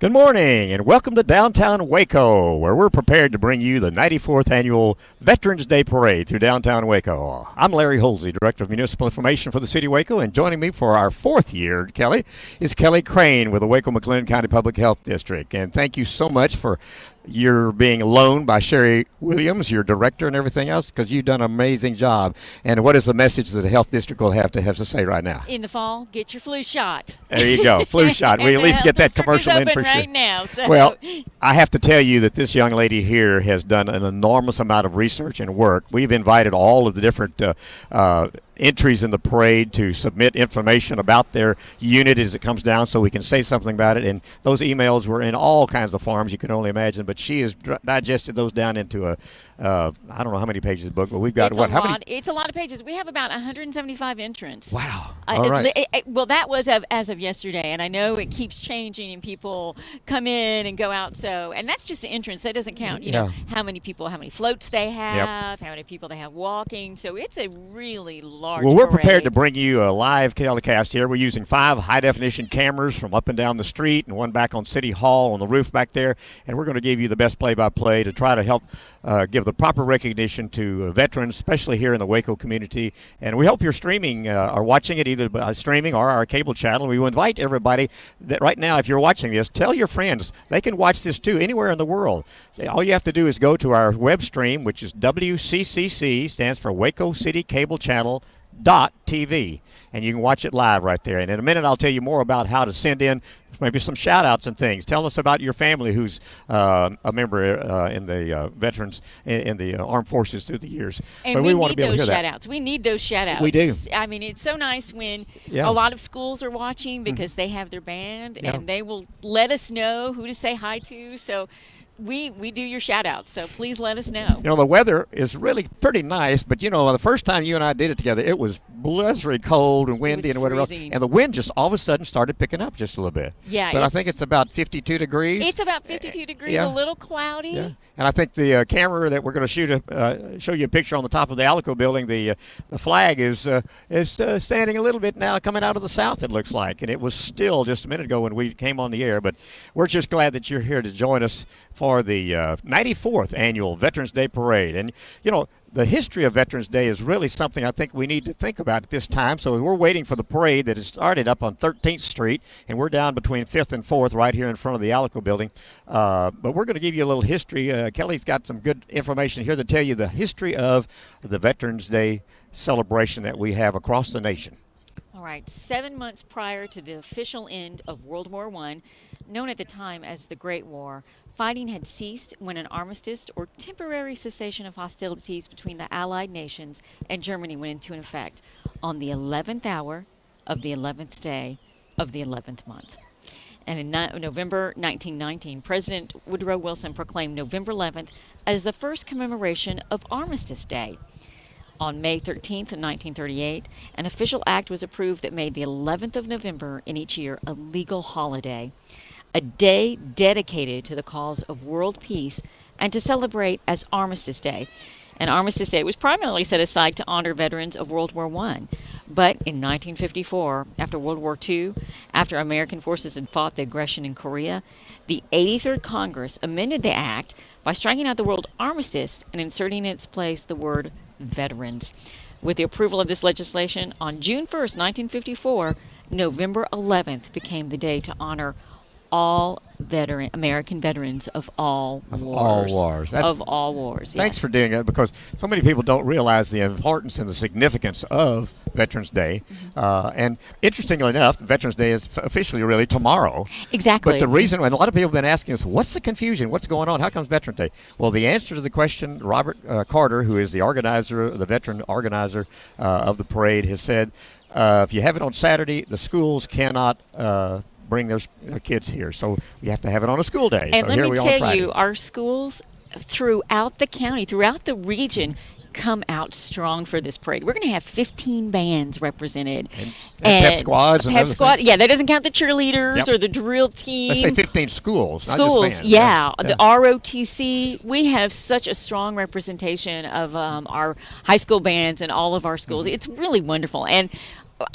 Good morning and welcome to downtown Waco, where we're prepared to bring you the 94th annual Veterans Day Parade through downtown Waco. I'm Larry Holsey, Director of Municipal Information for the City of Waco, and joining me for our fourth year, Kelly, is Kelly Crane with the Waco-McLennan County Public Health District. And thank you so much for your being loaned by Sherry Williams, your director and everything else, because you've done an amazing job. And what is the message that the health district will have to say right now? In the fall, get your flu shot. There you go, flu shot. We at least get that commercial in for right sure. Now, so. Well, I have to tell you that this young lady here has done an enormous amount of research and work. We've invited all of the different entries in the parade to submit information about their unit as it comes down so we can say something about it. And those emails were in all kinds of forms you can only imagine, but she has digested those down into a I don't know how many pages of the book, but we've got how many? It's a lot of pages. We have about 175 entrants. Wow. All right. Well, that was as of yesterday, and I know it keeps changing and people come in and go out. So, and that's just the entrance. That doesn't count, you know, how many floats they have, how many people they have walking. So it's a really large Well, we're parade. prepared to bring you a live telecast here. We're using 5 high-definition cameras from up and down the street and one back on City Hall on the roof back there. And we're going to give you the best play-by-play to try to help give the proper recognition to veterans, especially here in the Waco community. And we hope you're streaming or watching it either by streaming or our cable channel. We invite everybody that right now, if you're watching this, tell your friends. They can watch this too anywhere in the world. So all you have to do is go to our web stream, which is WCCC, stands for Waco City Cable Channel .tv, and you can watch it live right there. And in a minute I'll tell you more about how to send in maybe some shout outs and things. Tell us about your family who's a member in the veterans in the armed forces through the years. And but we want to need be able those to hear shout outs. We need those shout outs. We do. I mean, it's so nice when a lot of schools are watching because they have their band and they will let us know who to say hi to. So we do your shout-outs, so please let us know. You know, the weather is really pretty nice, but, you know, the first time you and I did it together, it was blizzardly cold and windy and whatever else. And the wind just all of a sudden started picking up just a little bit. Yeah. But I think it's about 52 degrees. It's about 52 degrees, a little cloudy. Yeah. And I think the camera that we're going to show you a picture on the top of the Alico building, the flag is standing a little bit now coming out of the south, it looks like. And it was still just a minute ago when we came on the air. But we're just glad that you're here to join us for the 94th annual Veterans Day Parade. And, you know, the history of Veterans Day is really something I think we need to think about at this time. So we're waiting for the parade that has started up on 13th Street, and we're down between 5th and 4th right here in front of the Alico building. But we're going to give you a little history. Kelly's got some good information here to tell you the history of the Veterans Day celebration that we have across the nation. All right, 7 months prior to the official end of World War I, known at the time as the Great War, fighting had ceased when an armistice or temporary cessation of hostilities between the Allied nations and Germany went into effect on the 11th hour of the 11th day of the 11th month. And in November 1919, President Woodrow Wilson proclaimed November 11th as the first commemoration of Armistice Day. On May 13th, 1938, an official act was approved that made the 11th of November in each year a legal holiday, a day dedicated to the cause of world peace and to celebrate as Armistice Day. And Armistice Day was primarily set aside to honor veterans of World War I. But in 1954, after World War II, after American forces had fought the aggression in Korea, the 83rd Congress amended the act by striking out the word armistice and inserting in its place the word veterans. With the approval of this legislation, on June 1st, 1954, November 11th became the day to honor all American veterans of all wars. Of all wars. Thanks for doing it, because so many people don't realize the importance and the significance of Veterans Day. And interestingly enough, Veterans Day is officially really tomorrow. Exactly. But the reason, and a lot of people have been asking us, what's the confusion? What's going on? How comes Veterans Day? Well, the answer to the question, Robert Carter, who is the organizer, the veteran organizer of the parade, has said, if you have it on Saturday, the schools cannot bring their kids here, so we have to have it on a school day. And so let me tell you, our schools throughout the county, throughout the region, come out strong for this parade. We're going to have 15 bands represented. And pep squads. And pep squad. Yeah, that doesn't count the cheerleaders or the drill team. Let's say 15 schools, not just bands. Yeah. The ROTC. We have such a strong representation of our high school bands in all of our schools. It's really wonderful. And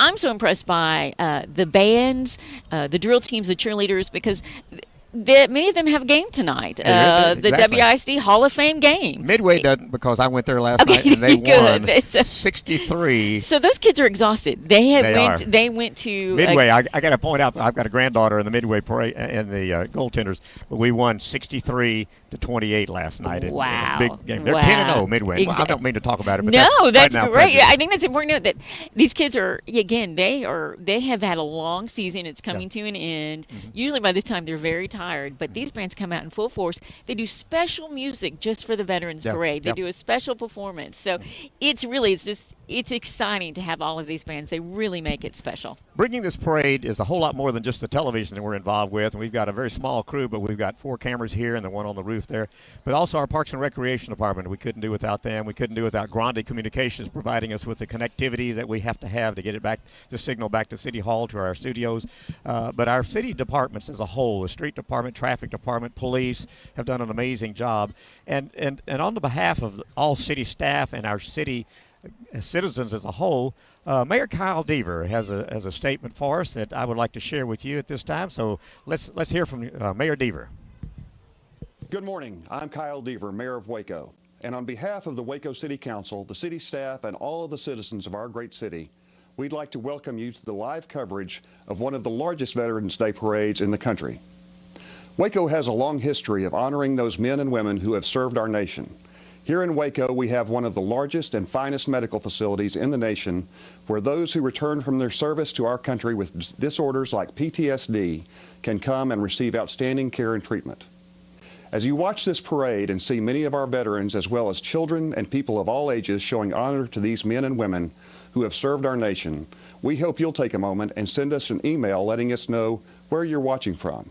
I'm so impressed by the bands, the drill teams, the cheerleaders, because many of them have a game tonight. The Exactly. WISD Hall of Fame game. Midway doesn't, because I went there last night and they won 63. So those kids are exhausted. They went to Midway. I got to point out, I've got a granddaughter in the Midway parade and the goaltenders, but we won 63-28 last night. In a big game. They're 10-0 Midway. Well, I don't mean to talk about it, but that's right great. I think that's important to note that these kids are, again, they have had a long season. It's coming to an end. Mm-hmm. Usually by this time they're very tired, but these bands come out in full force. They do special music just for the Veterans Parade. They do a special performance. So it's exciting to have all of these bands. They really make it special. Bringing this parade is a whole lot more than just the television that we're involved with. And we've got a very small crew, but we've got 4 cameras here and the one on the roof there. But also our Parks and Recreation Department. We couldn't do without them. We couldn't do without Grande Communications providing us with the connectivity that we have to get it back, the signal back to City Hall, to our studios. But our city departments as a whole, the street department, traffic department, police, have done an amazing job. And on the behalf of all city staff and our city citizens as a whole, Mayor Kyle Deaver has a statement for us that I would like to share with you at this time. So let's hear from Mayor Deaver. Good morning. I'm Kyle Deaver, Mayor of Waco. And on behalf of the Waco City Council, the city staff, and all of the citizens of our great city, we'd like to welcome you to the live coverage of one of the largest Veterans Day parades in the country. Waco has a long history of honoring those men and women who have served our nation. Here in Waco, we have one of the largest and finest medical facilities in the nation, where those who return from their service to our country with disorders like PTSD can come and receive outstanding care and treatment. As you watch this parade and see many of our veterans, as well as children and people of all ages, showing honor to these men and women who have served our nation, we hope you'll take a moment and send us an email letting us know where you're watching from.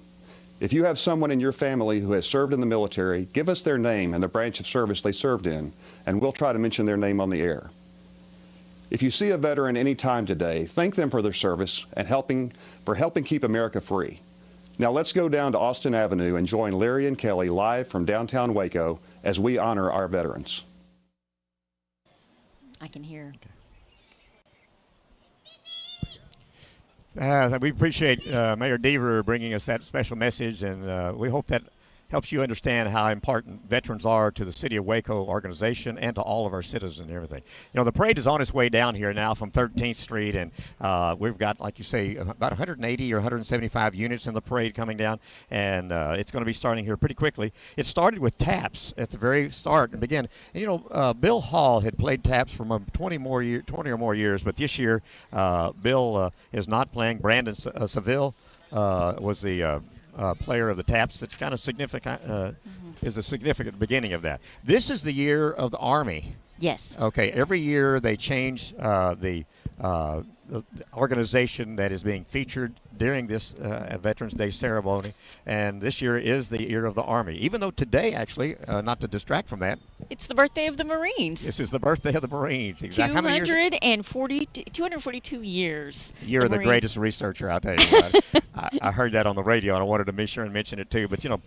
If you have someone in your family who has served in the military, give us their name and the branch of service they served in, and we'll try to mention their name on the air. If you see a veteran any time today, thank them for their service and helping keep America free. Now let's go down to Austin Avenue and join Larry and Kelly live from downtown Waco as we honor our veterans. I can hear. We appreciate Mayor Deaver bringing us that special message, and we hope that helps you understand how important veterans are to the City of Waco organization and to all of our citizens and everything. You know, the parade is on its way down here now from 13th Street, and we've got, like you say, about 180 or 175 units in the parade coming down, and it's going to be starting here pretty quickly. It started with taps at the very start and began. And, you know, Bill Hall had played taps for 20 or more years, but this year Bill is not playing. Brandon Seville was the player of the taps. It's kind of significant, is a significant beginning of that. This is the year of the Army. Yes. Okay, every year they change the organization that is being featured during this Veterans Day ceremony, and this year is the year of the Army. Even though today, actually, not to distract from that, it's the birthday of the Marines. This is the birthday of the Marines. Exactly. 242 years. You're the greatest researcher, I'll tell you what. I heard that on the radio, and I wanted to be sure and mention it too. But, you know,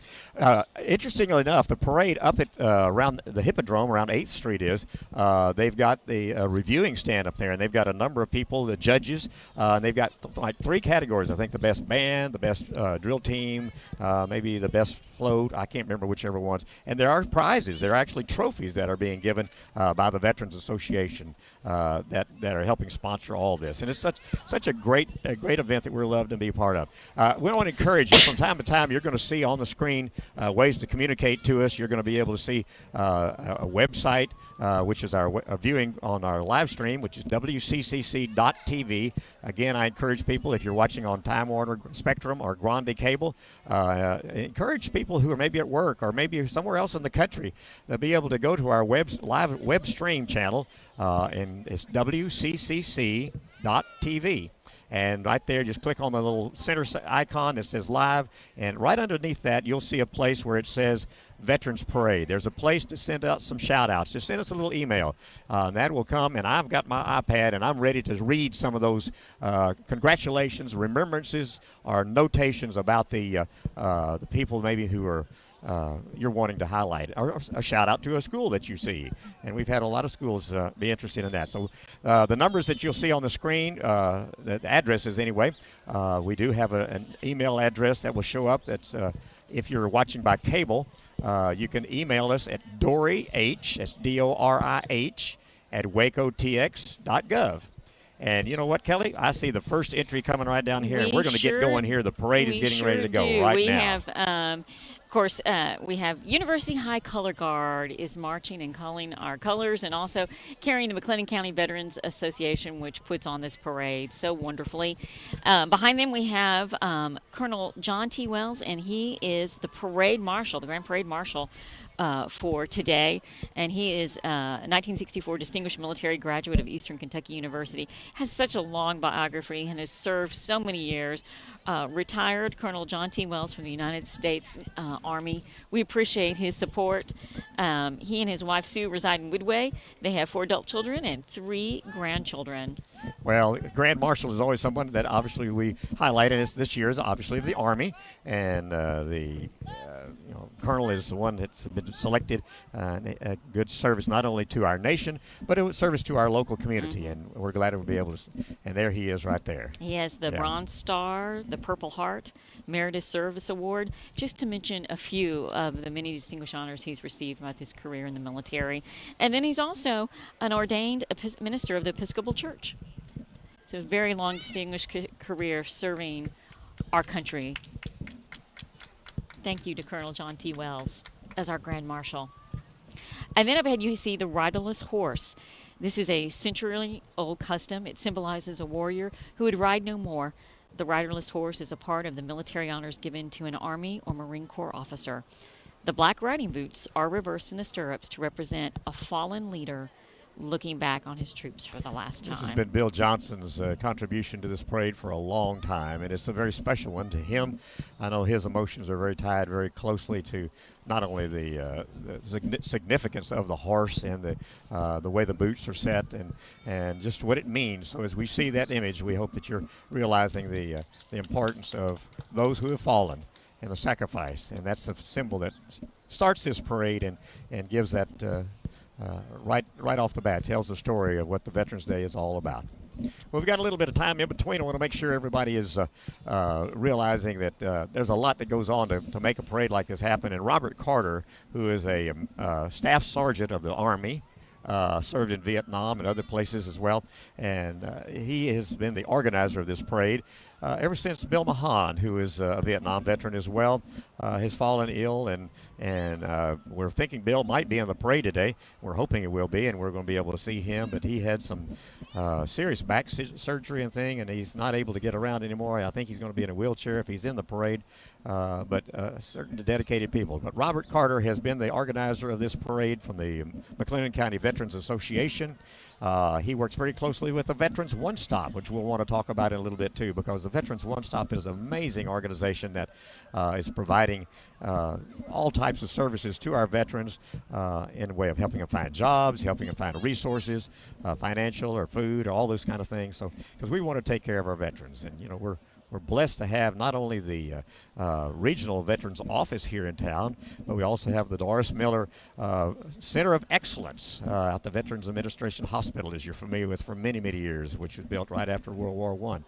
interestingly enough, the parade up at around the Hippodrome, around 8th Street they've got the reviewing stand up there, and they've got a number of people, the judges, and they've got like 3 categories. I think the best band, the best drill team, maybe the best float. I can't remember whichever ones. And there are prizes. There are actually trophies that are being given by the Veterans Association that are helping sponsor all of this. And it's such a great event that we're loved to be a part of. We want to encourage you. From time to time, you're going to see on the screen ways to communicate to us. You're going to be able to see a website, which is our viewing on our live stream, which is WCCC.tv. Again, I encourage people, if you're watching on Time Warner Spectrum or Grande Cable, encourage people who are maybe at work or maybe somewhere else in the country to be able to go to our live web stream channel, and it's WCCC.tv. And right there, just click on the little center icon that says live, and right underneath that, you'll see a place where it says Veterans Parade. There's a place to send out some shout-outs. Just send us a little email. That will come, and I've got my iPad, and I'm ready to read some of those congratulations, remembrances, or notations about the people maybe who are you're wanting to highlight, or a shout out to a school that you see. And we've had a lot of schools be interested in that. So the numbers that you'll see on the screen, the addresses anyway, we do have an email address that will show up. That's if you're watching by cable, you can email us at dorih, that's DORIH, at wacotx.gov. And you know what, Kelly? I see the first entry coming right down here, and we're going to get going here. The parade is getting ready to go right now. We have, of course, we have University High Color Guard is marching and calling our colors, and also carrying the McLennan County Veterans Association, which puts on this parade so wonderfully. Behind them, we have Colonel John T. Wells, and he is the parade marshal, the Grand Parade Marshal for today, and he is a 1964 distinguished military graduate of Eastern Kentucky University. Has such a long biography and has served so many years. Retired Colonel John T. Wells from the United States Army. We appreciate his support. He and his wife Sue reside in Woodway. They have 4 adult children and 3 grandchildren. Well, Grand Marshal is always someone that obviously we highlight, and this year is obviously of the Army, and the Colonel is the one that's been selected, a good service not only to our nation, but a service to our local community, and we're glad to be able to. And there he is, right there. He has the Bronze Star, the Purple Heart, Meritorious Service Award, just to mention a few of the many distinguished honors he's received throughout his career in the military. And then he's also an ordained minister of the Episcopal Church. So a very long, distinguished career serving our country. Thank you to Colonel John T. Wells as our Grand Marshal. And then up ahead you see the riderless horse. This is a century-old custom. It symbolizes a warrior who would ride no more. The riderless horse is a part of the military honors given to an Army or Marine Corps officer. The black riding boots are reversed in the stirrups to represent a fallen leader looking back on his troops for the last time. This has been Bill Johnson's contribution to this parade for a long time, and it's a very special one to him. I know his emotions are very tied very closely to not only the significance of the horse and the way the boots are set and just what it means. So as we see that image, we hope that you're realizing the importance of those who have fallen and the sacrifice, and that's the symbol that starts this parade and gives that right off the bat, tells the story of what the Veterans Day is all about. Well, we've got a little bit of time in between. I want to make sure everybody is realizing that there's a lot that goes on to make a parade like this happen. And Robert Carter, who is a staff sergeant of the Army, served in Vietnam and other places as well, and he has been the organizer of this parade ever since Bill Mahan, who is a Vietnam veteran as well, has fallen ill, and we're thinking Bill might be on the parade today. We're hoping it will be, and we're going to be able to see him, but he had some serious back surgery and thing, and he's not able to get around anymore. I think he's going to be in a wheelchair if he's in the parade, but certain dedicated people. But Robert Carter has been the organizer of this parade from the McLennan County Veterans Association. He works very closely with the Veterans One Stop, which we'll want to talk about in a little bit too, because the Veterans One Stop is an amazing organization that is providing all types of services to our veterans in the way of helping them find jobs, helping them find resources, financial or food, or all those kind of things. So, because we want to take care of our veterans, and we're blessed to have not only the Regional Veterans Office here in town, but we also have the Doris Miller Center of Excellence at the Veterans Administration Hospital, as you're familiar with, for many, many years, which was built right after World War I.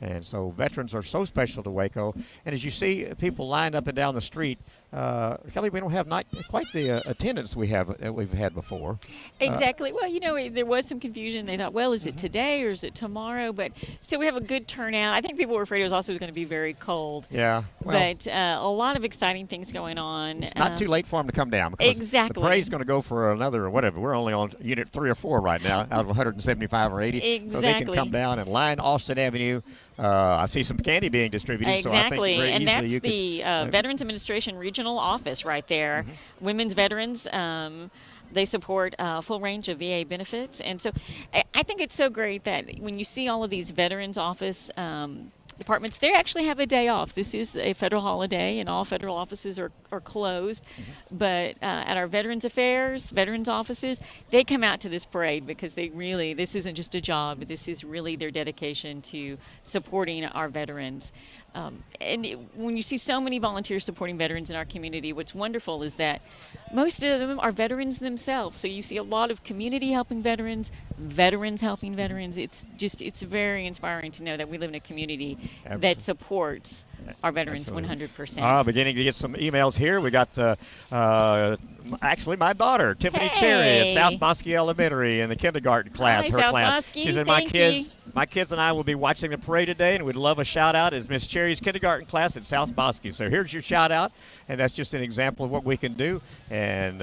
And so veterans are so special to Waco. And as you see people lined up and down the street, Kelly, we don't have not quite the attendance we've had before. Exactly. Well, there was some confusion. They thought, well, is it today or is it tomorrow? But still, we have a good turnout. I think people were afraid it was also going to be very cold. Yeah. Well, but a lot of exciting things going on. It's not too late for them to come down. Because exactly. The parade's going to go for another, whatever. We're only on unit 3 or 4 right now out of 175 or 80. Exactly. So they can come down and line Austin Avenue. I see some candy being distributed. Exactly. So I think and that's the Veterans Administration Regional Office right there. Mm-hmm. Women's veterans, they support a full range of VA benefits. And so I think it's so great that when you see all of these Veterans Office departments, they actually have a day off. This is a federal holiday, and all federal offices are closed. Mm-hmm. But at our Veterans Affairs, Veterans offices, they come out to this parade because this isn't just a job, but this is really their dedication to supporting our veterans. When you see so many volunteers supporting veterans in our community, what's wonderful is that most of them are veterans themselves. So you see a lot of community helping veterans helping veterans. It's very inspiring to know that we live in a community that supports our veterans 100%. Beginning to get some emails here. We got actually my daughter, Tiffany Cherry, at South Bosque Elementary in the kindergarten class. Hi, her South class. Bosque. She said, my kids and I will be watching the parade today, and we'd love a shout-out as Miss Cherry's kindergarten class at South Bosque. So here's your shout-out, and that's just an example of what we can do. And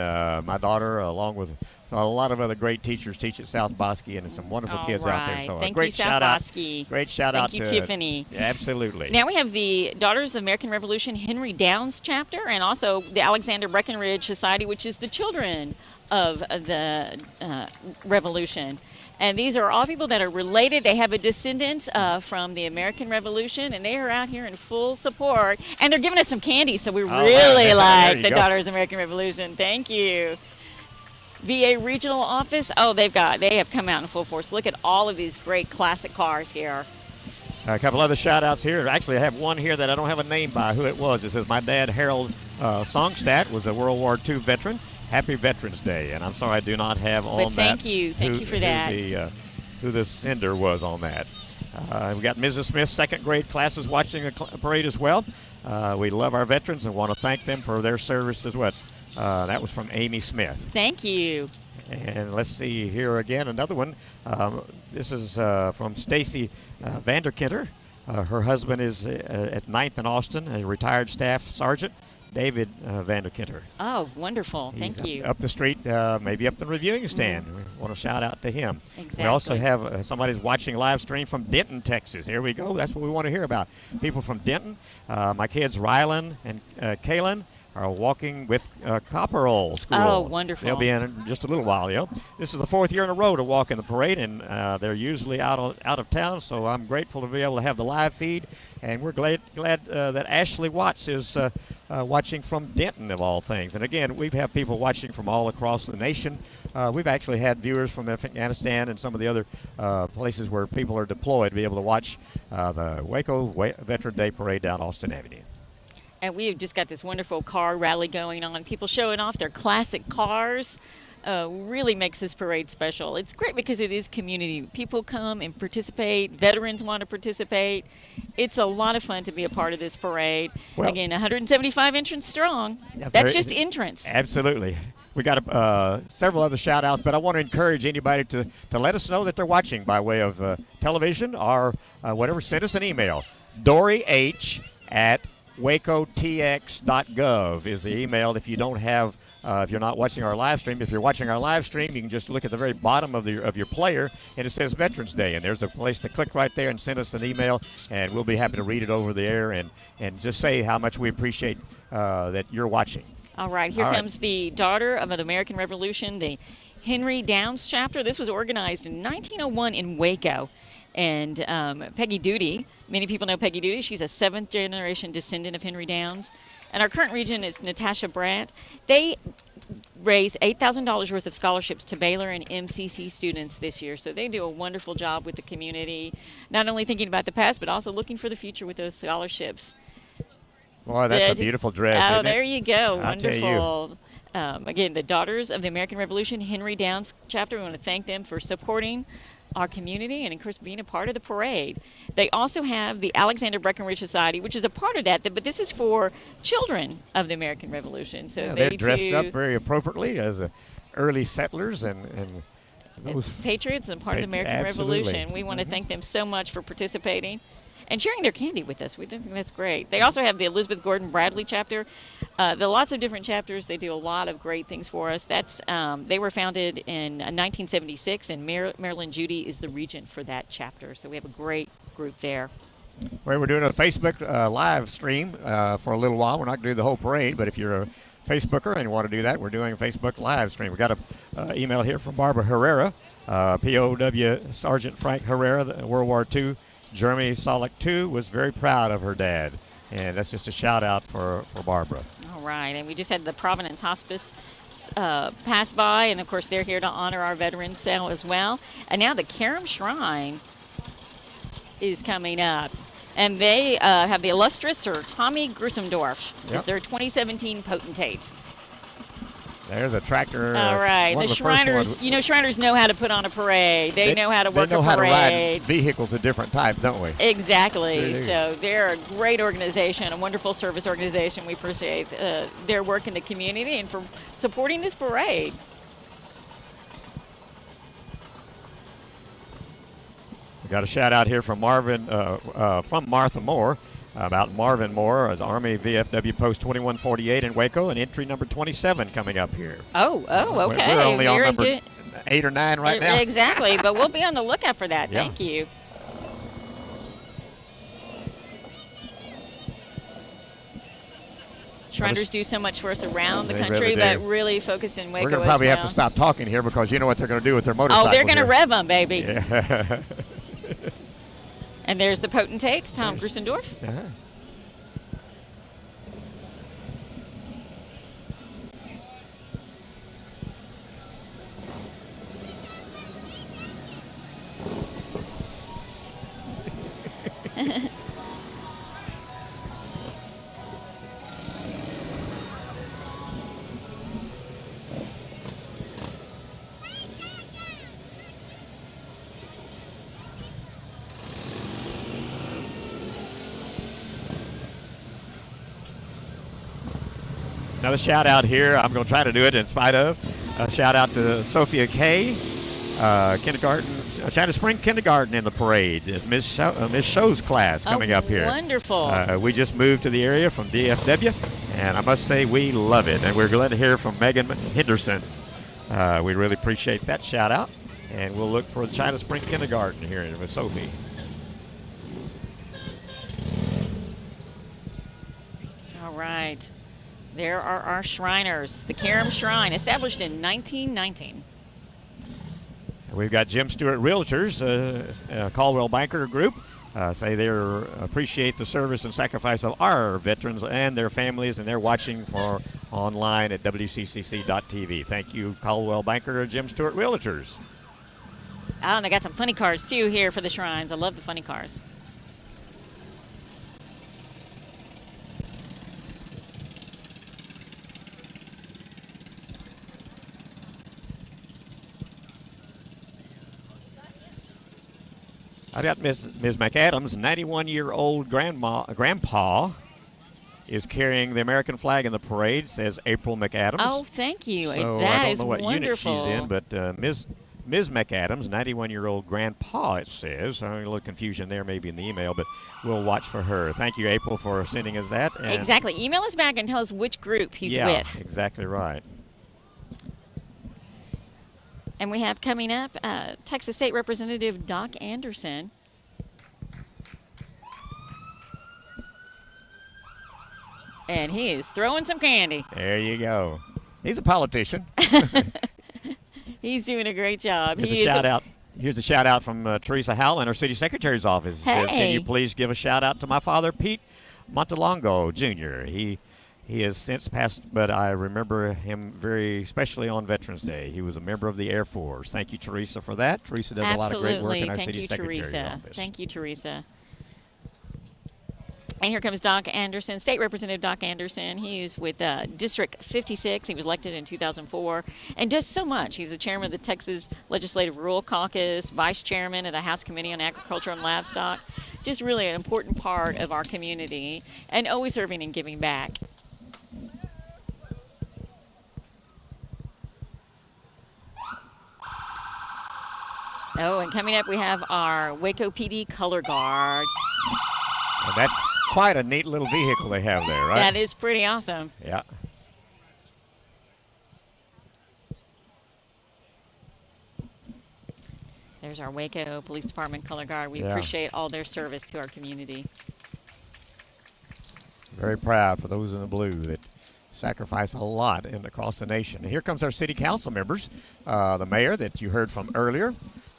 my daughter, along with a lot of other great teachers, teach at South Bosque, and some wonderful kids out there. So Thank a great you, South shout-out. Bosque. Great shout-out to Tiffany. Absolutely. Now we have the Daughters of the American Revolution Henry Downs chapter, and also the Alexander Breckinridge Society, which is the children of the Revolution. And these are all people that are related. They have a descendant from the American Revolution, and they are out here in full support. And they're giving us some candy, so we really like the Daughters of the American Revolution. Thank you. VA Regional Office, they have come out in full force. Look at all of these great classic cars here. A couple other shout-outs here. Actually, I have one here that I don't have a name by who it was. It says, my dad, Harold Songstadt, was a World War II veteran. Happy Veterans Day. And I'm sorry I do not have on that. Thank you for that. Who the sender was on that. We got Mrs. Smith's second grade classes watching the parade as well. We love our veterans and want to thank them for their service as well. That was from Amy Smith. Thank you. And let's see here again, another one. This is from Stacy Vanderkinter. Her husband is at 9th and Austin, a retired staff sergeant, David Vanderkinter. Oh, wonderful. Thank you. Up the street, maybe up the reviewing stand. We want to shout out to him. Exactly. We also have somebody's watching live stream from Denton, Texas. Here we go. That's what we want to hear about. People from Denton. My kids, Rylan and Kaylin, are walking with Copperole School. Oh, wonderful. They'll be in just a little while. This is the 4th year in a row to walk in the parade, and they're usually out of town, so I'm grateful to be able to have the live feed, and we're glad that Ashley Watts is watching from Denton, of all things. And again, we've had people watching from all across the nation. We've actually had viewers from Afghanistan and some of the other places where people are deployed to be able to watch the Waco Veteran Day Parade down Austin Avenue. And we've just got this wonderful car rally going on. People showing off their classic cars. Really makes this parade special. It's great because it is community. People come and participate. Veterans want to participate. It's a lot of fun to be a part of this parade. Well, again, 175 entrants strong. Yeah, that's just entrants. Absolutely. We got several other shout-outs, but I want to encourage anybody to let us know that they're watching by way of television or whatever. Send us an email. DoryH@WacoTX.gov is the email. If you don't have, if you're not watching our live stream, if you're watching our live stream, you can just look at the very bottom of your player, and it says Veterans Day, and there's a place to click right there and send us an email, and we'll be happy to read it over the air and just say how much we appreciate that you're watching. All right, here comes the Daughter of the American Revolution, the Henry Downs chapter. This was organized in 1901 in Waco. And Peggy Duty, many people know Peggy Duty. She's a 7th-generation descendant of Henry Downs. And our current regent is Natasha Brandt. They raised $8,000 worth of scholarships to Baylor and MCC students this year. So they do a wonderful job with the community, not only thinking about the past, but also looking for the future with those scholarships. Boy, that's a beautiful dress. Oh, there you go. I'll wonderful. Again, the Daughters of the American Revolution, Henry Downs chapter. We want to thank them for supporting our community and, of course, being a part of the parade. They also have the Alexander Breckinridge Society, which is a part of that, but this is for children of the American Revolution. So they're dressed up very appropriately as early settlers and those patriots and part of the American Revolution. We want to thank them so much for participating and sharing their candy with us. We think that's great. They also have the Elizabeth Gordon Bradley chapter. There are lots of different chapters. They do a lot of great things for us. They were founded in 1976, and Marilyn Judy is the regent for that chapter. So we have a great group there. Well, we're doing a Facebook live stream for a little while. We're not going to do the whole parade, but if you're a Facebooker and you want to do that, we're doing a Facebook live stream. We got an email here from Barbara Herrera, POW Sergeant Frank Herrera, World War II. Germany Solek II was very proud of her dad. And that's just a shout-out for Barbara. All right. And we just had the Providence Hospice pass by. And, of course, they're here to honor our veterans as well. And now the Karam Shrine is coming up. And they have the illustrious Sir Tommy Grissomdorf as their 2017 potentate. There's a tractor. All right. The Shriners, Shriners know how to put on a parade. They know how to work a parade. They know how to ride vehicles of different types, don't we? Exactly. So they're a great organization, a wonderful service organization. We appreciate their work in the community and for supporting this parade. We got a shout out here from Martha Moore. About Marvin Moore as Army VFW Post 2148 in Waco, and entry number 27 coming up here. Oh, okay. We're only Very on number good. 8 or 9 right now. Exactly, but we'll be on the lookout for that. Yeah. Thank you. Shriners do so much for us around the country, but really focus in Waco. We're going to probably have to stop talking here because you know what they're going to do with their motorcycles. Oh, they're going to rev them, baby. Yeah. And there's the potentate, Tom Grusendorf. Uh-huh. Another shout out here. I'm going to try to do it in spite of. A shout out to Sophia Kay, kindergarten, China Spring Kindergarten in the parade. Is Miss Show's class coming up here. Wonderful. We just moved to the area from DFW, and I must say we love it. And we're glad to hear from Megan Henderson. We really appreciate that shout out, and we'll look for the China Spring Kindergarten here with Sophie. All right. There are our Shriners. The Karam Shrine, established in 1919. We've got Jim Stewart Realtors, Caldwell Banker Group. Say they appreciate the service and sacrifice of our veterans and their families, and they're watching for online at WCCC.tv. Thank you, Caldwell Banker, Jim Stewart Realtors. Oh, and they got some funny cars, too, here for the Shrines. I love the funny cars. I got Ms. McAdams, 91-year-old grandpa, is carrying the American flag in the parade. Says April McAdams. Oh, thank you. So that I is don't know what wonderful. unit she's in, but Ms. McAdams, 91-year-old grandpa, it says. A little confusion there maybe in the email, but we'll watch for her. Thank you, April, for sending us that. And exactly. Email us back and tell us which group he's with. Yeah, exactly right. And we have coming up Texas State Representative Doc Anderson. And he is throwing some candy. There you go. He's a politician. He's doing a great job. Here's a shout out from Teresa Howell in our city secretary's office. It says, can you please give a shout out to my father, Pete Montalongo Jr. He has since passed, but I remember him very especially on Veterans Day. He was a member of the Air Force. Thank you, Teresa, for that. Teresa does a lot of great work in our city secretary's office. Thank you, Teresa. And here comes Doc Anderson, State Representative Doc Anderson. He is with District 56. He was elected in 2004 and does so much. He's the chairman of the Texas Legislative Rural Caucus, vice chairman of the House Committee on Agriculture and Livestock. Just really an important part of our community and always serving and giving back. Oh, and coming up we have our Waco PD Color Guard. And that's quite a neat little vehicle they have there, right? That is pretty awesome. Yeah. There's our Waco Police Department Color Guard. We appreciate all their service to our community. Very proud for those in the blue that sacrifice a lot across the nation. And here comes our city council members. The mayor that you heard from earlier.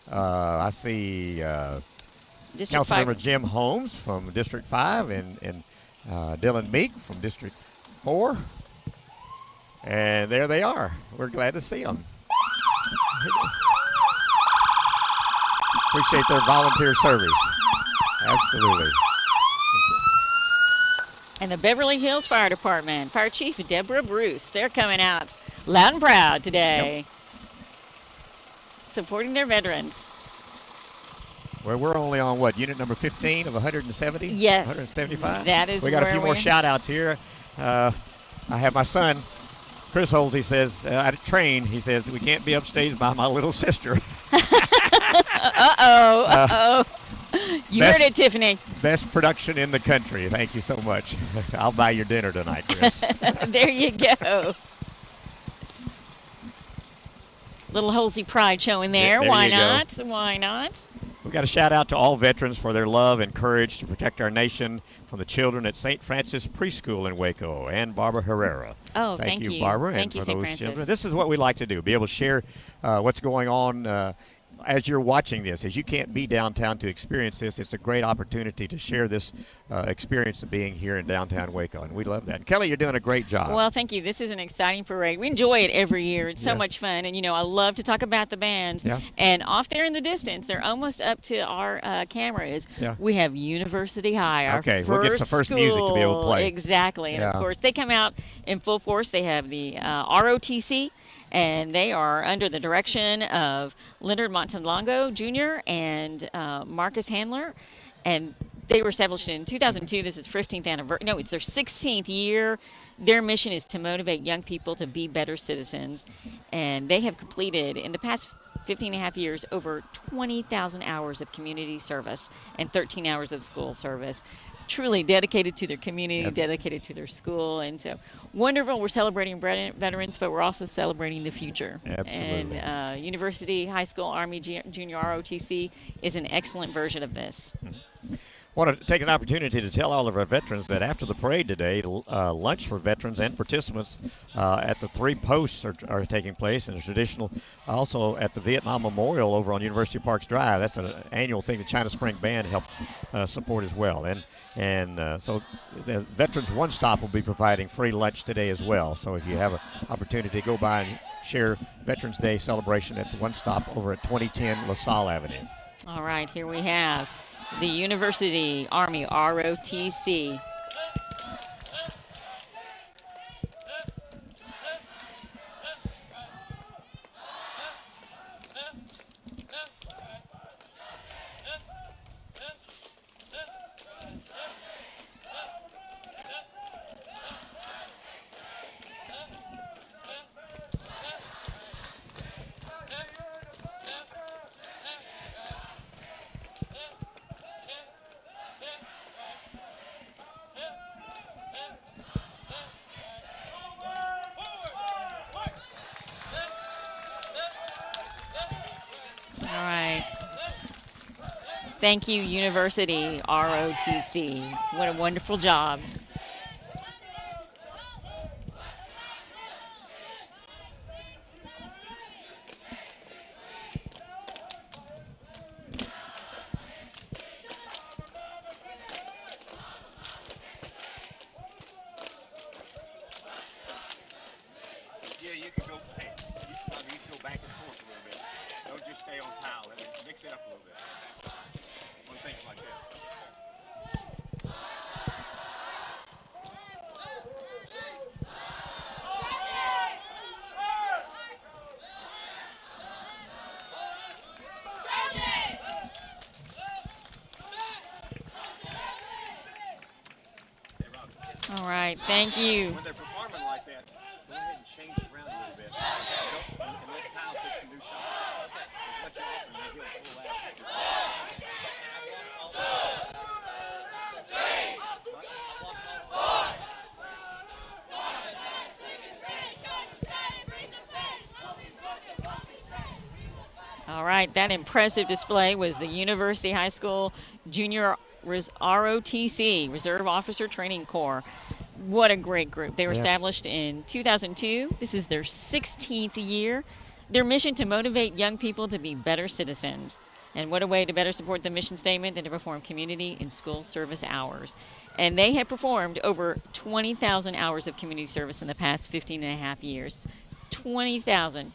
I see Councilmember Jim Holmes from District 5 and Dylan Meek from District 4. And there they are. We're glad to see them. Appreciate their volunteer service. Absolutely. And the Beverly Hills Fire Department, Fire Chief Deborah Bruce, they're coming out loud and proud today. Supporting their veterans. Well, we're only on, what, unit number 15 of 170? Yes. 175? That is we got a few more shout-outs here. I have my son, Chris Holmes. He says, at a train, he says, we can't be upstaged by my little sister. Uh-oh. You heard it, Tiffany. Best production in the country. Thank you so much. I'll buy your dinner tonight, Chris. There you go. Little Halsey pride showing there. Why not? Why not? We've got a shout out to all veterans for their love and courage to protect our nation, from the children at St. Francis Preschool in Waco and Barbara Herrera. Oh, thank you, you, Barbara. Thank and you, for St. those Francis. children. This is what we like to do, be able to share what's going on as you're watching this. As you can't be downtown to experience this, it's a great opportunity to share this experience of being here in downtown Waco, and we love that. And Kelly, you're doing a great job. Well, thank you. This is an exciting parade. We enjoy it every year. It's so much fun, and, I love to talk about the bands. Yeah. And off there in the distance, they're almost up to our cameras. Yeah. We have University High, our we'll get some first music to be able to play. Exactly. And, of course, they come out in full force. They have the ROTC, and they are under the direction of Leonard Montalongo Jr. and Marcus Handler. And they were established in 2002. This is 15th anniversary. No, it's their 16th year. Their mission is to motivate young people to be better citizens. And they have completed, in the past 15 and a half years, over 20,000 hours of community service and 13 hours of school service. Truly dedicated to their community, dedicated to their school. And so wonderful. We're celebrating veterans, but we're also celebrating the future. Absolutely. And University High School Army Junior ROTC is an excellent version of this. Mm-hmm. I want to take an opportunity to tell all of our veterans that after the parade today, lunch for veterans and participants at the 3 posts are taking place, and a traditional also at the Vietnam Memorial over on University Parks Drive. That's an annual thing the China Spring Band helps support as well. And so the Veterans One Stop will be providing free lunch today as well. So if you have an opportunity to go by and share Veterans Day celebration at the One Stop over at 2010 LaSalle Avenue. All right, here we have the University Army ROTC. All right. Thank you, University ROTC. What a wonderful job. Yeah, you can go. Hey, you can go back and forth a little bit. Don't just stay on tile. Mix it up a little bit. On things like this. All right, thank you. When they're performing like that, go ahead and change it around a little bit. And let Kyle put some new shots. What you're offering, maybe he'll pull All right, that impressive display was the University High School Junior ROTC, Reserve Officer Training Corps. What a great group. They were established in 2002. This is their 16th year. Their mission to motivate young people to be better citizens. And what a way to better support the mission statement than to perform community and school service hours. And they have performed over 20,000 hours of community service in the past 15 and a half years. 20,000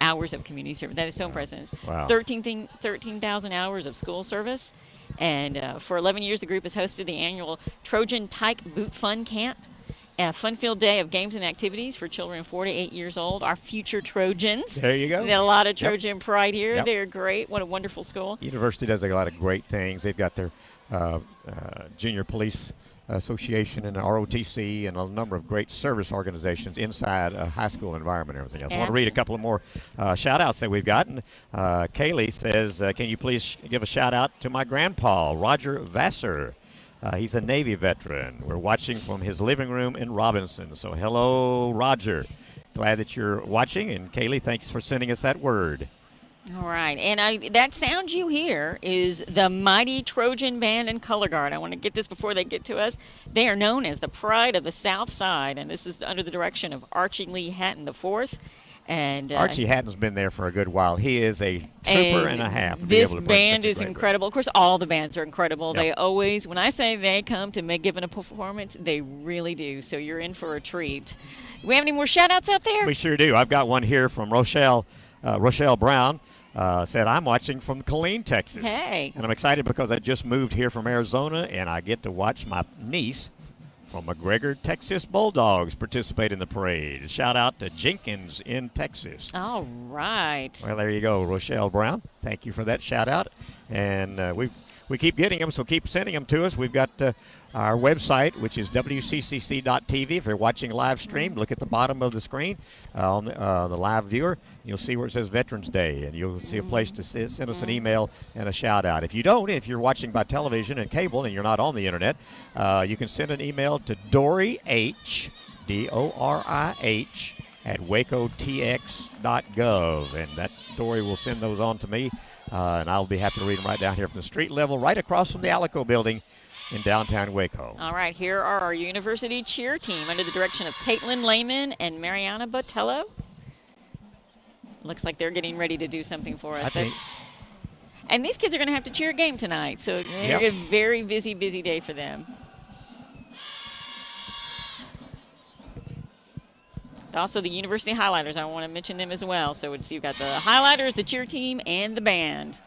hours of community service. That is so impressive. Wow. 13,000 hours of school service. And for 11 years, the group has hosted the annual Trojan Tyke Boot Fun Camp. A fun-filled day of games and activities for children 4 to 8 years old. Our future Trojans. There you go. There's a lot of Trojan pride here. Yep. They're great. What a wonderful school. University does a lot of great things. They've got their junior police association and ROTC and a number of great service organizations inside a high school environment and everything else. I want to read a couple of more shout-outs that we've gotten. Kaylee says, can you please give a shout-out to my grandpa, Roger Vassar. He's a Navy veteran. We're watching from his living room in Robinson. So hello, Roger. Glad that you're watching. And Kaylee, thanks for sending us that word. All right. And that sound you hear is the mighty Trojan Band and Color Guard. I want to get this before they get to us. They are known as the Pride of the South Side, and this is under the direction of Archie Lee Hatton IV. And Archie Hatton's been there for a good while. He is a trooper and a half. This band is incredible. Of course, all the bands are incredible. Yep. They always, when I say they come to give a performance, they really do. So you're in for a treat. Do we have any more shout-outs out there? We sure do. I've got one here from Rochelle Brown. Said, I'm watching from Killeen, Texas. Hey. And I'm excited because I just moved here from Arizona, and I get to watch my niece from McGregor, Texas Bulldogs participate in the parade. Shout out to Jenkins in Texas. All right. Well, there you go, Rochelle Brown. Thank you for that shout out. And we keep getting them, so keep sending them to us. We've got our website, which is wccc.tv. If you're watching live stream, look at the bottom of the screen on the live viewer. You'll see where it says Veterans Day, and you'll see a place to send us an email and a shout-out. If you don't, if you're watching by television and cable and you're not on the Internet, you can send an email to Dorih, D-O-R-I-H, at wacotx.gov, and that Dorih will send those on to me, and I'll be happy to read them right down here from the street level, right across from the Alico building in downtown Waco. All right, here are our university cheer team under the direction of Caitlin Lehman and Mariana Botello. Looks like they're getting ready to do something for us. And these kids are going to have to cheer a game tonight, so it's a very busy day for them. Also, the University Highlighters, I want to mention them as well. So you've got the Highlighters, the cheer team, and the band.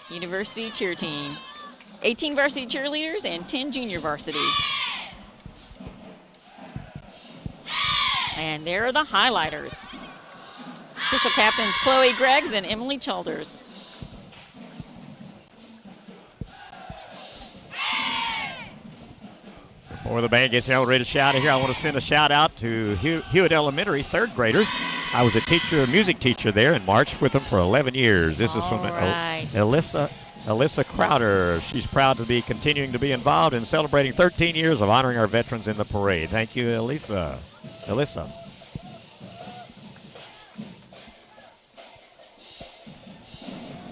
University cheer team. 18 varsity cheerleaders and 10 junior varsity. And there are the Highlighters. Official captains Chloe Greggs and Emily Childers. Before the band gets ready to shout out here, I want to send a shout out to Hewitt Elementary third graders. I was a music teacher there and marched with them for 11 years. This is from Alyssa Crowder. She's proud to be continuing to be involved in celebrating 13 years of honoring our veterans in the parade. Thank you, Alyssa.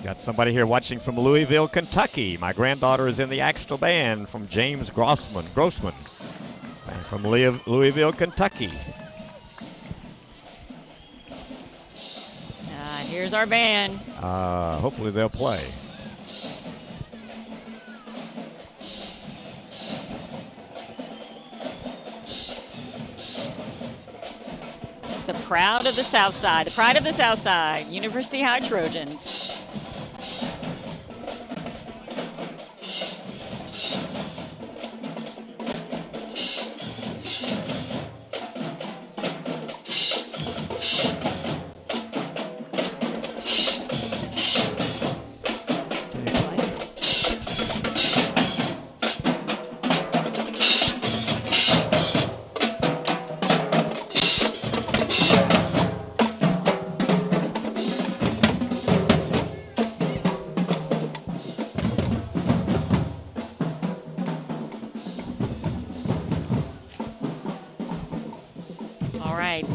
Got somebody here watching from Louisville, Kentucky. My granddaughter is in the Axtell Band from James Grossman from Louisville, Kentucky. Here's our band. Hopefully they'll play. The pride of the South Side, University High Trojans.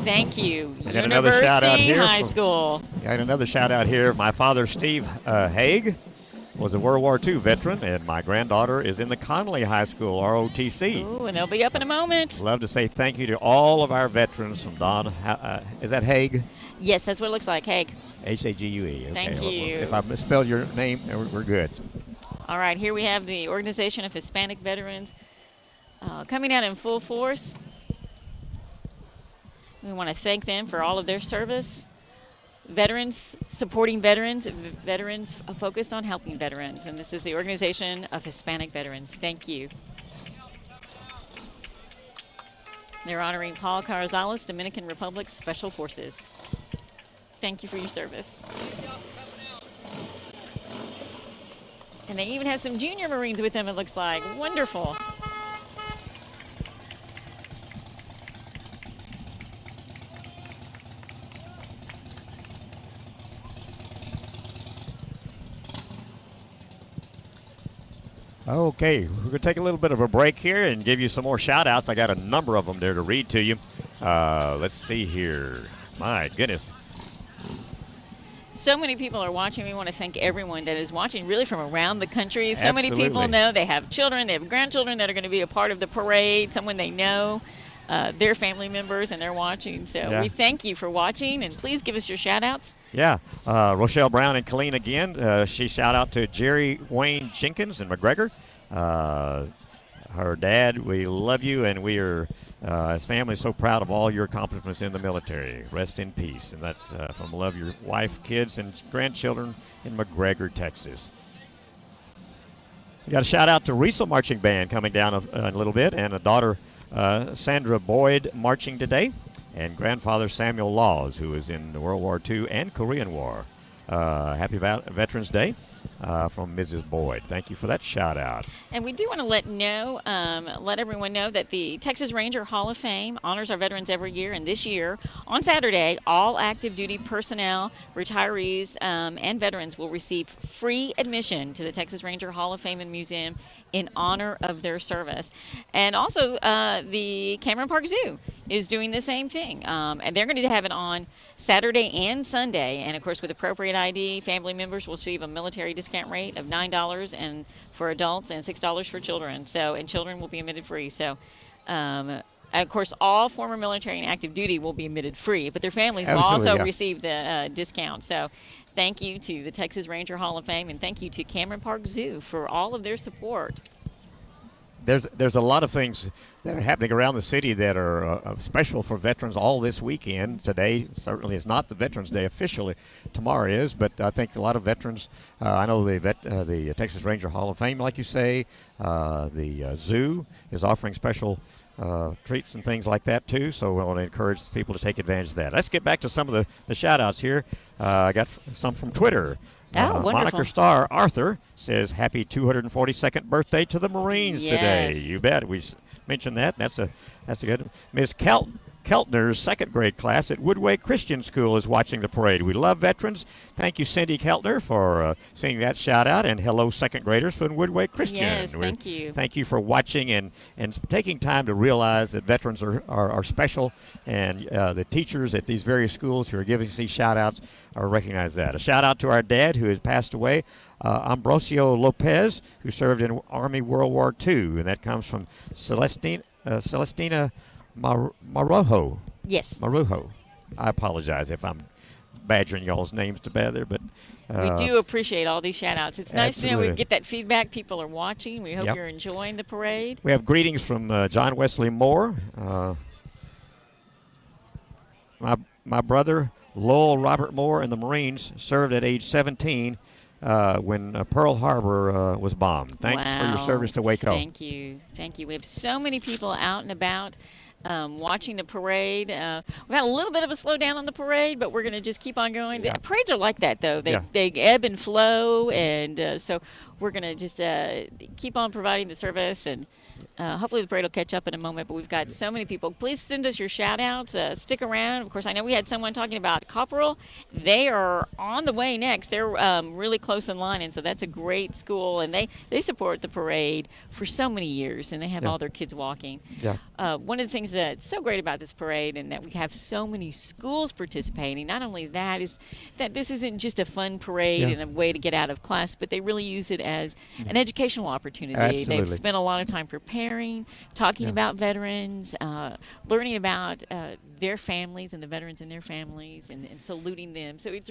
Thank you, University High School. I had another shout out here. My father, Steve Haig, was a World War II veteran, and my granddaughter is in the Connolly High School, ROTC. Ooh, and they'll be up in a moment. Love to say thank you to all of our veterans from Don. Is that Haig? Yes, that's what it looks like, Haig. Hague. Okay. Thank you. If I misspelled your name, we're good. All right, here we have the Organization of Hispanic Veterans coming out in full force. We want to thank them for all of their service. Veterans supporting veterans, veterans focused on helping veterans, and this is the Organization of Hispanic Veterans. Thank you. They're honoring Paul Carrizales, Dominican Republic Special Forces. Thank you for your service. And they even have some junior Marines with them, it looks like. Wonderful. Okay, we're going to take a little bit of a break here and give you some more shout-outs. I got a number of them there to read to you. Let's see here. My goodness. So many people are watching. We want to thank everyone that is watching, really from around the country. So Absolutely. many people know they have children, they have grandchildren that are going to be a part of the parade, someone they know, their family members, and they're watching. So we thank you for watching, and please give us your shout-outs. Yeah, Rochelle Brown and Colleen again. She shout out to Jerry Wayne Jenkins and McGregor. Her dad, we love you, and we are, as family, so proud of all your accomplishments in the military. Rest in peace. And that's from love your wife, kids, and grandchildren in McGregor, Texas. We got a shout out to Riesel Marching Band coming down in a little bit, and a daughter, Sandra Boyd, marching today, and grandfather Samuel Laws, who is in World War II and Korean War. Happy Veterans Day from Mrs. Boyd. Thank you for that shout out. And we do want to let everyone know that the Texas Ranger Hall of Fame honors our veterans every year, and this year on Saturday, all active duty personnel, retirees, and veterans will receive free admission to the Texas Ranger Hall of Fame and Museum in honor of their service. And also the Cameron Park Zoo is doing the same thing, and they're going to have it on Saturday and Sunday, and of course with appropriate ID, family members will receive a military discount rate of $9 and for adults and $6 for children. So, and children will be admitted free. So, of course, all former military and active duty will be admitted free, but their families will also receive the discount. So, thank you to the Texas Ranger Hall of Fame, and thank you to Cameron Park Zoo for all of their support. There's a lot of things that are happening around the city that are special for veterans all this weekend. Today certainly is not the Veterans Day officially. Tomorrow is, but I think a lot of veterans, I know the Texas Ranger Hall of Fame, like you say, the zoo is offering special treats and things like that too, so we want to encourage people to take advantage of that. Let's get back to some of the shout-outs here. I got some from Twitter. Moniker Star Arthur says, happy 242nd birthday to the Marines today. You bet. We mentioned that. That's a good. Ms. Keltner's second grade class at Woodway Christian School is watching the parade. We love veterans. Thank you, Cindy Keltner, for seeing that shout out, and hello, second graders from Woodway Christian. Yes, thank you. Thank you for watching and taking time to realize that veterans are special, and the teachers at these various schools who are giving us these shout outs are recognize that. A shout out to our dad who has passed away, Ambrosio Lopez, who served in Army World War II, and that comes from Celestina Marujo. Yes. Marujo. I apologize if I'm badgering y'all's names to bad there, but we do appreciate all these shout-outs. It's nice to know we get that feedback. People are watching. We hope you're enjoying the parade. We have greetings from John Wesley Moore. My brother, Lowell Robert Moore, in the Marines, served at age 17 when Pearl Harbor was bombed. Thanks for your service to Waco. Thank you. Thank you. We have so many people out and about watching the parade. We've had a little bit of a slowdown on the parade, but we're going to just keep on going. The parades are like that, though. They ebb and flow, and so we're going to just keep on providing the service, and hopefully the parade will catch up in a moment. But we've got so many people. Please send us your shout-outs. Stick around. Of course, I know we had someone talking about Copperell. They are on the way next. They're really close in line, and so that's a great school, and they support the parade for so many years, and they have all their kids walking. One of the things is so great about this parade, and that we have so many schools participating. Not only that, is that this isn't just a fun parade and a way to get out of class, but they really use it as an educational opportunity. Absolutely. They've spent a lot of time preparing, talking about veterans, learning about their families and the veterans and their families, and saluting them. So it's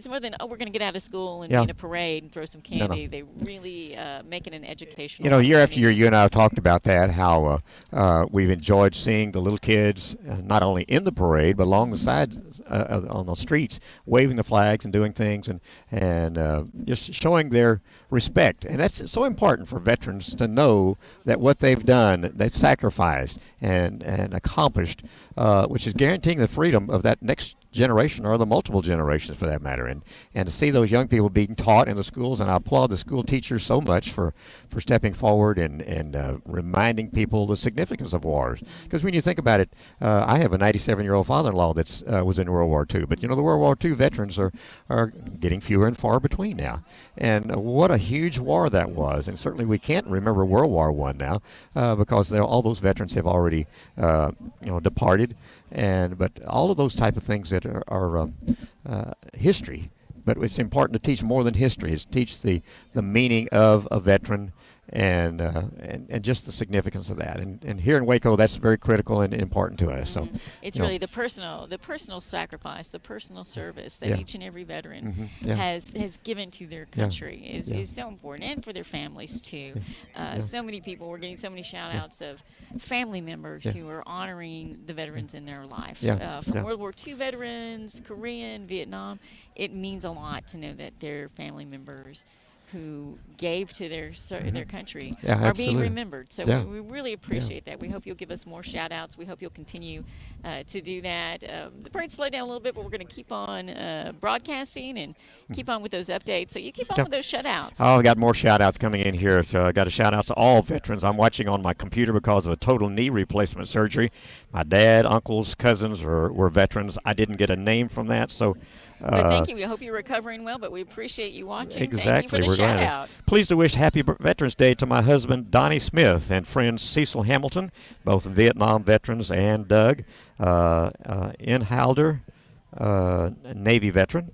more than, we're going to get out of school and be in a parade and throw some candy. No. They really make it an educational You know, year after opportunity. year, you and I have talked about that, how we've enjoyed seeing the little kids not only in the parade, but along the sides on the streets, waving the flags and doing things, and just showing their respect. And that's so important for veterans to know that what they've done, they've sacrificed and accomplished, which is guaranteeing the freedom of that next generation, or the multiple generations for that matter, and to see those young people being taught in the schools. And I applaud the school teachers so much for stepping forward and reminding people the significance of wars. Because when you think about it, I have a 97-year-old father-in-law that's was in World War II, but the World War II veterans are getting fewer and far between now. And what a huge war that was. And certainly we can't remember World War I now because all those veterans have already departed. But all of those type of things that are history. But it's important to teach more than history. It's teach the meaning of a veteran and just the significance of that. And here in Waco, that's very critical and important to us. So it's really the personal sacrifice, the personal service that each and every veteran has given to their country is so important, and for their families too. So many people, we're getting so many shout outs of family members who are honoring the veterans in their life. From World War II veterans, Korean, Vietnam, it means a lot to know that their family members who gave to their country are being remembered. So we really appreciate that. We hope you'll give us more shout outs. We hope you'll continue to do that. The parade slowed down a little bit, but we're going to keep on broadcasting and keep on with those updates. So you keep on with those shout outs. Oh, I got more shout outs coming in here. So I got a shout out to all veterans. I'm watching on my computer because of a total knee replacement surgery. My dad, uncles, cousins were veterans. I didn't get a name from that, so but thank you. We hope you're recovering well, but we appreciate you watching. Exactly. Thank you for the shout out. Pleased to wish Happy Veterans Day to my husband, Donnie Smith, and friends Cecil Hamilton, both Vietnam veterans, and Doug Inhalder, Navy veteran.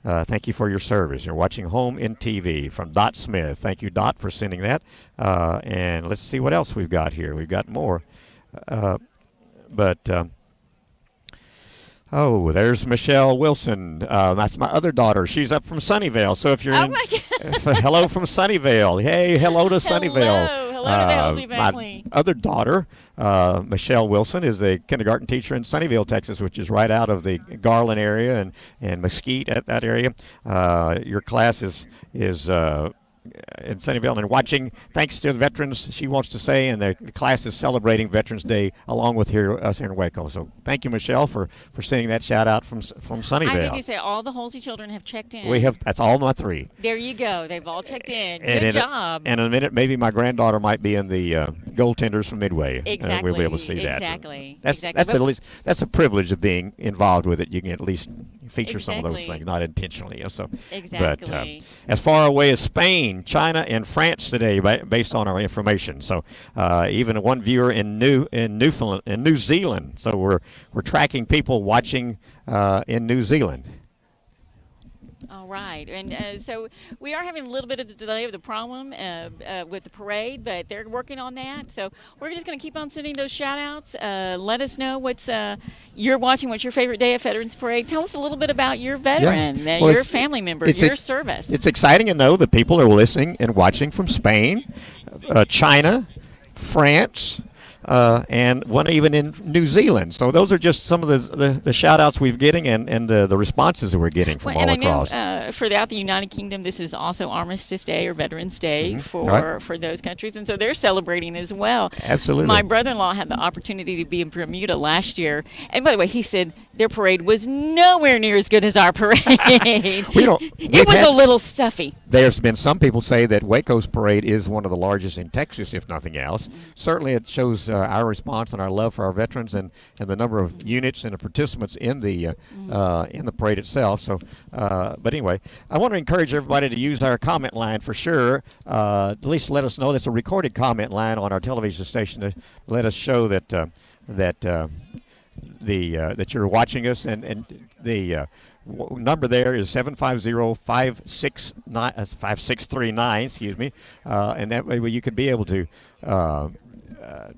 Thank you for your service. You're watching Home in TV from Dot Smith. Thank you, Dot, for sending that. And let's see what else we've got here. We've got more. Oh, there's Michelle Wilson. That's my other daughter. She's up from Sunnyvale. So if you're my God. hello from Sunnyvale. Hey, hello to Sunnyvale. Hello to the Halsey family. My other daughter, Michelle Wilson, is a kindergarten teacher in Sunnyvale, Texas, which is right out of the Garland area and Mesquite, at that area. Your class is in Sunnyvale and watching, thanks to the veterans, she wants to say, and the class is celebrating Veterans Day along with us here in Waco. So thank you, Michelle, for sending that shout out from Sunnyvale. I think you say all the Halsey children have checked in. We have. That's all my three. There you go. They've all checked in. Good job. And in a minute, maybe my granddaughter might be in the goaltenders from Midway. Exactly. We'll be able to see that. Exactly. That's at least that's a privilege of being involved with it. You can at least feature some of those things, not intentionally. So exactly. But as far away as Spain, China, and France today, based on our information. So even one viewer in Newfoundland, in New Zealand. So we're tracking people watching in New Zealand. All right, and so we are having a little bit of the delay of the problem with the parade, but they're working on that. So we're just going to keep on sending those shout-outs. Let us know what's you're watching, what's your favorite day of Veterans Parade. Tell us a little bit about your veteran, your family member, your service. It's exciting to know that people are listening and watching from Spain, China, France, and one even in New Zealand. So those are just some of the shout-outs we're getting and the responses that we're getting from all across. I know throughout the United Kingdom, this is also Armistice Day or Veterans Day for those countries, and so they're celebrating as well. Absolutely. My brother-in-law had the opportunity to be in Bermuda last year, and by the way, he said their parade was nowhere near as good as our parade. It was a little stuffy. There's been some people say that Waco's parade is one of the largest in Texas, if nothing else. Certainly it shows our response and our love for our veterans and the number of units and the participants in the parade itself. So, but anyway, I want to encourage everybody to use our comment line for sure. At least let us know. That's a recorded comment line on our television station to let us show that that that you're watching us, and the number there is 750-5639, excuse me, and that way you could be able to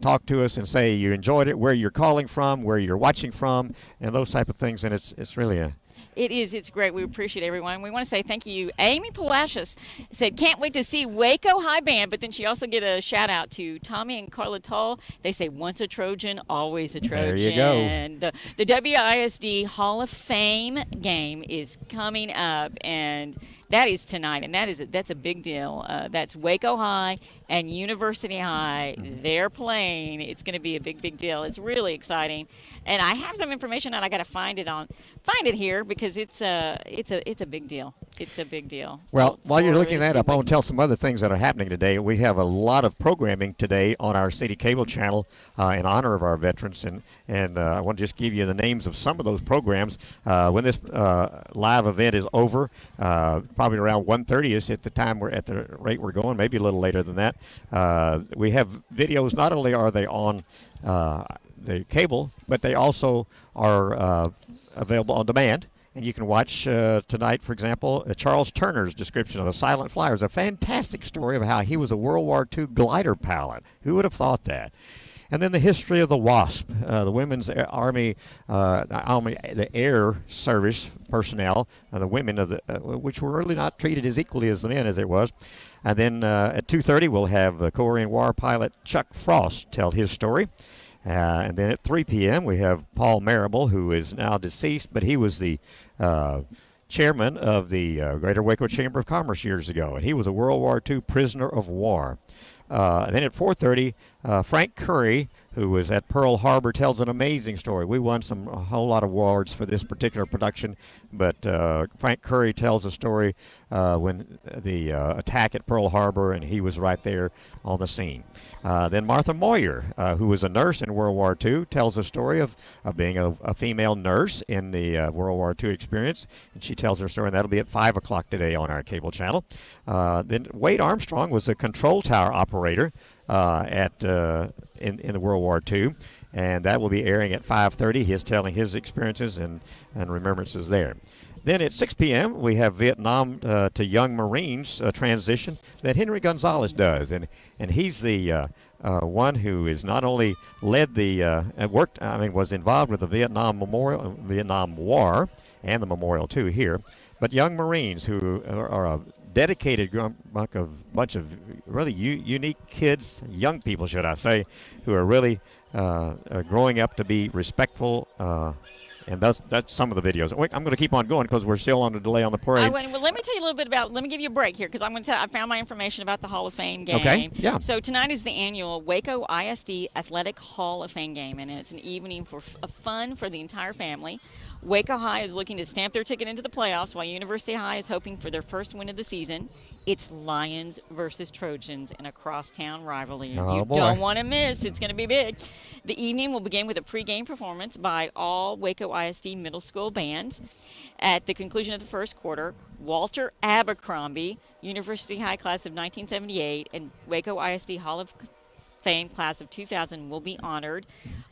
talk to us and say you enjoyed it, where you're calling from, where you're watching from, and those type of things. And it's really a It is. It's great. We appreciate everyone. We want to say thank you. Amy Palacios said, can't wait to see Waco High Band, but then she also get a shout-out to Tommy and Carla Tull. They say, once a Trojan, always a Trojan. There you go. The WISD Hall of Fame game is coming up, and that is tonight, and that's a big deal. That's Waco High and University High. They're playing. It's going to be a big, big deal. It's really exciting. And I have some information, and I got to find it here because it's a big deal. It's a big deal. Well, while you're looking that up, I want to tell some other things that are happening today. We have a lot of programming today on our city cable channel in honor of our veterans, and I want to just give you the names of some of those programs. When this live event is over, probably around 1:30ish at the time we're at the rate we're going, maybe a little later than that. We have videos. Not only are they on the cable, but they also are available on demand. And you can watch tonight, for example, Charles Turner's description of the Silent Flyers, a fantastic story of how he was a World War II glider pilot. Who would have thought that? And then the history of the WASP, the Women's Army, the Air Service personnel, the women of which were really not treated as equally as the men as it was. And then at 2:30 we'll have Korean War pilot Chuck Frost tell his story. And then at 3 p.m. we have Paul Marable, who is now deceased, but he was the chairman of the Greater Waco Chamber of Commerce years ago, and he was a World War II prisoner of war. And then at 4:30, Frank Curry, who was at Pearl Harbor, tells an amazing story. We won a whole lot of awards for this particular production, but Frank Curry tells a story when the attack at Pearl Harbor, and he was right there on the scene. Then Martha Moyer, who was a nurse in World War II, tells a story of being a female nurse in the World War II experience, and she tells her story, and that'll be at 5 o'clock today on our cable channel. Then Wade Armstrong was a control tower operator in the World War II, and that will be airing at 5:30. He's telling his experiences and remembrances there. Then at 6 p.m. we have Vietnam to Young Marines transition that Henry Gonzalez does, and he's the one who is not only led was involved with the Vietnam War and the memorial too here, but Young Marines who are a dedicated bunch of really unique kids, young people, should I say, who are really growing up to be respectful. And that's some of the videos. I'm going to keep on going because we're still on the delay on the parade. Well, let me tell you a little bit about. Let me give you a break here because I found my information about the Hall of Fame game. Okay. Yeah. So tonight is the annual Waco ISD Athletic Hall of Fame game, and it's an evening of fun for the entire family. Waco High is looking to stamp their ticket into the playoffs, while University High is hoping for their first win of the season. It's Lions versus Trojans in a crosstown rivalry. You don't want to miss. It's going to be big. The evening will begin with a pregame performance by all Waco ISD middle school bands. At the conclusion of the first quarter, Walter Abercrombie, University High class of 1978, and Waco ISD Hall of Fame class of 2000 will be honored.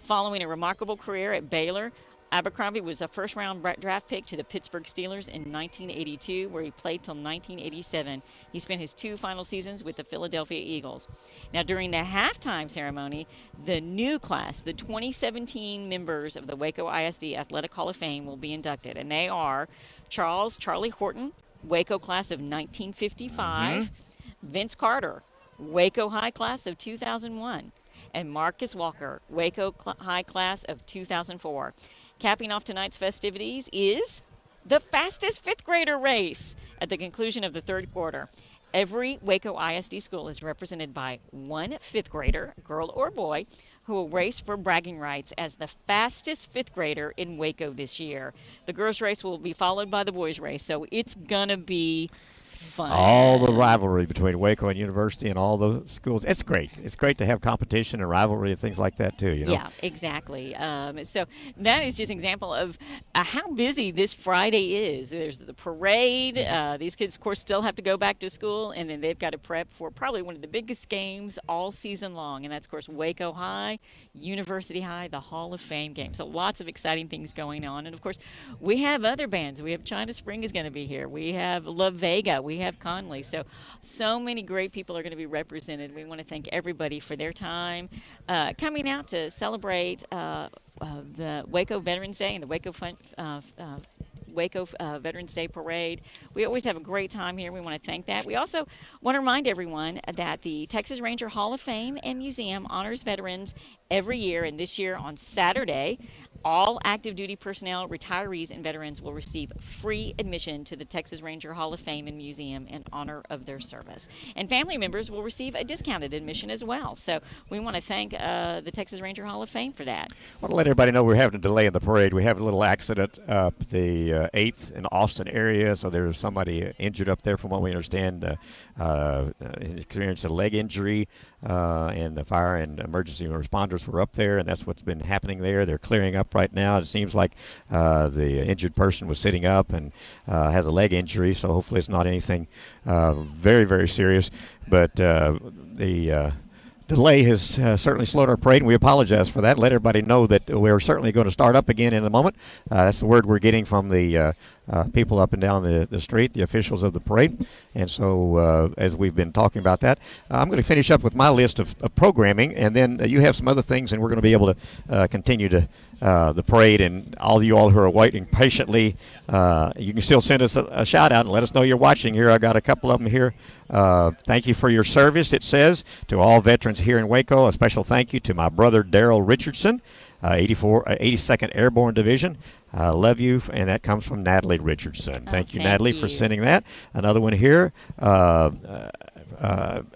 Following a remarkable career at Baylor, Abercrombie was a first-round draft pick to the Pittsburgh Steelers in 1982, where he played till 1987. He spent his 2 final seasons with the Philadelphia Eagles. Now, during the halftime ceremony, the new class, the 2017 members of the Waco ISD Athletic Hall of Fame will be inducted, and they are Charlie Horton, Waco class of 1955, Vince Carter, Waco High class of 2001, and Marcus Walker, Waco High class of 2004. Capping off tonight's festivities is the fastest 5th grader race at the conclusion of the third quarter. Every Waco ISD school is represented by one 5th grader, girl or boy, who will race for bragging rights as the fastest 5th grader in Waco this year. The girls' race will be followed by the boys' race, so it's going to be fun. All the rivalry between Waco and University and all the schools. It's great. It's great to have competition and rivalry and things like that, too, you know? Yeah, exactly. So that is just an example of how busy this Friday is. There's the parade. These kids, of course, still have to go back to school, and then they've got to prep for probably one of the biggest games all season long, and that's, of course, Waco High, University High, the Hall of Fame game. So lots of exciting things going on. And, of course, we have other bands. We have China Spring is going to be here. We have La Vega. We have Conley. So many great people are going to be represented. We want to thank everybody for their time coming out to celebrate the Waco Veterans Day and the Waco Veterans Day Parade. We always have a great time here. We want to thank that. We also want to remind everyone that the Texas Ranger Hall of Fame and Museum honors veterans every year, and this year on Saturday, all active duty personnel, retirees, and veterans will receive free admission to the Texas Ranger Hall of Fame and Museum in honor of their service. And family members will receive a discounted admission as well. So we want to thank the Texas Ranger Hall of Fame for that. I want to let everybody know we're having a delay in the parade. We have a little accident up the 8th in the Austin area, so there's somebody injured up there from what we understand. Experienced a leg injury, and the fire and emergency responders were up there, and that's what's been happening there. They're clearing up right now. It seems like the injured person was sitting up and has a leg injury, so hopefully it's not anything very, very serious. But the delay has certainly slowed our parade, and we apologize for that. Let everybody know that we're certainly going to start up again in a moment. That's the word we're getting from the people up and down the street, the officials of the parade. And so as we've been talking about that, I'm going to finish up with my list of programming, and then you have some other things, and we're going to be able to continue to the parade. And all of you all who are waiting patiently, you can still send us a shout-out and let us know you're watching here. I got a couple of them here. Thank you for your service, it says, to all veterans here in Waco. A special thank you to my brother Daryl Richardson, 82nd Airborne Division. Love you, and that comes from Natalie Richardson. Thank you, Natalie, for sending that. Another one here.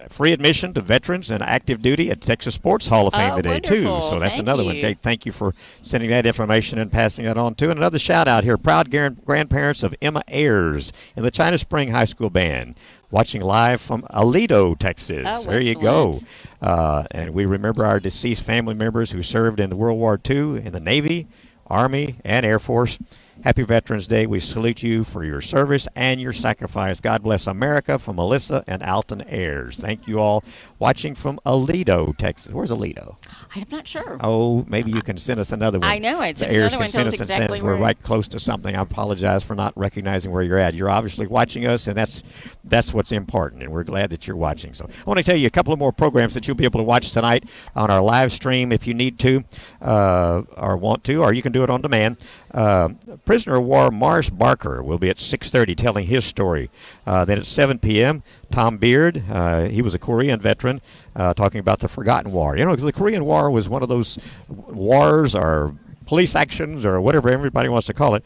Free admission to veterans and active duty at Texas Sports Hall of Fame today, too. So that's another one. Okay, thank you for sending that information and passing that on, too. And another shout-out here. Proud grandparents of Emma Ayers in the China Spring High School Band, watching live from Aledo, Texas. Oh, there you go. And we remember our deceased family members who served in the World War II in the Navy, Army, and Air Force. Happy Veterans Day. We salute you for your service and your sacrifice. God bless America, from Melissa and Alton Ayers. Thank you all. Watching from Aledo, Texas. Where's Aledo? I'm not sure. Oh, maybe you can send us another one. I know. It's the Ayers another can one. send Tells us exactly and where. we're right close to something. I apologize for not recognizing where you're at. You're obviously watching us, and that's what's important, and we're glad that you're watching. So I want to tell you a couple of more programs that you'll be able to watch tonight on our live stream if you need to or want to, or you can do it on demand. Prisoner of War Morris Barker will be at 6:30 telling his story. Then at 7 p.m., Tom Beard, he was a Korean veteran, talking about the Forgotten War. You know, the Korean War was one of those wars or police actions or whatever everybody wants to call it.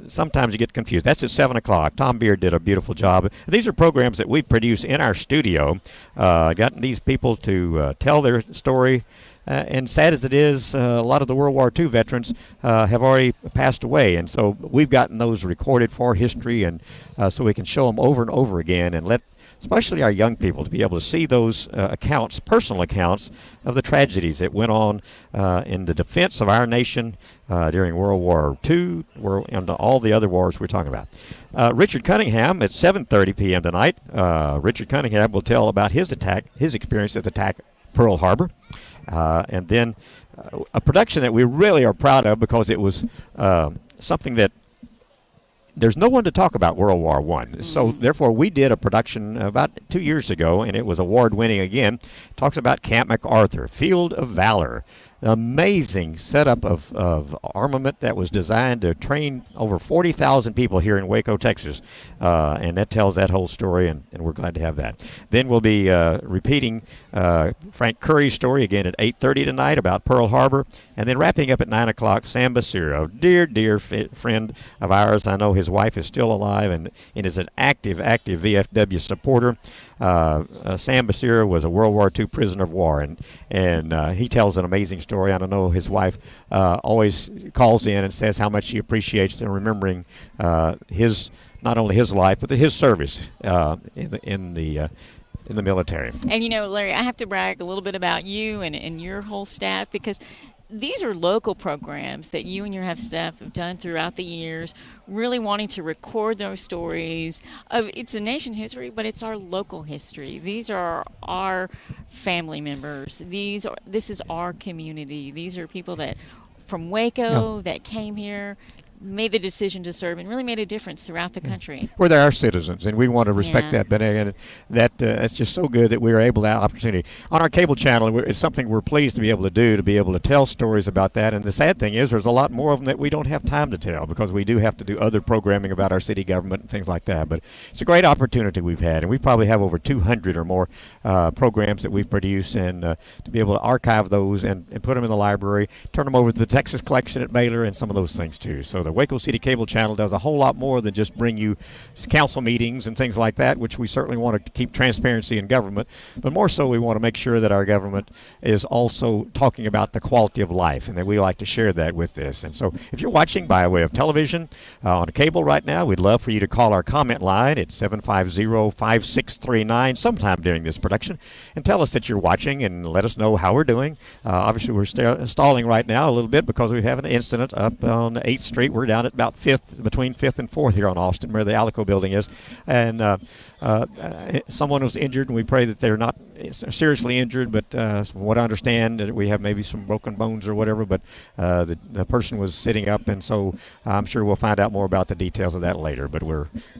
Sometimes you get confused. That's at 7 o'clock. Tom Beard did a beautiful job. These are programs that we produce in our studio, gotten these people to tell their story. And sad as it is, a lot of the World War II veterans have already passed away. And so we've gotten those recorded for history, and so we can show them over and over again and let especially our young people to be able to see those accounts, personal accounts of the tragedies that went on in the defense of our nation during World War II and all the other wars we're talking about. Richard Cunningham at 7:30 p.m. tonight. Richard Cunningham will tell about his experience at the attack Pearl Harbor. And then a production that we really are proud of because it was something that there's no one to talk about World War I. Mm-hmm. So, therefore, we did a production about 2 years ago, and it was award-winning again. It talks about Camp MacArthur, Field of Valor. Amazing setup of armament that was designed to train over 40,000 people here in Waco, Texas. And that tells that whole story, and we're glad to have that. Then we'll be repeating Frank Curry's story again at 8:30 tonight about Pearl Harbor. And then wrapping up at 9 o'clock, Sam Basiro, dear friend of ours. I know his wife is still alive and is an active VFW supporter. Sam Basiro was a World War II prisoner of war, and he tells an amazing story. I don't know, his wife always calls in and says how much she appreciates and remembering his not only his life but his service in the military. And Larry, I have to brag a little bit about you and your whole staff, because these are local programs that you and your staff have done throughout the years, really wanting to record those stories of, it's a nation's history, but it's our local history. These are our family members. This is our community. These are people that from Waco that came here, made the decision to serve, and really made a difference throughout the country. Well, they're our citizens, and we want to respect that. But that's just so good that we were able to have opportunity on our cable channel. It's something we're pleased to be able to tell stories about that. And the sad thing is, there's a lot more of them that we don't have time to tell, because we do have to do other programming about our city government and things like that. But it's a great opportunity we've had, and we probably have over 200 or more programs that we've produced, and to be able to archive those and put them in the library, turn them over to the Texas collection at Baylor, and some of those things too. So the Waco City Cable Channel does a whole lot more than just bring you council meetings and things like that, which we certainly want to keep transparency in government, but more so we want to make sure that our government is also talking about the quality of life, and that we like to share that with this. And so if you're watching by way of television on a cable right now, we'd love for you to call our comment line at 750-5639 sometime during this production and tell us that you're watching, and let us know how we're doing. Obviously we're stalling right now a little bit because we have an incident up on 8th Street. We're down at about between 5th and 4th here on Austin, where the Alico building is, and someone was injured, and we pray that they're not seriously injured, but from what I understand, we have maybe some broken bones or whatever, but the person was sitting up, and so I'm sure we'll find out more about the details of that later. But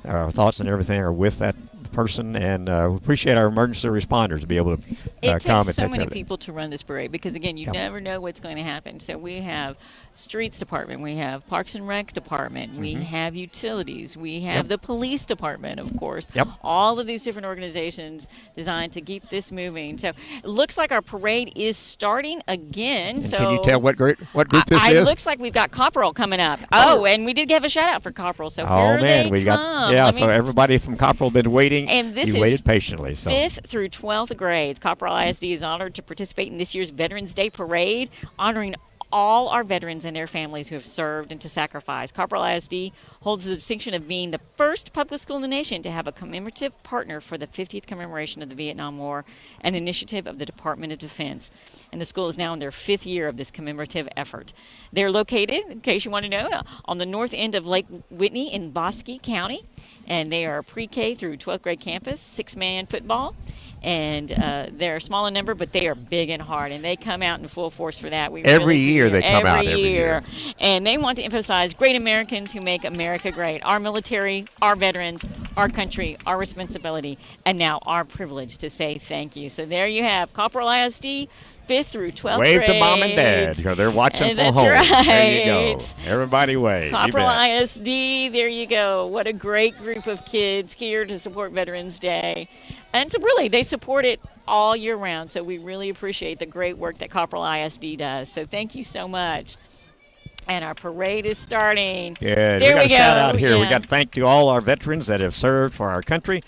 our thoughts and everything are with that person, and we appreciate our emergency responders to be able to come and take care of it. It takes so many people to run this parade, because again, you never know what's going to happen. So we have streets department, we have Parks and Rec department, we have utilities, we have the police department, of course. All of these different organizations designed to keep this moving. So it looks like our parade is starting again. And so can you tell what group this is? It looks like we've got Copperell coming up. Oh, and we did give a shout out for Copperell. So here they come. So everybody from Copperell been waiting. And this you waited patiently. So 5th through 12th grades. Copperell ISD is honored to participate in this year's Veterans Day Parade, honoring all our veterans and their families who have served and to sacrifice. Copperell ISD holds the distinction of being the first public school in the nation to have a commemorative partner for the 50th commemoration of the Vietnam War, an initiative of the Department of Defense. And the school is now in their 5th year of this commemorative effort. They're located, in case you want to know, on the north end of Lake Whitney in Bosque County. And they are a pre-K through 12th grade campus, 6-man football. And they're small in number, but they are big and hard, and they come out in full force for that. Every year they come out. Every year. And they want to emphasize great Americans who make America great. Our military, our veterans, our country, our responsibility, and now our privilege to say thank you. So there you have Copperell ISD, 5th through 12th grade. Wave to mom and dad, because they're watching from home. Right. There you go. Everybody wave. Copperell ISD, there you go. What a great group of kids here to support Veterans Day. And so really, they support it all year round. So we really appreciate the great work that Copperell ISD does. So thank you so much. And our parade is starting. Good. We got a shout out here. We got to thank to all our veterans that have served for our country.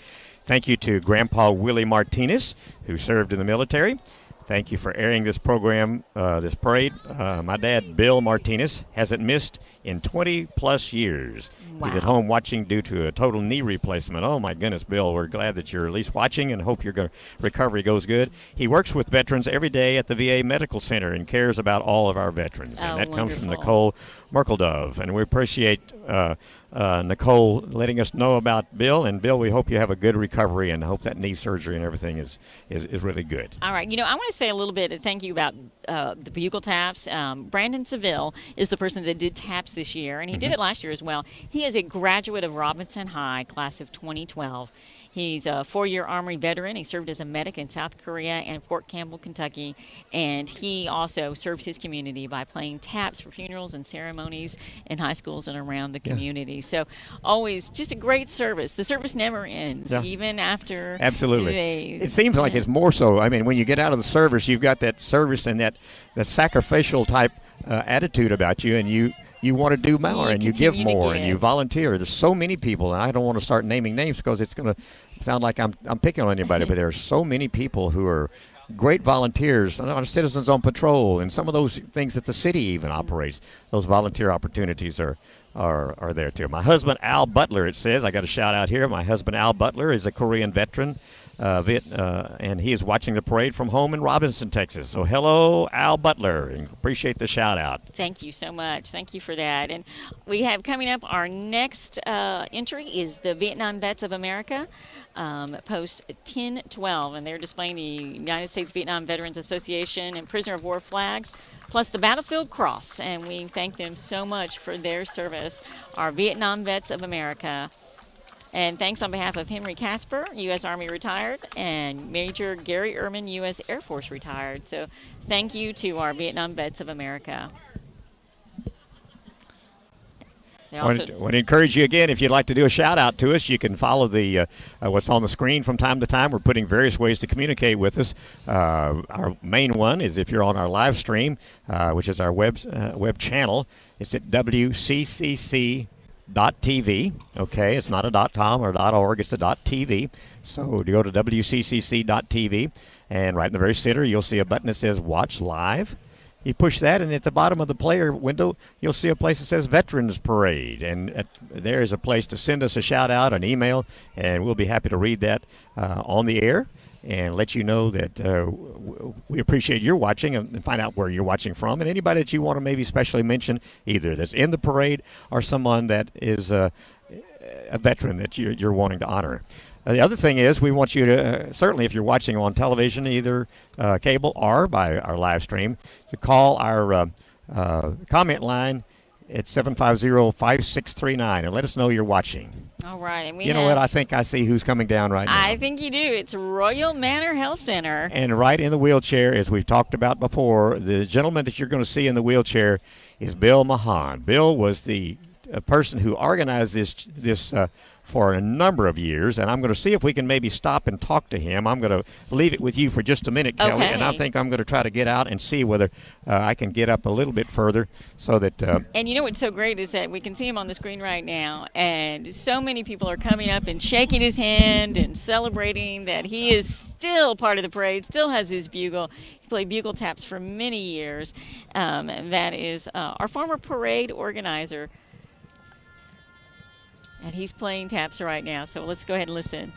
Thank you to Grandpa Willie Martinez, who served in the military. Thank you for airing this program, this parade. My dad, Bill Martinez, hasn't missed in 20-plus years. Wow. He's at home watching due to a total knee replacement. Oh, my goodness, Bill, we're glad that you're at least watching and hope your recovery goes good. He works with veterans every day at the VA Medical Center and cares about all of our veterans. And that comes from Nicole Merkeldove. And we appreciate Nicole letting us know about Bill. And, Bill, we hope you have a good recovery and hope that knee surgery and everything is really good. All right. I want to say a little bit, thank you about the bugle taps. Brandon Seville is the person that did taps this year, and he did it last year as well. He is a graduate of Robinson High, class of 2012. He's a 4-year Army veteran. He served as a medic in South Korea and Fort Campbell, Kentucky. And he also serves his community by playing taps for funerals and ceremonies in high schools and around the community. So always just a great service. The service never ends, even after Absolutely. Days. It seems like it's more so. I mean, when you get out of the service, you've got that service and that sacrificial type attitude about you, and you want to do more, and you give more, and you volunteer. There's so many people, and I don't want to start naming names because it's going to sound like I'm picking on anybody, but there are so many people who are great volunteers, our citizens on patrol, and some of those things that the city even operates. Those volunteer opportunities are there too. My husband Al Butler, it says, I got a shout out here. My husband Al Butler is a Korean veteran, and he is watching the parade from home in Robinson, Texas. So hello, Al Butler, and appreciate the shout out. Thank you so much. Thank you for that. And we have coming up, our next entry is the Vietnam Vets of America, post 1012, and they're displaying the United States Vietnam Veterans Association and Prisoner of War flags, plus the Battlefield Cross, and we thank them so much for their service, our Vietnam Vets of America. And thanks on behalf of Henry Casper, U.S. Army retired, and Major Gary Ehrman, U.S. Air Force retired. So thank you to our Vietnam Vets of America. I want to encourage you again, if you'd like to do a shout out to us, you can follow the what's on the screen from time to time. We're putting various ways to communicate with us. Our main one is if you're on our live stream, which is our web channel. It's at WCCC.TV. Okay, it's not a .com or .org, it's a .tv. So to go to WCCC.TV, and right in the very center, you'll see a button that says Watch Live. You push that, and at the bottom of the player window, you'll see a place that says Veterans Parade. And there is a place to send us a shout-out, an email, and we'll be happy to read that on the air and let you know that we appreciate your watching and find out where you're watching from. And anybody that you want to maybe specially mention, either that's in the parade or someone that is a veteran that you're wanting to honor. The other thing is we want you to, certainly if you're watching on television, either cable or by our live stream, to call our comment line at 750-5639 and let us know you're watching. All right. And you know what? I think I see who's coming down right now. I think you do. It's Royal Manor Health Center. And right in the wheelchair, as we've talked about before, the gentleman that you're going to see in the wheelchair is Bill Mahan. Bill was the person who organized this for a number of years, and I'm going to see if we can maybe stop and talk to him. I'm going to leave it with you for just a minute, Kelly, and I think I'm going to try to get out and see whether I can get up a little bit further so that... and you know what's so great is that we can see him on the screen right now, and so many people are coming up and shaking his hand and celebrating that he is still part of the parade, still has his bugle. He played bugle taps for many years. That is our former parade organizer, and he's playing taps right now, so let's go ahead and listen.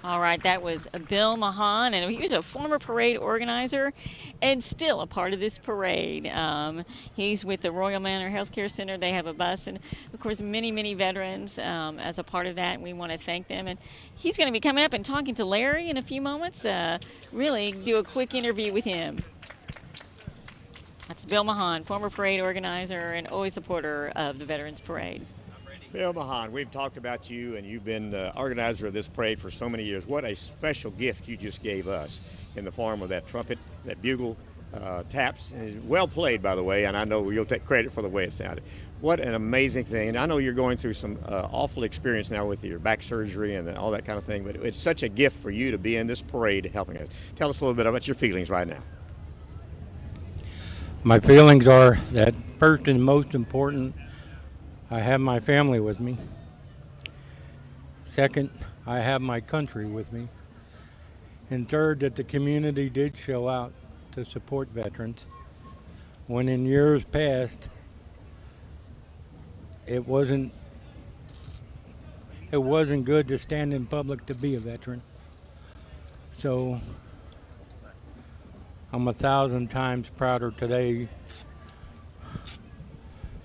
All right, that was Bill Mahan, and he was a former parade organizer and still a part of this parade. He's with the Royal Manor Healthcare Center. They have a bus, and of course, many, many veterans as a part of that, and we want to thank them. And he's going to be coming up and talking to Larry in a few moments, really do a quick interview with him. That's Bill Mahan, former parade organizer and always supporter of the Veterans Parade. Bill Mahan, we've talked about you, and you've been the organizer of this parade for so many years. What a special gift you just gave us in the form of that trumpet, that bugle taps. Well played, by the way, and I know you'll take credit for the way it sounded. What an amazing thing. And I know you're going through some awful experience now with your back surgery and all that kind of thing, but it's such a gift for you to be in this parade helping us. Tell us a little bit about your feelings right now. My feelings are that first and most important, I have my family with me. Second, I have my country with me. And third, that the community did show out to support veterans when in years past it wasn't good to stand in public to be a veteran. So I'm 1,000 times prouder today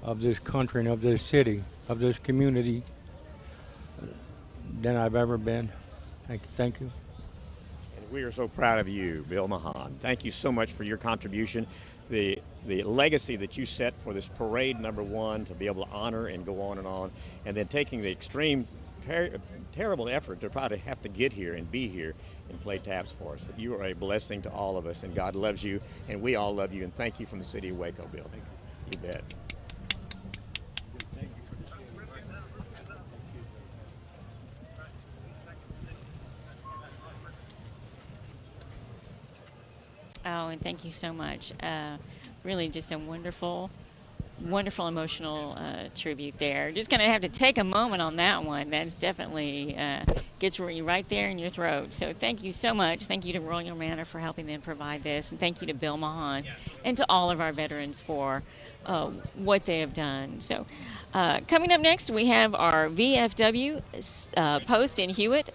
of this country and of this city, of this community, than I've ever been. Thank you. And we are so proud of you, Bill Mahan. Thank you so much for your contribution. The legacy that you set for this parade #1 to be able to honor and go on, and then taking the extreme terrible effort to try to have to get here and be here and play taps for us. You are a blessing to all of us, and God loves you, and we all love you, and thank you from the City of Waco building. You bet. Oh, and thank you so much. Really just a wonderful emotional tribute there. Just going to have to take a moment on that one. That's definitely gets you right there in your throat. So thank you so much. Thank you to Royal Manor for helping them provide this. And thank you to Bill Mahan and to all of our veterans for what they have done. So coming up next, we have our VFW post in Hewitt,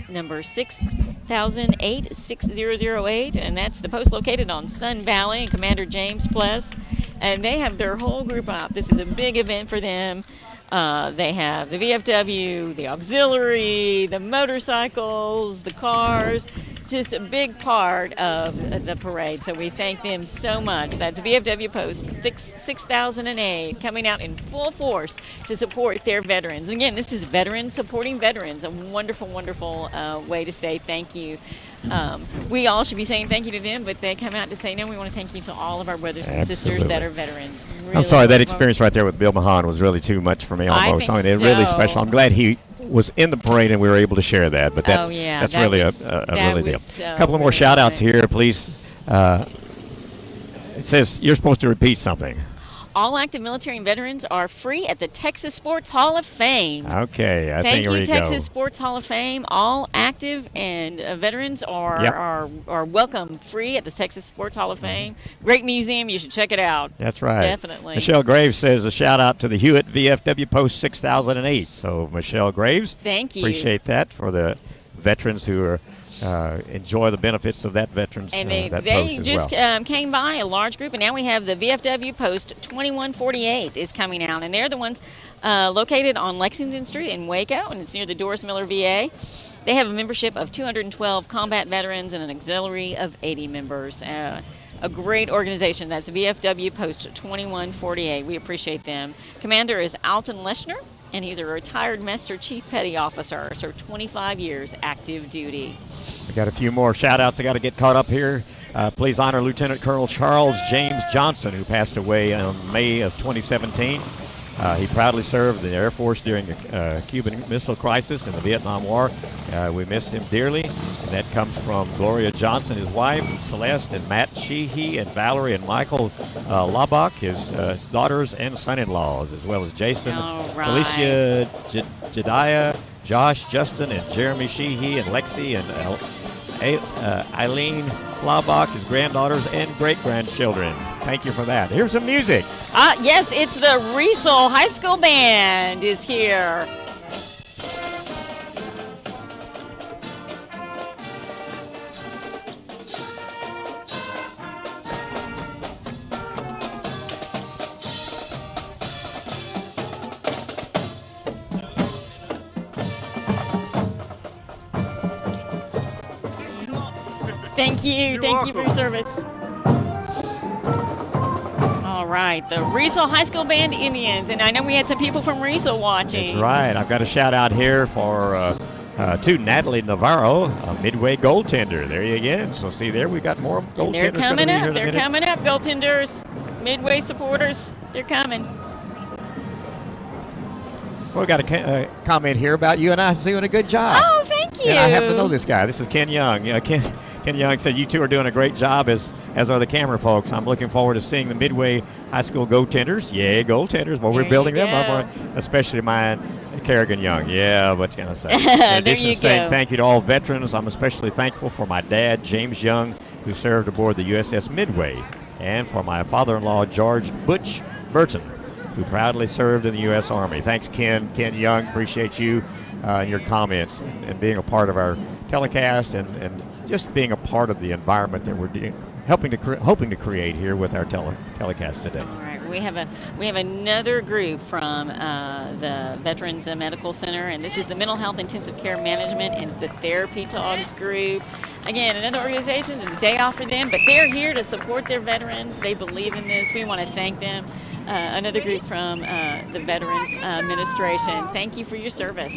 number 6008, and that's the post located on Sun Valley and Commander James Pless. And they have their whole group up. This is a big event for them. They have the VFW, the auxiliary, the motorcycles, the cars, just a big part of the parade. So we thank them so much. That's VFW Post 6008 coming out in full force to support their veterans. Again, this is veterans supporting veterans, a wonderful, wonderful way to say thank you. We all should be saying thank you to them, but they come out to say no. We want to thank you to all of our brothers and sisters that are veterans. Really, I'm sorry, that experience right there with Bill Mahan was really too much for me almost. I think really special. I'm glad he was in the parade and we were able to share that, but that's really a really deal. A couple of more shout outs here, please. It says you're supposed to repeat something. All active military and veterans are free at the Texas Sports Hall of Fame. Okay, Thank you, Texas Sports Hall of Fame. All active and veterans are welcome free at the Texas Sports Hall of Fame. Great museum. You should check it out. That's right. Definitely. Michelle Graves says a shout out to the Hewitt VFW Post 6008. So, Michelle Graves. Thank you. Appreciate that for the veterans who are enjoy the benefits of that veterans and that they post as just well. Came by a large group, and now we have the VFW Post 2148 is coming out, and they're the ones located on Lexington Street in Waco, and it's near the Doris Miller VA. They have a membership of 212 combat veterans and an auxiliary of 80 members. A great organization. That's VFW Post 2148. We appreciate them. Commander is Alton Leshner, and he's a retired Master Chief Petty Officer, served 25 years active duty. We got a few more shout-outs I got to get caught up here. Please honor Lieutenant Colonel Charles James Johnson, who passed away in May of 2017. He proudly served in the Air Force during the Cuban Missile Crisis and the Vietnam War. We miss him dearly, and that comes from Gloria Johnson, his wife, Celeste, and Matt Sheehy, and Valerie and Michael Labach, his daughters and son-in-laws, as well as Jason, Felicia, Jediah, Josh, Justin, and Jeremy Sheehy, and Lexi, and Eileen Labach, his granddaughters and great-grandchildren. Thank you for that. Here's some music. Yes, it's the Riesel High School Band is here. Thank you. Thank you for your service. All right, the Riesel High School Band Indians. And I know we had some people from Riesel watching. That's right. I've got a shout out here for to Natalie Navarro, a Midway goaltender. There you again. So see there, we've got more goaltenders. They're coming up. They're coming up, goaltenders. Midway supporters. They're coming. Well, we got a comment here about you and I doing a good job. Oh, thank you. And I happen to know this guy. This is Ken Young. Ken Young said you two are doing a great job, as are the camera folks. I'm looking forward to seeing the Midway High School goaltenders. Yeah, goaltenders. Well, we're building them up, especially mine, Kerrigan Young. Yeah, what you going to say? In addition to saying thank you to all veterans, I'm especially thankful for my dad, James Young, who served aboard the USS Midway, and for my father-in-law, George Butch Burton, who proudly served in the U.S. Army. Thanks, Ken Young. Appreciate you and your comments and being a part of our telecast and just being a part of the environment that we're hoping to create here with our telecast today. All right, we have another group from the Veterans Medical Center, and this is the Mental Health Intensive Care Management and the Therapy Talks group. Again, another organization. It's a day off for them, but they're here to support their veterans. They believe in this. We want to thank them. Another group from the Veterans Administration. Thank you for your service.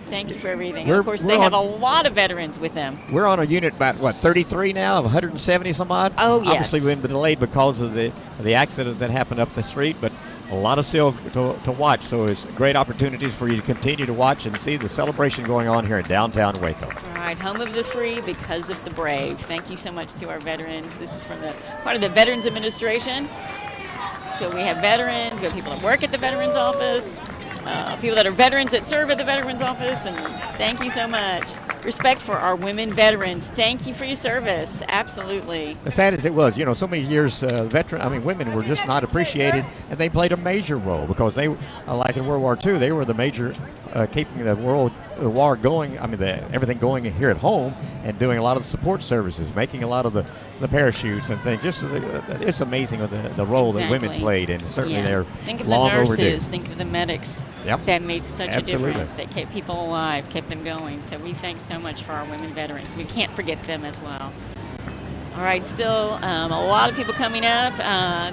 Thank you for everything. Of course, they have a lot of veterans with them. We're on a unit about, 33 now of 170 some odd? Oh, yes. Obviously, we've been delayed because of the accident that happened up the street, but a lot of still to watch. So it's great opportunities for you to continue to watch and see the celebration going on here in downtown Waco. All right, home of the free because of the brave. Thank you so much to our veterans. This is from part of the Veterans Administration. So we have veterans, we have people that work at the Veterans Office, people that are veterans that serve at the Veterans Office, and thank you so much. Respect for our women veterans. Thank you for your service. Absolutely. As sad as it was, so many years, women were just not appreciated, and they played a major role because they, like in World War II, they were the major keeping the war going. Everything going here at home, and doing a lot of the support services, making a lot of the parachutes and things. Just it's amazing the role that women played, and certainly they're think of long the nurses, overdue. Think of the medics. Yep. That made such Absolutely. a difference. They kept people alive, kept them going. So we thank so much for our women veterans. We can't forget them as well. All right, still a lot of people coming up.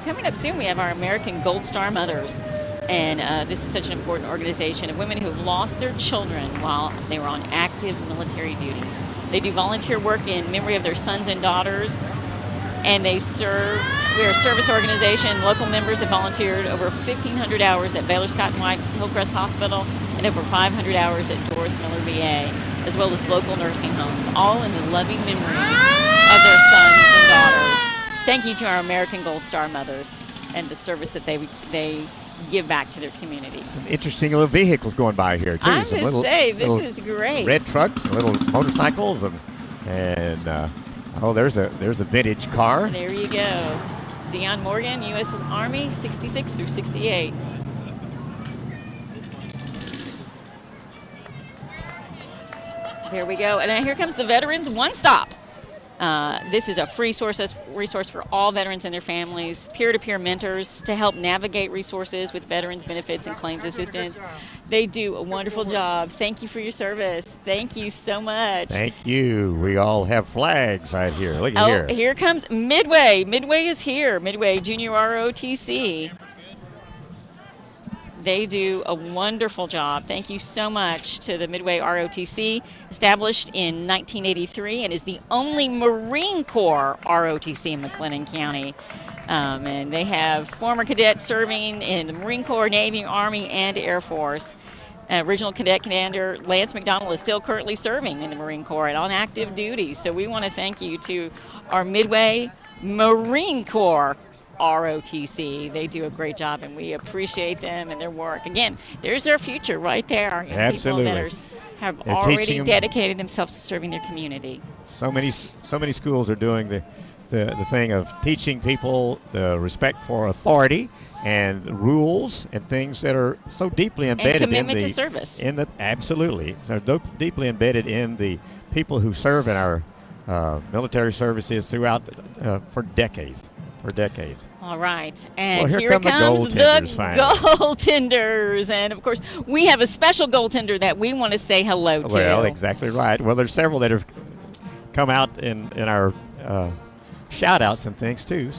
Coming up soon, we have our American Gold Star Mothers. And this is such an important organization of women who have lost their children while they were on active military duty. They do volunteer work in memory of their sons and daughters, and they serve. We're a service organization. Local members have volunteered over 1,500 hours at Baylor Scott and White Hillcrest Hospital and over 500 hours at Doris Miller VA, as well as local nursing homes, all in the loving memory of their sons and daughters. Thank you to our American Gold Star Mothers and the service that they give back to their community. Some interesting little vehicles going by here too. I'm going to say, this is great. Red trucks, little motorcycles, and there's a vintage car. There you go. Dion Morgan, U.S. Army, 66 through 68. There we go. And now here comes the Veterans One Stop. This is a free resource for all veterans and their families, peer-to-peer mentors to help navigate resources with veterans benefits and claims assistance. They do a wonderful job. Thank you for your service. Thank you so much. Thank you. We all have flags right here. Look at here. Here comes Midway. Midway is here. Midway Junior ROTC. They do a wonderful job. Thank you so much to the Midway ROTC, established in 1983 and is the only Marine Corps ROTC in McLennan County. And they have former cadets serving in the Marine Corps, Navy, Army, and Air Force. Original Cadet Commander Lance McDonald is still currently serving in the Marine Corps and on active duty. So we want to thank you to our Midway Marine Corps ROTC. They do a great job, and we appreciate them and their work. Again, there's their future right there. Absolutely. People that have They're already dedicated themselves to serving their community. So many schools are doing the thing of teaching people the respect for authority and rules and things that are so deeply embedded and commitment to service. Absolutely. So deeply embedded in the people who serve in our military services throughout for decades. All right. And here comes the goaltenders. Goaltenders. And, of course, we have a special goaltender that we want to say hello to. Well, exactly right. Well, there's several that have come out in our shout-outs and things, too.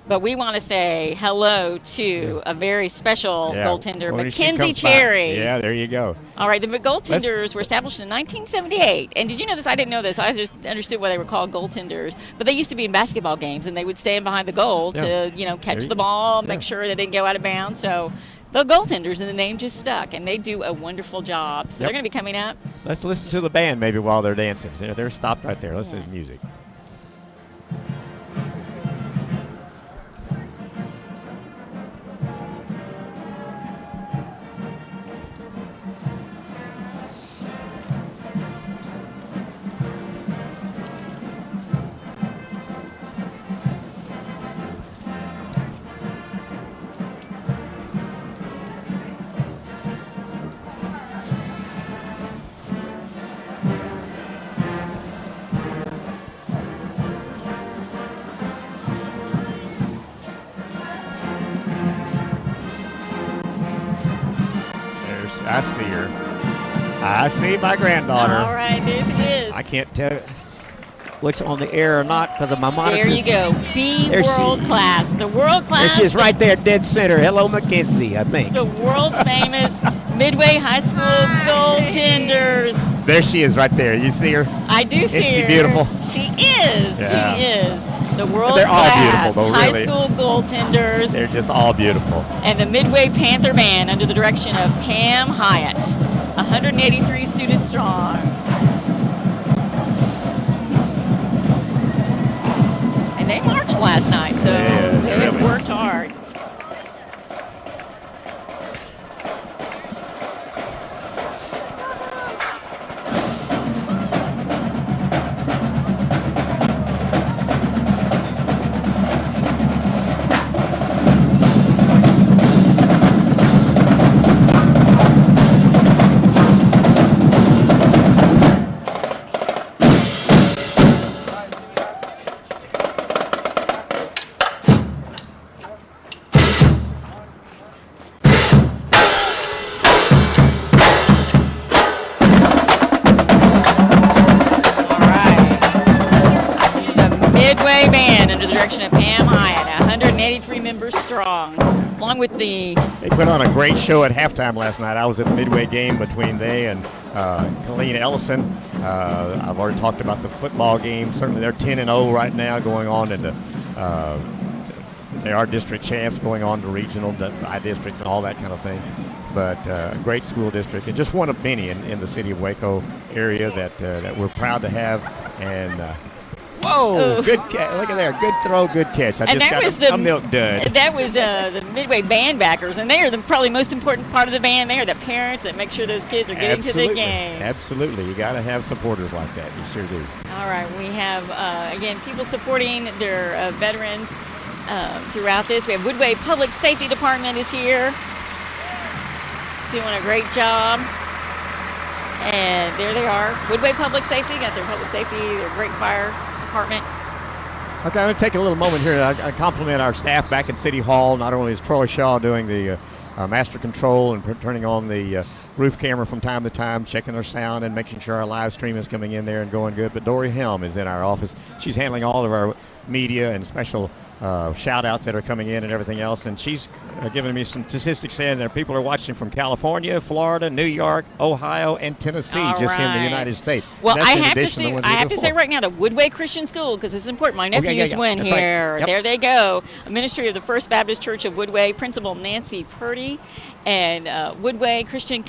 But we want to say hello to a very special goaltender, Mackenzie Cherry. Yeah, there you go. All right, the goaltenders were established in 1978. And did you know this? I didn't know this. I just understood why they were called goaltenders. But they used to be in basketball games, and they would stand behind the goal to, catch the ball, make sure they didn't go out of bounds. So the goaltenders, and the name just stuck, and they do a wonderful job. So they're going to be coming up. Let's listen to the band maybe while they're dancing. They're stopped right there. Let's listen to music. I see my granddaughter. All right, there she is. I can't tell which on the air or not because of my monitor. There you go. Be world class. The world class. There she is right there, dead center. Hello, Mackenzie, I think. The world famous Midway High School goaltenders. There she is right there. You see her? I do see her. Isn't she beautiful? She is. Yeah. She is. The world They're all class beautiful, though, high really. school goaltenders. They're just all beautiful. And the Midway Panther Band under the direction of Pam Hyatt. 183 students strong. And they marched last night, so they have worked hard. They put on a great show at halftime last night. I was at the Midway game between they and Colleen Ellison. I've already talked about the football game. Certainly they're 10-0 right now, going on into they are district champs, going on to regional by districts and all that kind of thing. But a great school district, and just one of many in the city of Waco area that we're proud to have. And whoa! Good catch! Look at there, good throw, good catch. I just got a milk dud. That was the Midway band backers, and they are probably most important part of the band. They are the parents that make sure those kids are getting to the game. Absolutely, you got to have supporters like that. You sure do. All right, we have again people supporting their veterans throughout this. We have Woodway Public Safety Department is here, doing a great job. And there they are, Woodway Public Safety, got their public safety, their great fire department. Okay, I'm going to take a little moment here. I compliment our staff back at City Hall. Not only is Troy Shaw doing the master control and turning on the roof camera from time to time, checking our sound and making sure our live stream is coming in there and going good, but Dory Helm is in our office. She's handling all of our media and special shout-outs that are coming in and everything else, and she's giving me some statistics saying that people are watching from California, Florida, New York, Ohio, and Tennessee, in the United States. Well, I have to say right now, the Woodway Christian School, because it's important. My nephews went here. Right. Yep. There they go. A ministry of the First Baptist Church of Woodway, Principal Nancy Purdy, and Woodway Christian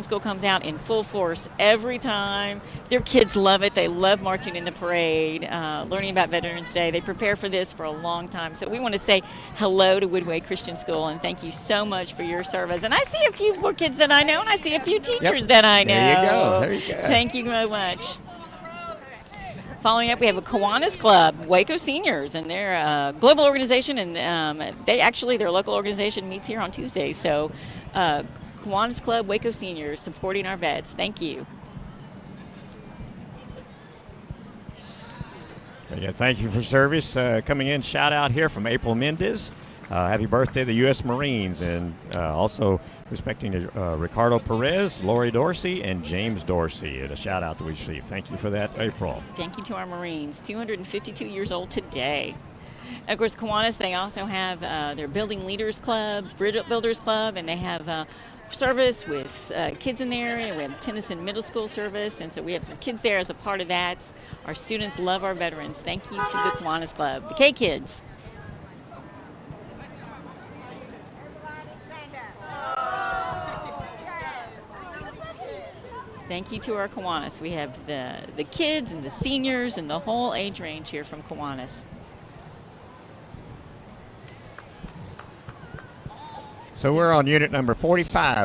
School comes out in full force every time. Their kids love it. They love marching in the parade, learning about Veterans Day. They prepare for this for a long time. So we want to say hello to Woodway Christian School and thank you so much for your service. And I see a few more kids that I know, and I see a few teachers that I know. There you go. Thank you very much. Following up, we have a Kiwanis Club, Waco Seniors, and they're a global organization, and their local organization meets here on Tuesday. So Kiwanis Club, Waco Seniors, supporting our vets. Thank you. Yeah, thank you for service. Coming in, shout out here from April Mendez. Happy birthday to the U.S. Marines, and also respecting Ricardo Perez, Lori Dorsey, and James Dorsey. A shout out that we received. Thank you for that, April. Thank you to our Marines, 252 years old today. And of course, Kiwanis, they also have their Building Leaders Club, Builders Club, and they have service with kids in the area. We have the Tennyson Middle School service, and so we have some kids there as a part of that. Our students love our veterans. Thank you to the Kiwanis Club. The K-Kids. Thank you to our Kiwanis. We have the kids and the seniors and the whole age range here from Kiwanis. So we're on unit number 44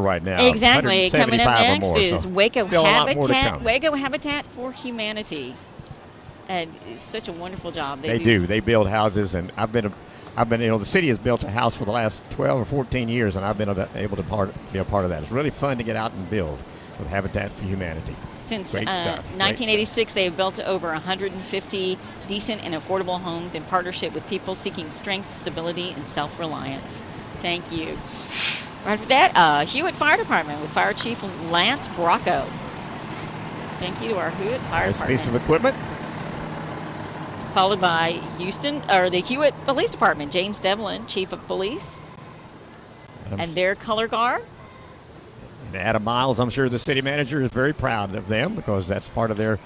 right now. Exactly. Coming up next more, is so Waco Habitat for Humanity. And it's such a wonderful job. They do. They build houses, and I've been, the city has built a house for the last 12 or 14 years, and I've been able to be a part of that. It's really fun to get out and build with Habitat for Humanity. Since 1986, they have built over 150 decent and affordable homes in partnership with people seeking strength, stability, and self-reliance. Thank you. Right after that, Hewitt Fire Department with Fire Chief Lance Bracco. Thank you to our Hewitt Fire Nice Department. piece of equipment. Followed by the Hewitt Police Department, James Devlin, Chief of Police, and their color guard. And Adam Miles, I'm sure the city manager is very proud of them because that's part of their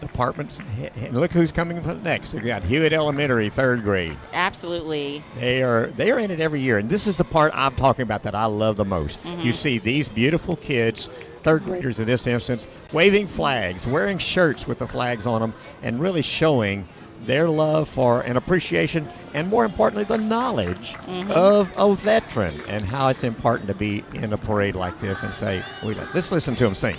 department. And look who's coming next. We've got Hewitt Elementary, 3rd grade. Absolutely. They are in it every year, and this is the part I'm talking about that I love the most. You see these beautiful kids, 3rd graders in this instance, waving flags, wearing shirts with the flags on them, and really showing their love for and appreciation, and more importantly, the knowledge of a veteran and how it's important to be in a parade like this and say, let's listen to them sing.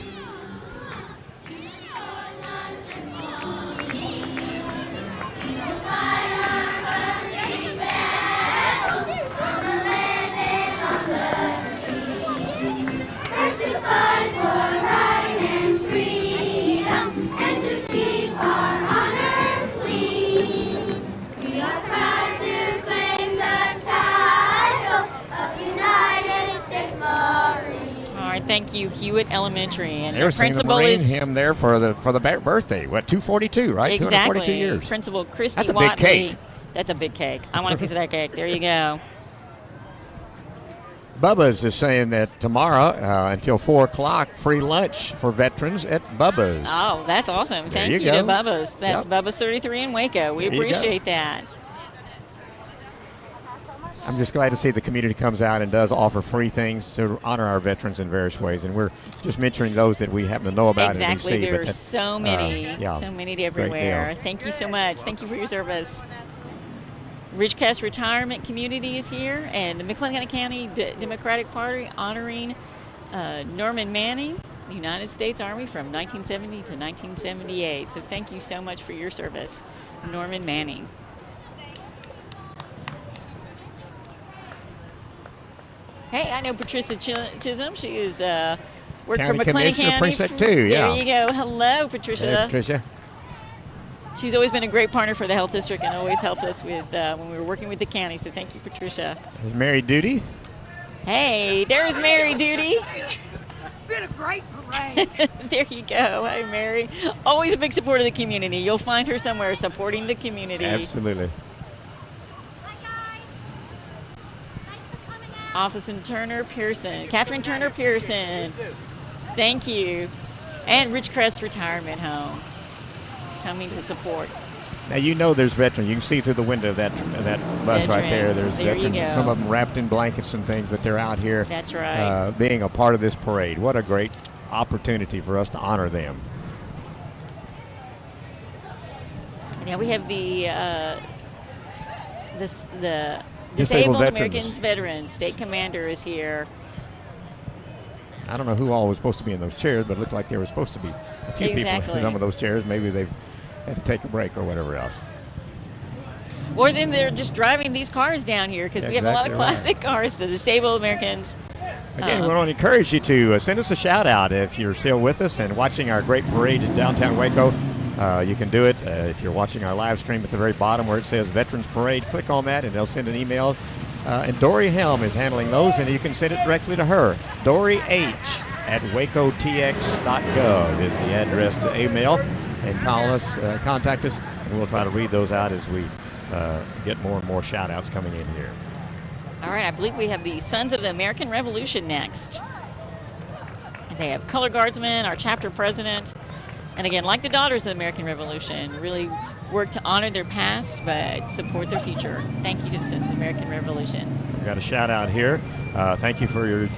Thank you, Hewitt Elementary, and the principal Marine is him there for the birthday. What, 242, right? Exactly. 242 years. Principal Christy That's a Watley. big cake. That's a big cake. I want a piece of that cake. There you go. Bubba's is saying that tomorrow until 4 o'clock, free lunch for veterans at Bubba's. Oh, that's awesome. Thank you to Bubba's. That's Bubba's 33 in Waco. We appreciate that. I'm just glad to see the community comes out and does offer free things to honor our veterans in various ways. And we're just mentioning those that we happen to know about Exactly. and we see. There's so many. So many everywhere. Thank you so much. Thank you for your service. Ridgecrest Retirement Community is here, and the McLennan County Democratic Party honoring Norman Manning, United States Army from 1970 to 1978. So thank you so much for your service, Norman Manning. Hey, I know Patricia Chisholm. She is worked for McLennan County. Precinct 2, yeah. There you go. Hello, Patricia. Hey, Patricia. She's always been a great partner for the health district and always helped us with when we were working with the county. So thank you, Patricia. There's Mary Duty. Hey, there's Mary Duty. It's been a great parade. There you go. Hey, Mary. Always a big supporter of the community. You'll find her somewhere supporting the community. Absolutely. Officer Turner Pearson. Catherine Turner Pearson. Thank you. And Ridgecrest Retirement Home coming to support. Now, you know there's veterans. You can see through the window of that bus right there. There's veterans. Some of them wrapped in blankets and things, but they're out here. That's right. Being a part of this parade. What a great opportunity for us to honor them. Now we have the Disabled Americans Veterans. State Commander is here. I don't know who all was supposed to be in those chairs, but it looked like there were supposed to be a few people in some of those chairs. Maybe they've had to take a break or whatever else. Or then they're just driving these cars down here because we have a lot of classic cars, the Disabled Americans. Again, we want to encourage you to send us a shout out if you're still with us and watching our great parade in downtown Waco. You can do it if you're watching our live stream at the very bottom where it says Veterans Parade. Click on that and they'll send an email. And Dory Helm is handling those, and you can send it directly to her. Dory H at wacotx.gov is the address to email. And call us, contact us, and we'll try to read those out as we get more and more shout outs coming in here. All right, I believe we have the Sons of the American Revolution next. They have color guardsmen, our chapter president, and again, like the Daughters of the American Revolution, really work to honor their past but support their future. Thank you to the Sons of the American Revolution. We got a shout out here. Thank you for your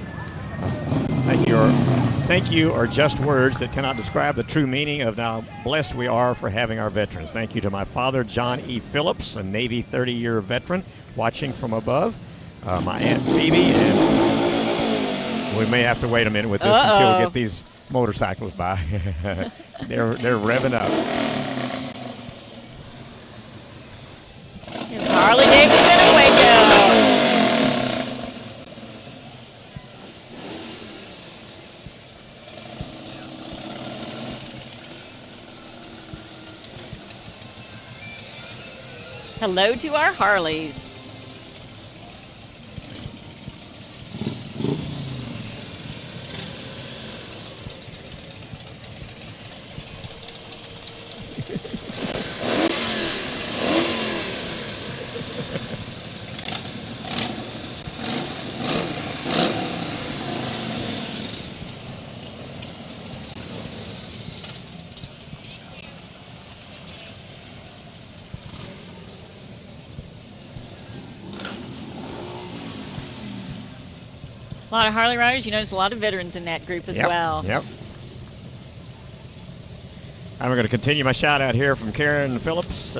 thank you are just words that cannot describe the true meaning of how blessed we are for having our veterans. Thank you to my father, John E. Phillips, a Navy 30-year veteran, watching from above. My Aunt Phoebe, and we may have to wait a minute with this until we get these motorcycles by. They're revving up. Here's Harley Davidson of Waco. Hello to our Harleys. A lot of Harley riders. You notice a lot of veterans in that group as well. Yep. I'm going to continue my shout out here from Karen Phillips.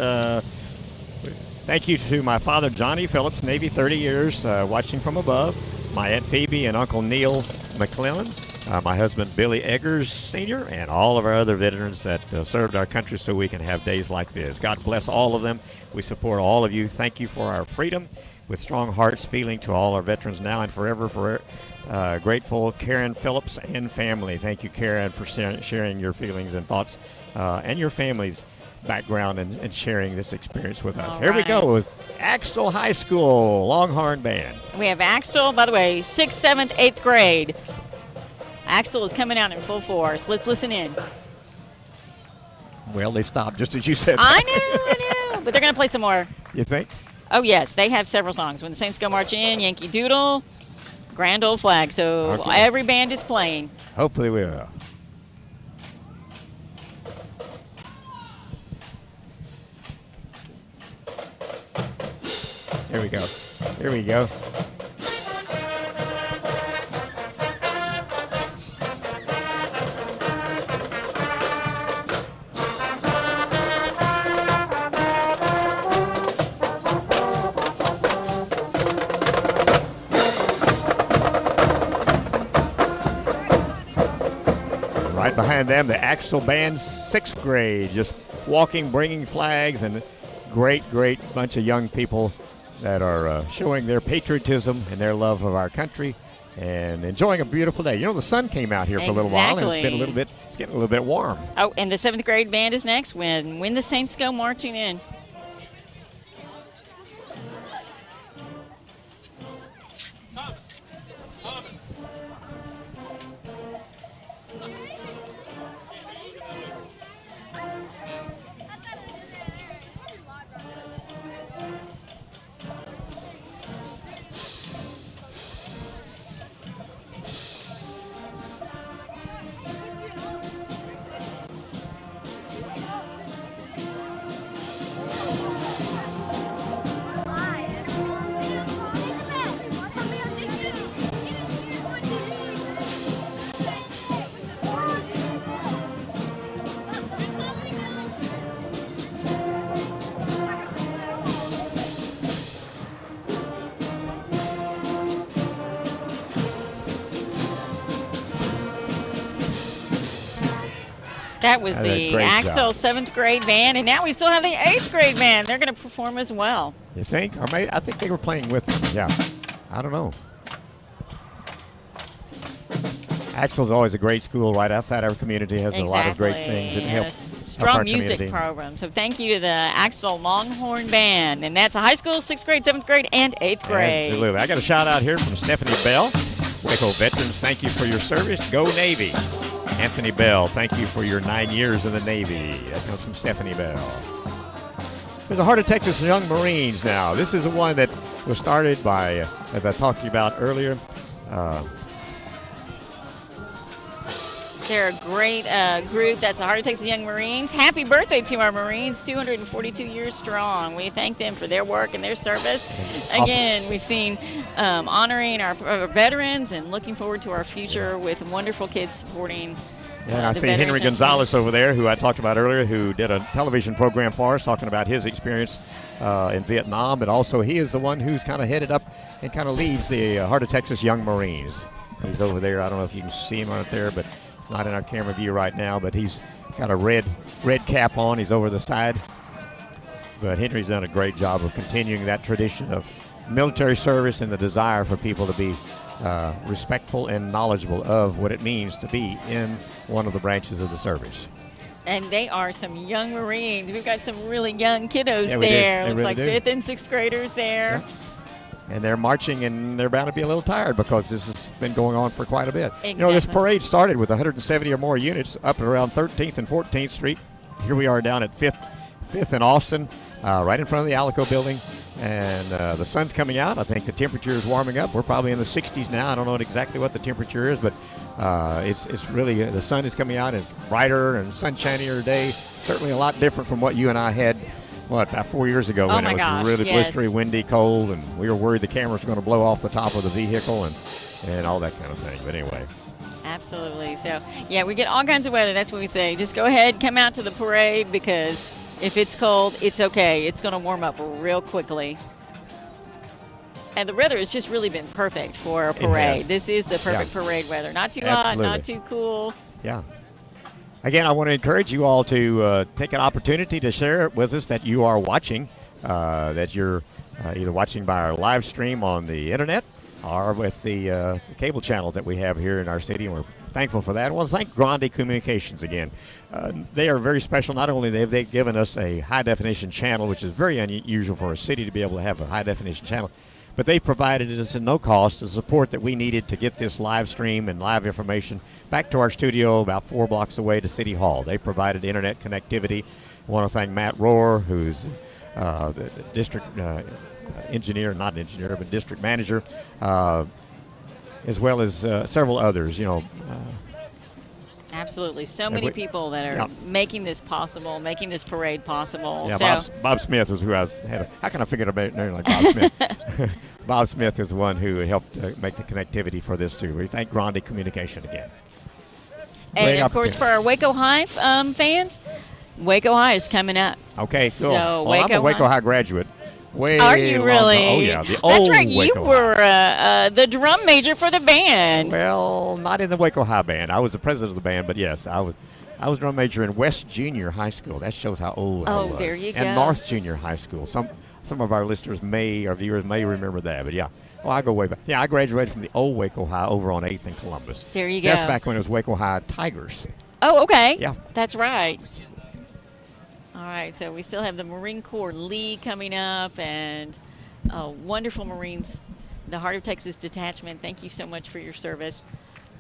Thank you to my father, Johnny Phillips, Navy 30 years, watching from above. My Aunt Phoebe and Uncle Neil McClellan. My husband, Billy Eggers Sr., and all of our other veterans that served our country so we can have days like this. God bless all of them. We support all of you. Thank you for our freedom. With strong hearts, feeling to all our veterans now and forever. Grateful, Karen Phillips and family. Thank you, Karen, for sharing your feelings and thoughts and your family's background and sharing this experience with us. Here we go with Axtell High School Longhorn Band. We have Axtell, by the way, 6th, 7th, 8th grade. Axtell is coming out in full force. Let's listen in. Well, they stopped just as you said. I know. But they're going to play some more. You think? Oh, yes. They have several songs. When the Saints Go March In, Yankee Doodle, Grand Old Flag. So every band is playing. Hopefully we will. Here we go. Here we go. Right behind them, the Axtell Band, 6th grade, just walking, bringing flags, and great bunch of young people that are showing their patriotism and their love of our country and enjoying a beautiful day. You know, the sun came out here for a little while, and it's getting a little bit warm. Oh, and the 7th grade band is next when the Saints Go Marching In. That was the Axtell 7th grade band, and now we still have the 8th grade band. They're going to perform as well. You think? Or maybe, I think they were playing with them. Yeah. I don't know. Axtell's always a great school right outside our community. Has a lot of great things that help strong music program. So thank you to the Axtell Longhorn Band. And that's a high school, 6th grade, 7th grade, and 8th grade. Absolutely. I got a shout out here from Stephanie Bell. Waco veterans, thank you for your service. Go Navy. Anthony Bell, thank you for your 9 years in the Navy. That comes from Stephanie Bell. There's a Heart of Texas Young Marines now. This is the one that was started by, as I talked to you about earlier, they're a great group. That's the Heart of Texas Young Marines. Happy birthday to our Marines, 242 years strong. We thank them for their work and their service. Again, we've seen honoring our veterans and looking forward to our future with wonderful kids supporting and I see Henry Gonzalez over there, who I talked about earlier, who did a television program for us talking about his experience in Vietnam. But also he is the one who's kind of headed up and kind of leads the Heart of Texas Young Marines. He's over there. I don't know if you can see him right there, but it's not in our camera view right now, but he's got a red cap on. He's over the side. But Henry's done a great job of continuing that tradition of military service and the desire for people to be respectful and knowledgeable of what it means to be in one of the branches of the service. And they are some young Marines. We've got some really young kiddos there. Looks like 5th and 6th graders there. Yeah. And they're marching, and they're bound to be a little tired because this has been going on for quite a bit. Exactly. You know, this parade started with 170 or more units up at around 13th and 14th Street here we are down at Fifth and Austin, right in front of the Alico building. And the sun's coming out. I think the temperature is warming up. We're probably in the 60s now. I don't know exactly what the temperature is, but it's really, the sun is coming out. It's brighter and sunshinier day. Certainly a lot different from what you and I had, about 4 years ago when it was really blistery, windy, cold, and we were worried the cameras were going to blow off the top of the vehicle and all that kind of thing. But anyway. Absolutely. So, yeah, we get all kinds of weather. That's what we say. Just go ahead, come out to the parade, because if it's cold, it's okay. It's going to warm up real quickly. And the weather has just really been perfect for a parade. This is the perfect parade weather. Not too hot, not too cool. Yeah. Again, I want to encourage you all to take an opportunity to share it with us that you are watching, that you're either watching by our live stream on the internet or with the cable channels that we have here in our city, and we're thankful for that. I want to thank Grande Communications again. They are very special. Not only have they given us a high-definition channel, which is very unusual for a city to be able to have a high-definition channel, but they provided us at no cost the support that we needed to get this live stream and live information back to our studio about 4 blocks away to City Hall. They provided internet connectivity. I want to thank Matt Rohr, who's the district engineer, not engineer, but district manager, as well as several others, Absolutely. So many people that are making this possible, making this parade possible. Yeah, Bob Smith was who how can I figure out a name like Bob Smith? Bob Smith is the one who helped make the connectivity for this, too. We thank Grande Communication again. And, of course, for our Waco High fans, Waco High is coming up. Okay, cool. So I'm a Waco High graduate. Are you really? Oh, yeah. The That's old right. You Waco were the drum major for the band. Well, not in the Waco High band. I was the president of the band, but yes, I was drum major in West Junior High School. That shows how old I was. Oh, there you go. And North Junior High School. Some of our listeners or viewers may remember that, but yeah. Well, I go way back. Yeah, I graduated from the old Waco High over on 8th and Columbus. There you go. That's back when it was Waco High Tigers. Oh, okay. Yeah. That's right. All right, so we still have the Marine Corps League coming up, and wonderful Marines, the Heart of Texas Detachment. Thank you so much for your service.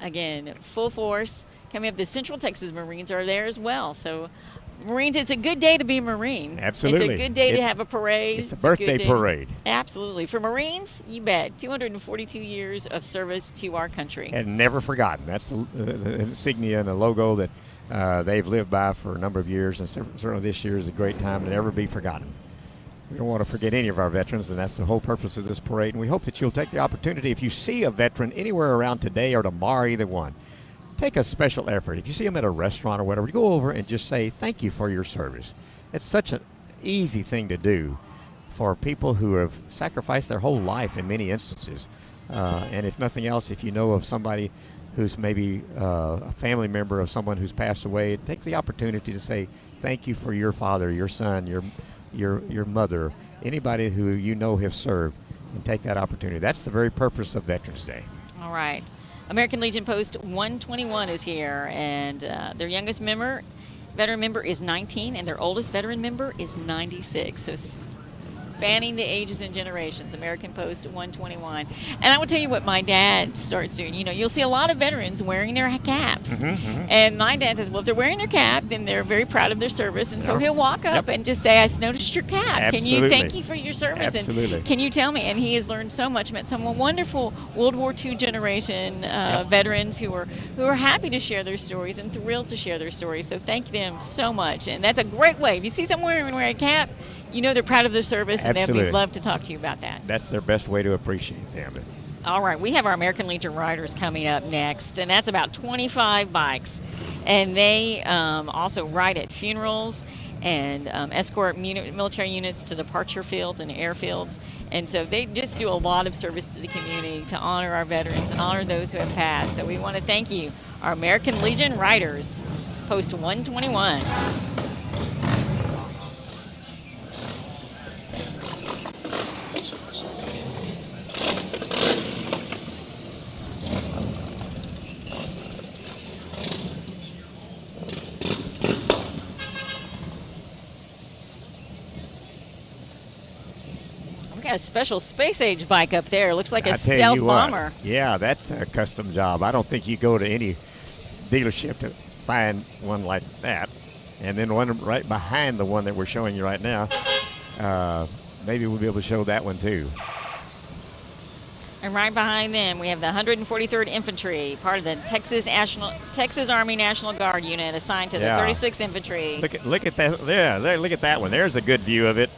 Again, full force. Coming up, the Central Texas Marines are there as well. So, Marines, it's a good day to be a Marine. Absolutely. It's a good day to have a parade. It's a birthday parade. Absolutely. For Marines, you bet. 242 years of service to our country. And never forgotten. That's the insignia and the logo that they've lived by for a number of years, and certainly this year is a great time to never be forgotten. We don't want to forget any of our veterans, and that's the whole purpose of this parade. And we hope that you'll take the opportunity, if you see a veteran anywhere around today or tomorrow, either one, take a special effort. If you see them at a restaurant or whatever, go over and just say, thank you for your service. It's such an easy thing to do for people who have sacrificed their whole life in many instances. And if nothing else, if you know of somebody who's maybe a family member of someone who's passed away, take the opportunity to say, thank you for your father, your son, your mother, anybody who you know have served, and take that opportunity. That's the very purpose of Veterans Day. All right. American Legion Post 121 is here, and their youngest veteran member is 19, and their oldest veteran member is 96. So spanning the ages and generations, American Post 121. And I will tell you what my dad starts doing. You'll see a lot of veterans wearing their caps. And my dad says, well, if they're wearing their cap, then they're very proud of their service. And so he'll walk up and just say, I noticed your cap. Absolutely. Can you thank you for your service? Absolutely. And can you tell me? And he has learned so much, met some wonderful World War II generation veterans who are happy to share their stories and thrilled to share their stories. So thank them so much. And that's a great way. If you see someone wearing a cap, they're proud of their service, and they'd love to talk to you about that. That's their best way to appreciate them. All right, we have our American Legion Riders coming up next, and that's about 25 bikes. And they also ride at funerals and escort military units to departure fields and airfields. And so they just do a lot of service to the community to honor our veterans and honor those who have passed. So we want to thank you, our American Legion Riders, Post 121. Got a special space age bike up there. Looks like a stealth bomber. Yeah, that's a custom job. I don't think you go to any dealership to find one like that. and then one right behind the one that we're showing you right now. Maybe we'll be able to show that one too. And right behind them, we have the 143rd Infantry, part of the Texas Army National Guard unit assigned to the 36th Infantry. Look at that! Look at that one. There's a good view of it.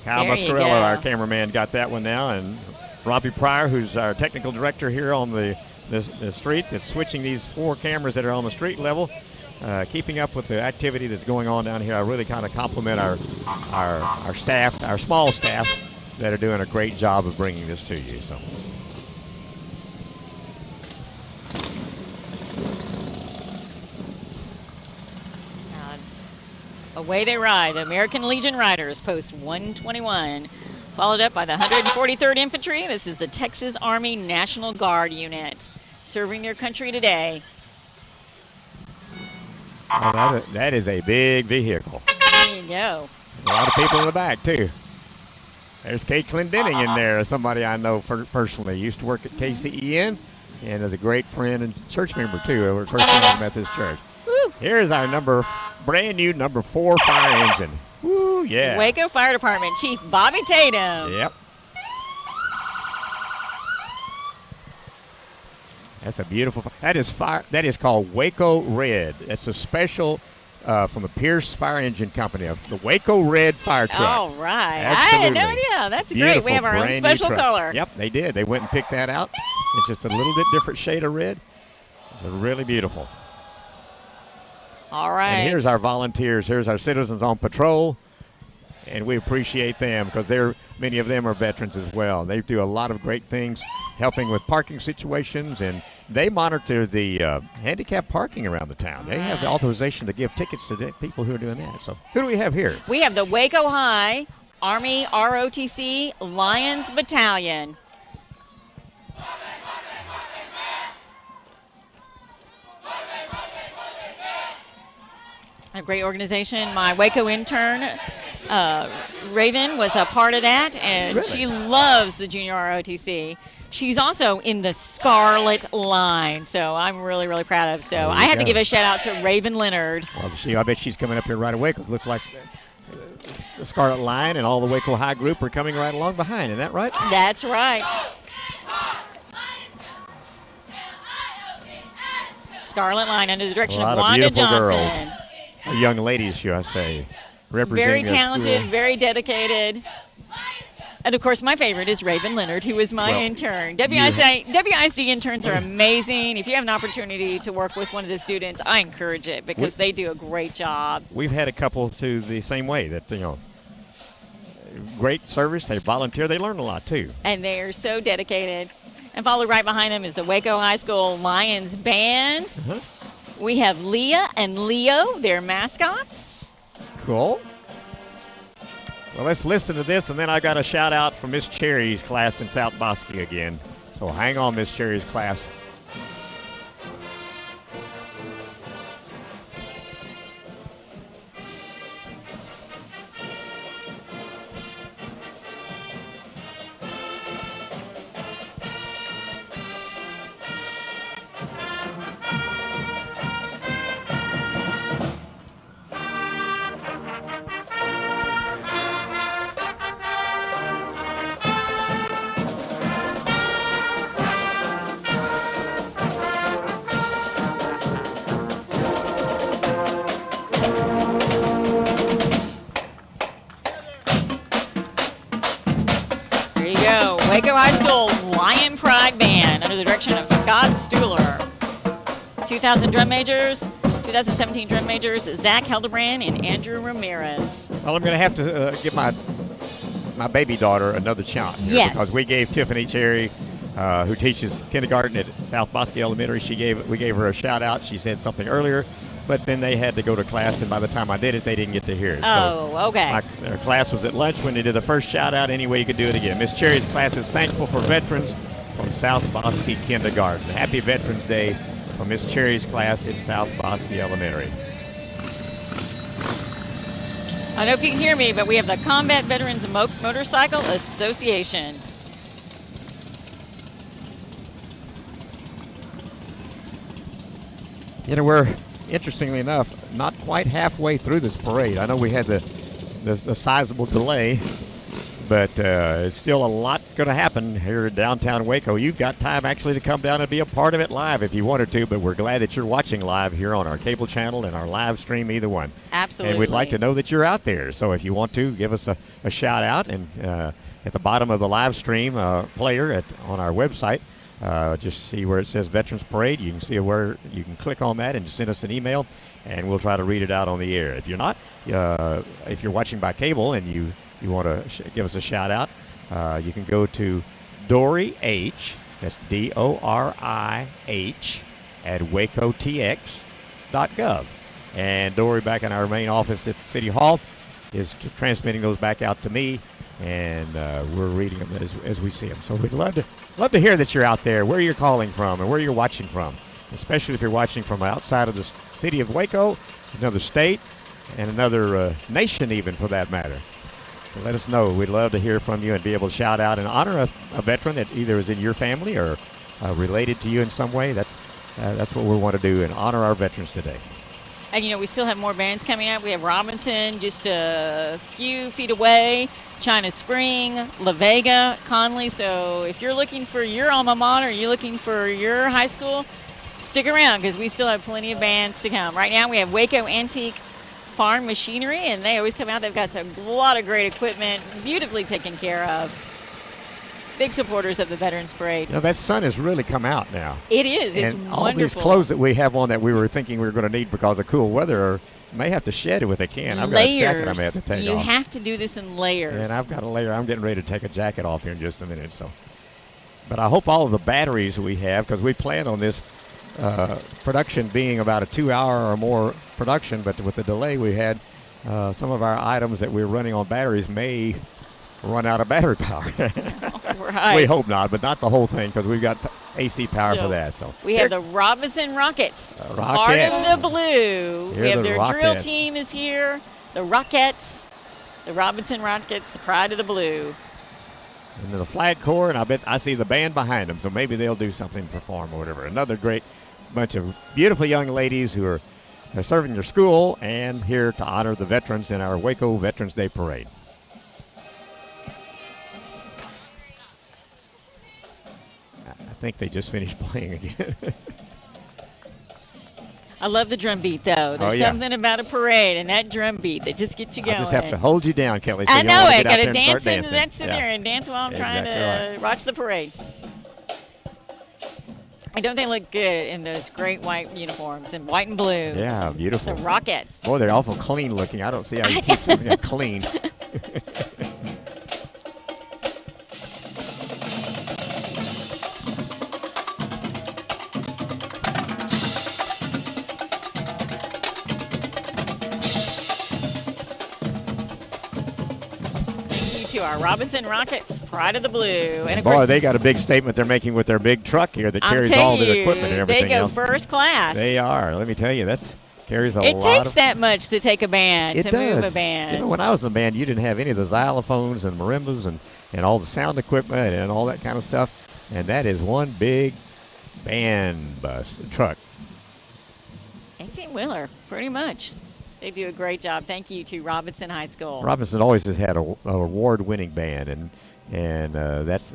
Kyle There you Muscarella, go. our cameraman, got that one now, and Robbie Pryor, who's our technical director here on the street, that's switching these 4 cameras that are on the street level, keeping up with the activity that's going on down here. I really kind of compliment our staff, our small staff, that are doing a great job of bringing this to you. So. Away they ride. The American Legion Riders, post 121, followed up by the 143rd Infantry. This is the Texas Army National Guard unit, serving their country today. Well, that is a big vehicle. There you go. A lot of people in the back, too. There's Kate Clendenning in there, somebody I know personally. Used to work at KCEN and is a great friend and church member, too, over at First United Methodist Church. Woo. Here's our brand new number 4 fire engine. Woo, yeah. Waco Fire Department Chief Bobby Tatum. Yep. That's a beautiful that is called Waco Red. That's a special from the Pierce Fire Engine Company of the Waco Red fire truck. All right. Absolutely. I had no idea. That's Beautiful, great. We have our own brand new special truck. color. Yep, they did. They went and picked that out. It's just a little bit different shade of red. It's really beautiful. All right. And here's our volunteers. Here's our citizens on patrol. And we appreciate them because many of them are veterans as well. They do a lot of great things, helping with parking situations, and they monitor the handicap parking around the town. They have the authorization to give tickets to the people who are doing that. So who do we have here? We have the Waco High Army ROTC Lions Battalion. A great organization. My Waco intern, Raven, was a part of that, and Really? she loves the junior ROTC. She's also in the Scarlet Line, so I'm really, really proud of. So There you I have to go. give a shout out to Raven Leonard. Well, I bet she's coming up here right away because it looks like the Scarlet Line and all the Waco High group are coming right along behind. Isn't that right? That's right. Scarlet Line under the direction A lot of of Wanda beautiful Johnson. girls. Young ladies, should I say, Very representing their talented, school. very dedicated. And, of course, my favorite is Raven Leonard, who is my Well, intern. WISD interns are amazing. If you have an opportunity to work with one of the students, I encourage it because they do a great job. We've had a couple to the same way that, great service. They volunteer. They learn a lot, too. And they are so dedicated. And followed right behind them is the Waco High School Lions Band. Uh-huh. We have Leah and Leo, their mascots. Cool. Well, let's listen to this, and then I got a shout-out from Miss Cherry's class in South Bosque again. So hang on, Miss Cherry's class. There you go. Waco High School Lion Pride Band under the direction of Scott Stuhler. 2017 drum majors, Zach Hildebrand and Andrew Ramirez. Well, I'm going to have to give my baby daughter another shot here. Yes. Because we gave Tiffany Cherry, who teaches kindergarten at South Bosque Elementary, we gave her a shout-out. She said something earlier, but then they had to go to class, and by the time I did it, they didn't get to hear it. Oh, okay. Their class was at lunch when they did the first shout-out. Anyway, you could do it again. Miss Cherry's class is thankful for veterans from South Bosque Kindergarten. Happy Veterans Day from Miss Cherry's class at South Bosque Elementary. I don't know if you can hear me, but we have the Combat Veterans Motorcycle Association. We're interestingly enough, not quite halfway through this parade. I know we had the sizable delay, but it's still a lot going to happen here in downtown Waco. You've got time actually to come down and be a part of it live if you wanted to, but we're glad that you're watching live here on our cable channel and our live stream, either one. Absolutely. And we'd like to know that you're out there. So if you want to, give us a shout out, and at the bottom of the live stream player on our website, just see where it says Veterans Parade. You can see where you can click on that and just send us an email, and we'll try to read it out on the air. If you're not, if you're watching by cable and you want to give us a shout out, you can go to Dory H. That's DORIH at WacoTX.gov. And Dory, back in our main office at City Hall, is transmitting those back out to me, and we're reading them as we see them. So we'd love to hear that you're out there, where you're calling from and where you're watching from, especially if you're watching from outside of the city of Waco, another state, and another nation even, for that matter. So let us know. We'd love to hear from you and be able to shout out and honor a veteran that either is in your family or related to you in some way. That's what we want to do, and honor our veterans today. And, we still have more bands coming up. We have Robinson just a few feet away, China Spring, La Vega, Conley. So if you're looking for your alma mater, you're looking for your high school, stick around, because we still have plenty of bands to come. Right now we have Waco Antique Farm Machinery, and they always come out. They've got a lot of great equipment, beautifully taken care of. Big supporters of the Veterans Parade. That sun has really come out now. It is. It's and wonderful. All these clothes that we have on that we were thinking we were going to need because of cool weather may have to shed it if they can. I've got a jacket I may have to take off. You have to do this in layers. And I've got a layer. I'm getting ready to take a jacket off here in just a minute. But I hope all of the batteries we have, because we plan on this production being about a 2-hour or more production, but with the delay we had, some of our items that we're running on batteries may run out of battery power. Right. We hope not, but not the whole thing, because we've got AC power for that. So we have the Robinson Rockets. Part of the blue. We have their drill team is here. The Rockets. The Robinson Rockets, the pride of the blue. And then the Flag Corps, and I bet I see the band behind them, so maybe they'll do something, perform or whatever. Another great bunch of beautiful young ladies who are serving their school and here to honor the veterans in our Waco Veterans Day Parade. I think they just finished playing again. I love the drum beat, though. There's something about a parade and that drum beat that just gets you going. I just have to hold you down, Kelly. So I know it. Got to dance in there and dance while I'm trying to watch the parade. And don't they look good in those great white uniforms in white and blue? Yeah, beautiful. The Rockets. Boy, they're awful clean looking. I don't see how you keep something clean. To our Robinson Rockets, pride of the blue. And of course, they got a big statement they're making with their big truck here that carries all their equipment and everything else. They go first class. They are. Let me tell you, carries a lot. It takes that much to take a band, move a band. When I was in the band, you didn't have any of the xylophones and marimbas and all the sound equipment and all that kind of stuff. And that is one big band truck. 18-wheeler, pretty much. They do a great job. Thank you to Robinson High School. Robinson always has had an award-winning band, and that's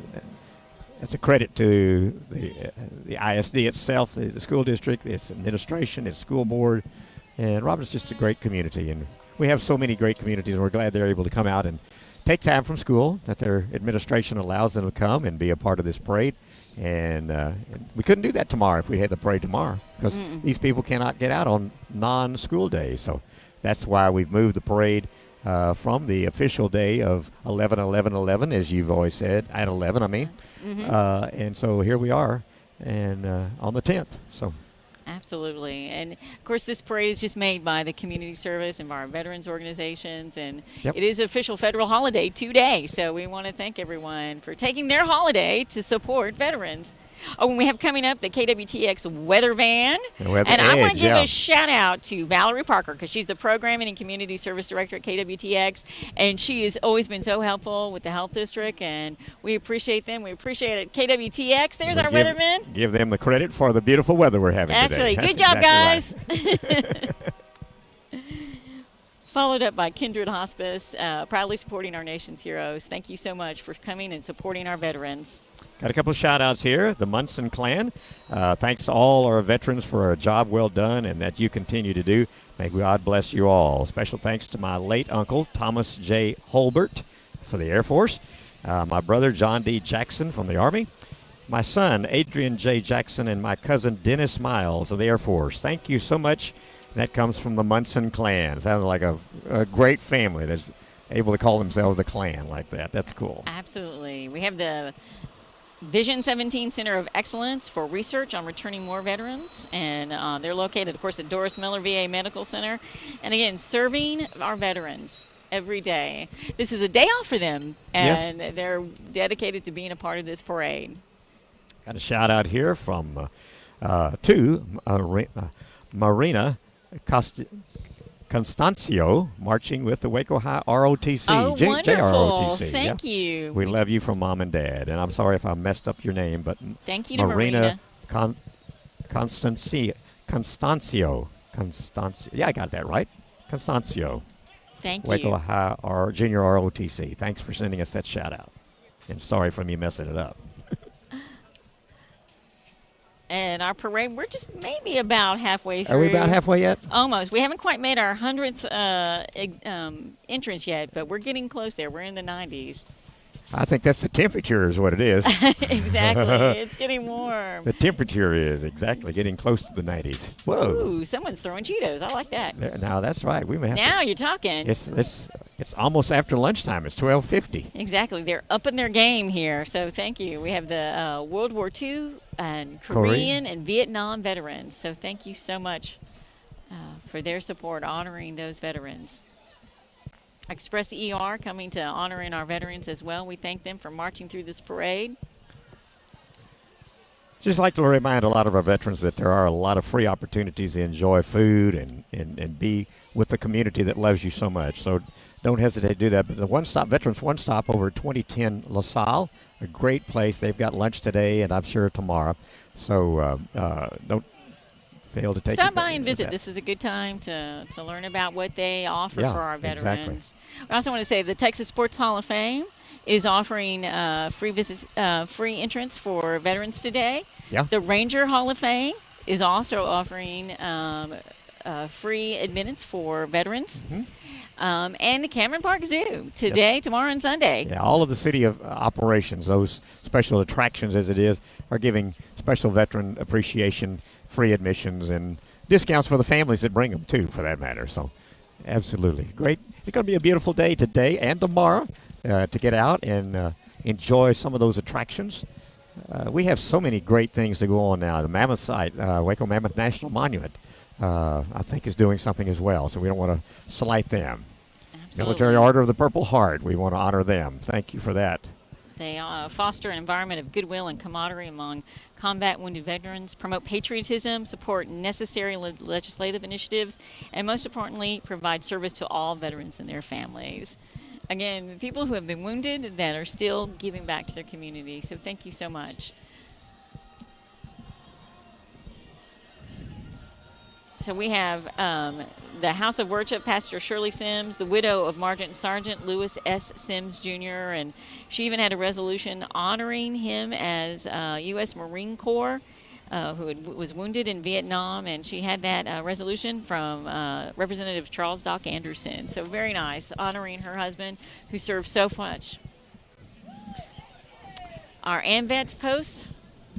a credit to the ISD itself, the school district, its administration, its school board, and Robinson's just a great community. And we have so many great communities, and we're glad they're able to come out and take time from school, that their administration allows them to come and be a part of this parade. And we couldn't do that tomorrow if we had the parade tomorrow, because these people cannot get out on non-school days. So that's why we've moved the parade from the official day of 11/11/11, as you've always said, at 11, I mean. And so here we are, and on the 10th. So. Absolutely. And, of course, this parade is just made by the community service and by our veterans organizations. And it is an official federal holiday today. So we want to thank everyone for taking their holiday to support veterans. Oh, and we have coming up the KWTX weather van. And I want to give a shout out to Valerie Parker because she's the Programming and Community Service Director at KWTX, and she has always been so helpful with the Health District, and we appreciate them. We appreciate it. KWTX, there's our weatherman. Give them the credit for the beautiful weather we're having today. Good job, exactly guys. Right. Followed up by Kindred Hospice, proudly supporting our nation's heroes. Thank you so much for coming and supporting our veterans. Got a couple of shout-outs here. The Munson clan. Thanks to all our veterans for a job well done and that you continue to do. May God bless you all. Special thanks to my late uncle, Thomas J. Holbert, for the Air Force. My brother, John D. Jackson, from the Army. My son, Adrian J. Jackson, and my cousin, Dennis Miles, of the Air Force. Thank you so much. That comes from the Munson clan. Sounds like a great family that's able to call themselves the clan like that. That's cool. Absolutely. We have the Vision 17 Center of Excellence for Research on Returning War Veterans, and they're located, of course, at Doris Miller VA Medical Center. And again, serving our veterans every day. This is a day off for them, and they're dedicated to being a part of this parade. Got a shout out here from Marina Constancio, marching with the Waco High ROTC. Oh, wonderful. JROTC. Thank you. We love you from Mom and Dad. And I'm sorry if I messed up your name, but thank you to Marina. Constancio. Yeah, I got that right. Constancio. Thank you. Waco High Junior ROTC. Thanks for sending us that shout out. And sorry for me messing it up. And our parade, we're just maybe about halfway through. Are we about halfway yet? Almost. We haven't quite made our 100th entrance yet, but we're getting close there. We're in the 90s. I think that's the temperature is what it is. Exactly. It's getting warm. The temperature is exactly getting close to the 90s. Whoa. Ooh, someone's throwing Cheetos. I like that. Now, that's right. We may have now you're talking. It's almost after lunchtime. It's 12:50. Exactly. They're upping their game here. So thank you. We have the World War II and Korean and Vietnam veterans. So thank you so much for their support, honoring those veterans. Express ER coming to honoring our veterans as well. We thank them for marching through this parade. Just like to remind a lot of our veterans that there are a lot of free opportunities to enjoy food and be with the community that loves you so much. So don't hesitate to do that. But the Veterans One Stop over at 2010 LaSalle, a great place. They've got lunch today and I'm sure tomorrow. So don't fail to take stop by and visit. This is a good time to learn about what they offer for our veterans. Exactly. I also want to say the Texas Sports Hall of Fame is offering free entrance for veterans today. Yeah. The Ranger Hall of Fame is also offering free admittance for veterans. Mm-hmm. And the Cameron Park Zoo today, tomorrow, and Sunday. Yeah, all of the city of operations, those special attractions as it is, are giving special veteran appreciation, free admissions, and discounts for the families that bring them, too, for that matter. So, absolutely. Great. It's going to be a beautiful day today and tomorrow to get out and enjoy some of those attractions. We have so many great things to go on now. The Mammoth site, Waco Mammoth National Monument, I think is doing something as well, so we don't want to slight them. Absolutely. Military Order of the Purple Heart, we want to honor them. Thank you for that. They foster an environment of goodwill and camaraderie among combat wounded veterans, promote patriotism, support necessary legislative initiatives, and most importantly, provide service to all veterans and their families. Again, people who have been wounded that are still giving back to their community. So thank you so much. So we have the House of Worship, Pastor Shirley Sims, the widow of Sergeant Lewis S. Sims, Jr., and she even had a resolution honoring him as U.S. Marine Corps, who was wounded in Vietnam, and she had that resolution from Representative Charles Doc Anderson. So very nice, honoring her husband who served so much. Our AMVETS post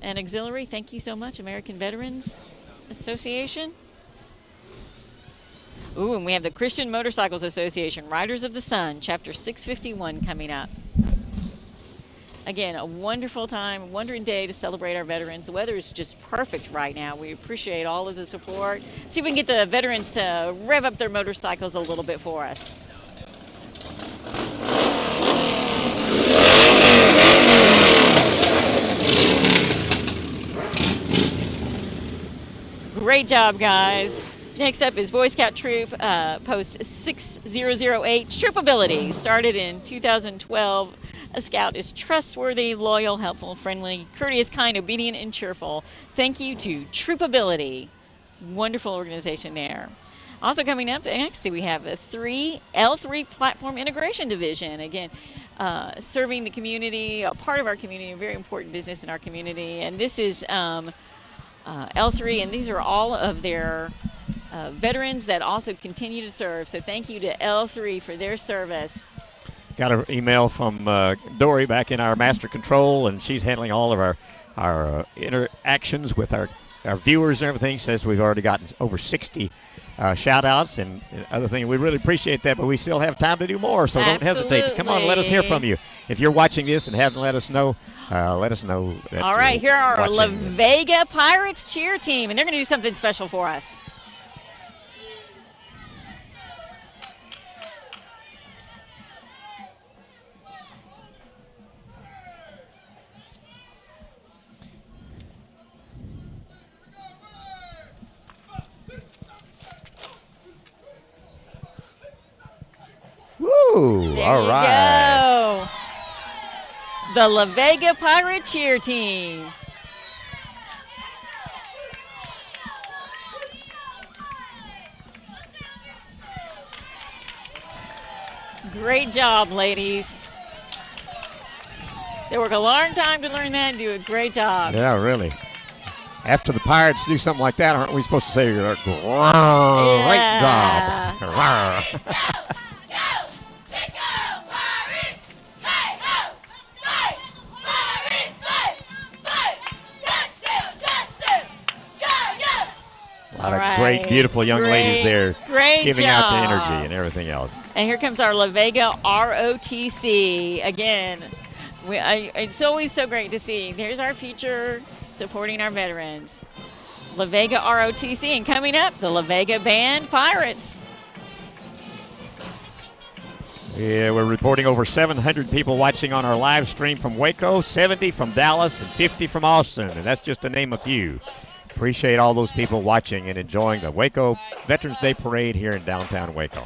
and auxiliary, thank you so much, American Veterans Association. Ooh, and we have the Christian Motorcycles Association, Riders of the Sun, Chapter 651 coming up. Again, a wonderful time, wondering day to celebrate our veterans. The weather is just perfect right now. We appreciate all of the support. See if we can get the veterans to rev up their motorcycles a little bit for us. Great job, guys. Next up is Boy Scout Troop, Post 6008. Troopability started in 2012. A scout is trustworthy, loyal, helpful, friendly, courteous, kind, obedient, and cheerful. Thank you to Troopability. Wonderful organization there. Also coming up next, we have a L3 Platform Integration Division. Again, serving the community, a part of our community, a very important business in our community. And this is L3, and these are all of their veterans that also continue to serve. So thank you to L3 for their service. Got an email from Dory back in our master control, and she's handling all of our interactions with our viewers and everything. Says we've already gotten over 60 shout-outs and other things. We really appreciate that, but we still have time to do more, so don't hesitate. Come on, let us hear from you. If you're watching this and haven't let us know, let us know. All right, here are our La Vega Pirates cheer team, and they're going to do something special for us. Woo! There all you right. Go. The La Vega Pirate Cheer Team. Great job, ladies. They work a long time to learn that and do a great job. Yeah, really. After the Pirates do something like that, aren't we supposed to say, great job? A lot of great, beautiful young ladies there giving out the energy and everything else. And here comes our La Vega ROTC. Again, it's always so great to see. There's our future supporting our veterans. La Vega ROTC. And coming up, the La Vega Band Pirates. Yeah, we're reporting over 700 people watching on our live stream from Waco, 70 from Dallas, and 50 from Austin. And that's just to name a few. Appreciate all those people watching and enjoying the Waco Veterans Day Parade here in downtown Waco.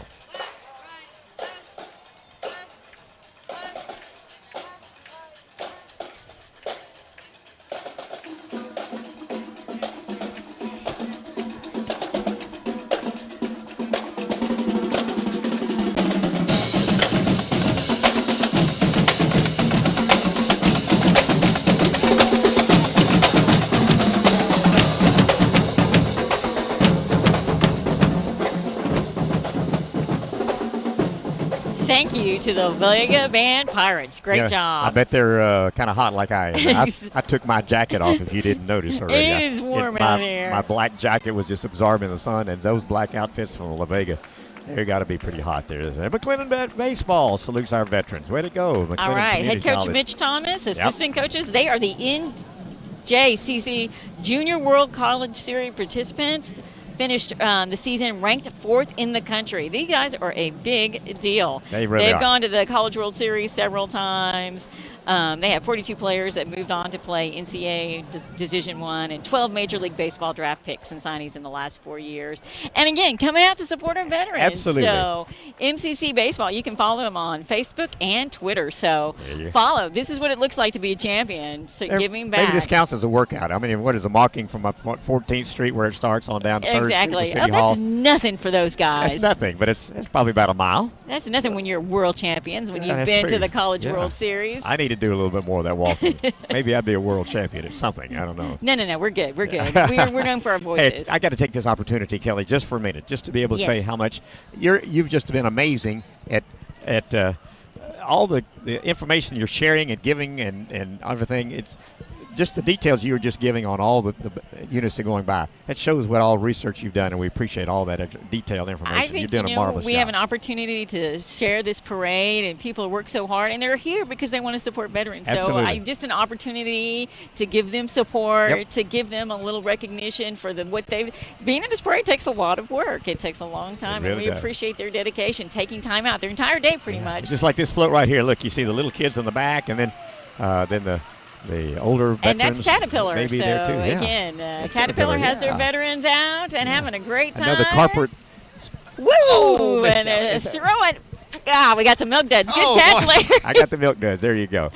Thank you to the Vega Band Pirates. Great job. I bet they're kind of hot like I am. I took my jacket off if you didn't notice already. It is warm out here. My black jacket was just absorbing the sun, and those black outfits from La Vega, they got to be pretty hot there. McLennan Baseball salutes our veterans. Way to go, McLennan. All right, Community head coach College. Mitch Thomas, assistant coaches. They are the NJCC Junior World College Series participants. Finished the season ranked 4th in the country. These guys are a big deal. They really They've are. gone to the College World Series several times. They have 42 players that moved on to play NCAA Division I and 12 Major League Baseball draft picks and signees in the last 4 years. And again, coming out to support our veterans. Absolutely. So MCC Baseball, you can follow them on Facebook and Twitter. So follow. This is what it looks like to be a champion. So giving back. Maybe this counts as a workout. I mean, what is a walking from up 14th Street where it starts on down to 3rd Exactly. Street, City Hall? That's nothing for those guys. That's nothing, but it's probably about a mile. That's nothing when you're world champions, when you've That's been true. to the College World Series. I need to do a little bit more of that walking. Maybe I'd be a world champion at something. I don't know. No. We're good. We're good. We're known for our voices. Hey, I got to take this opportunity, Kelly, just for a minute, just to be able to say how much you've just been amazing at all the information you're sharing and giving and everything. It's just the details you were just giving on all the units that are going by. That shows what all research you've done, and we appreciate all that detailed information. I think, you're doing a marvelous we job. have an opportunity to share this parade, and people work so hard, and they're here because they want to support veterans. Absolutely. So just an opportunity to give them support, to give them a little recognition for what they've being in this parade takes a lot of work. It takes a long time, It really and we does. appreciate their dedication, taking time out their entire day pretty much. Just like this float right here. Look, you see the little kids in the back, and then the the older veterans. And that's Caterpillar. Maybe so there too. Yeah. again, That's Caterpillar has their yeah. veterans out and having a great time. I know the corporate. Woo! Oh, and throw it. We got some milk duds. Good catch, boy. Larry. I got the milk duds. There you go.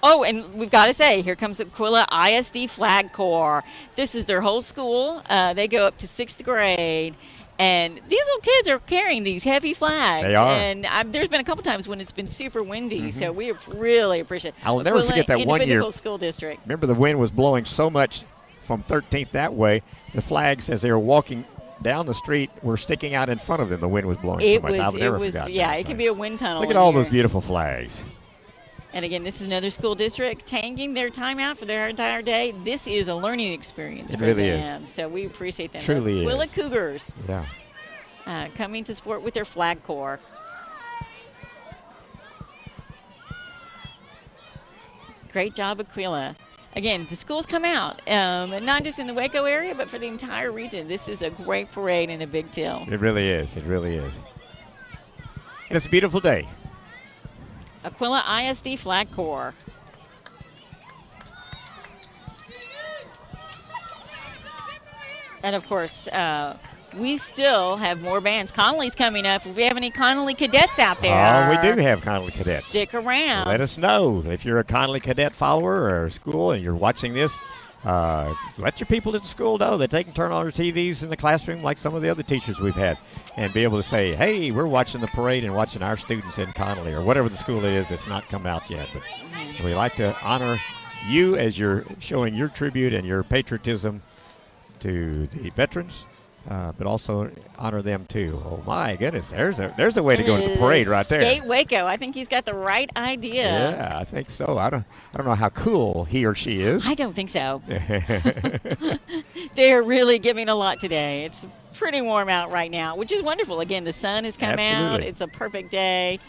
Oh, and we've got to say, here comes Aquila ISD Flag Corps. This is their whole school. They go up to 6th grade. And these little kids are carrying these heavy flags. They are. And there's been a couple times when it's been super windy, so we really appreciate it. I'll never forget that one year. School district. Remember the wind was blowing so much from 13th that way. The flags, as they were walking down the street, were sticking out in front of them. The wind was blowing so much. I'll never forget yeah, that. it could be a wind tunnel. Look at all here. those beautiful flags. And again, this is another school district taking their time out for their entire day. This is a learning experience It for really them. So we appreciate them. Truly Aquila is. Cougars. Yeah. Coming to sport with their flag corps. Great job, Aquila. Again, the schools come out, not just in the Waco area, but for the entire region. This is a great parade and a big deal. It really is. It really is. And it's a beautiful day. Aquila ISD Flag Corps. And, of course, we still have more bands. Connolly's coming up. If we have any Connolly cadets out there. Oh, we do have Connolly cadets. Stick around. Let us know. If you're a Connolly cadet follower or school and you're watching this, let your people at the school know that they can turn on their TVs in the classroom like some of the other teachers we've had and be able to say, hey, we're watching the parade and watching our students in Connolly or whatever the school it is that's not come out yet. But we like to honor you as you're showing your tribute and your patriotism to the veterans. But also honor them too. Oh my goodness, there's a way to go to the parade right there. Skate Waco. I think he's got the right idea. Yeah, I think so. I don't know how cool he or she is. I don't think so. They're really giving a lot today. It's pretty warm out right now, which is wonderful. Again, the sun has come out. It's a perfect day.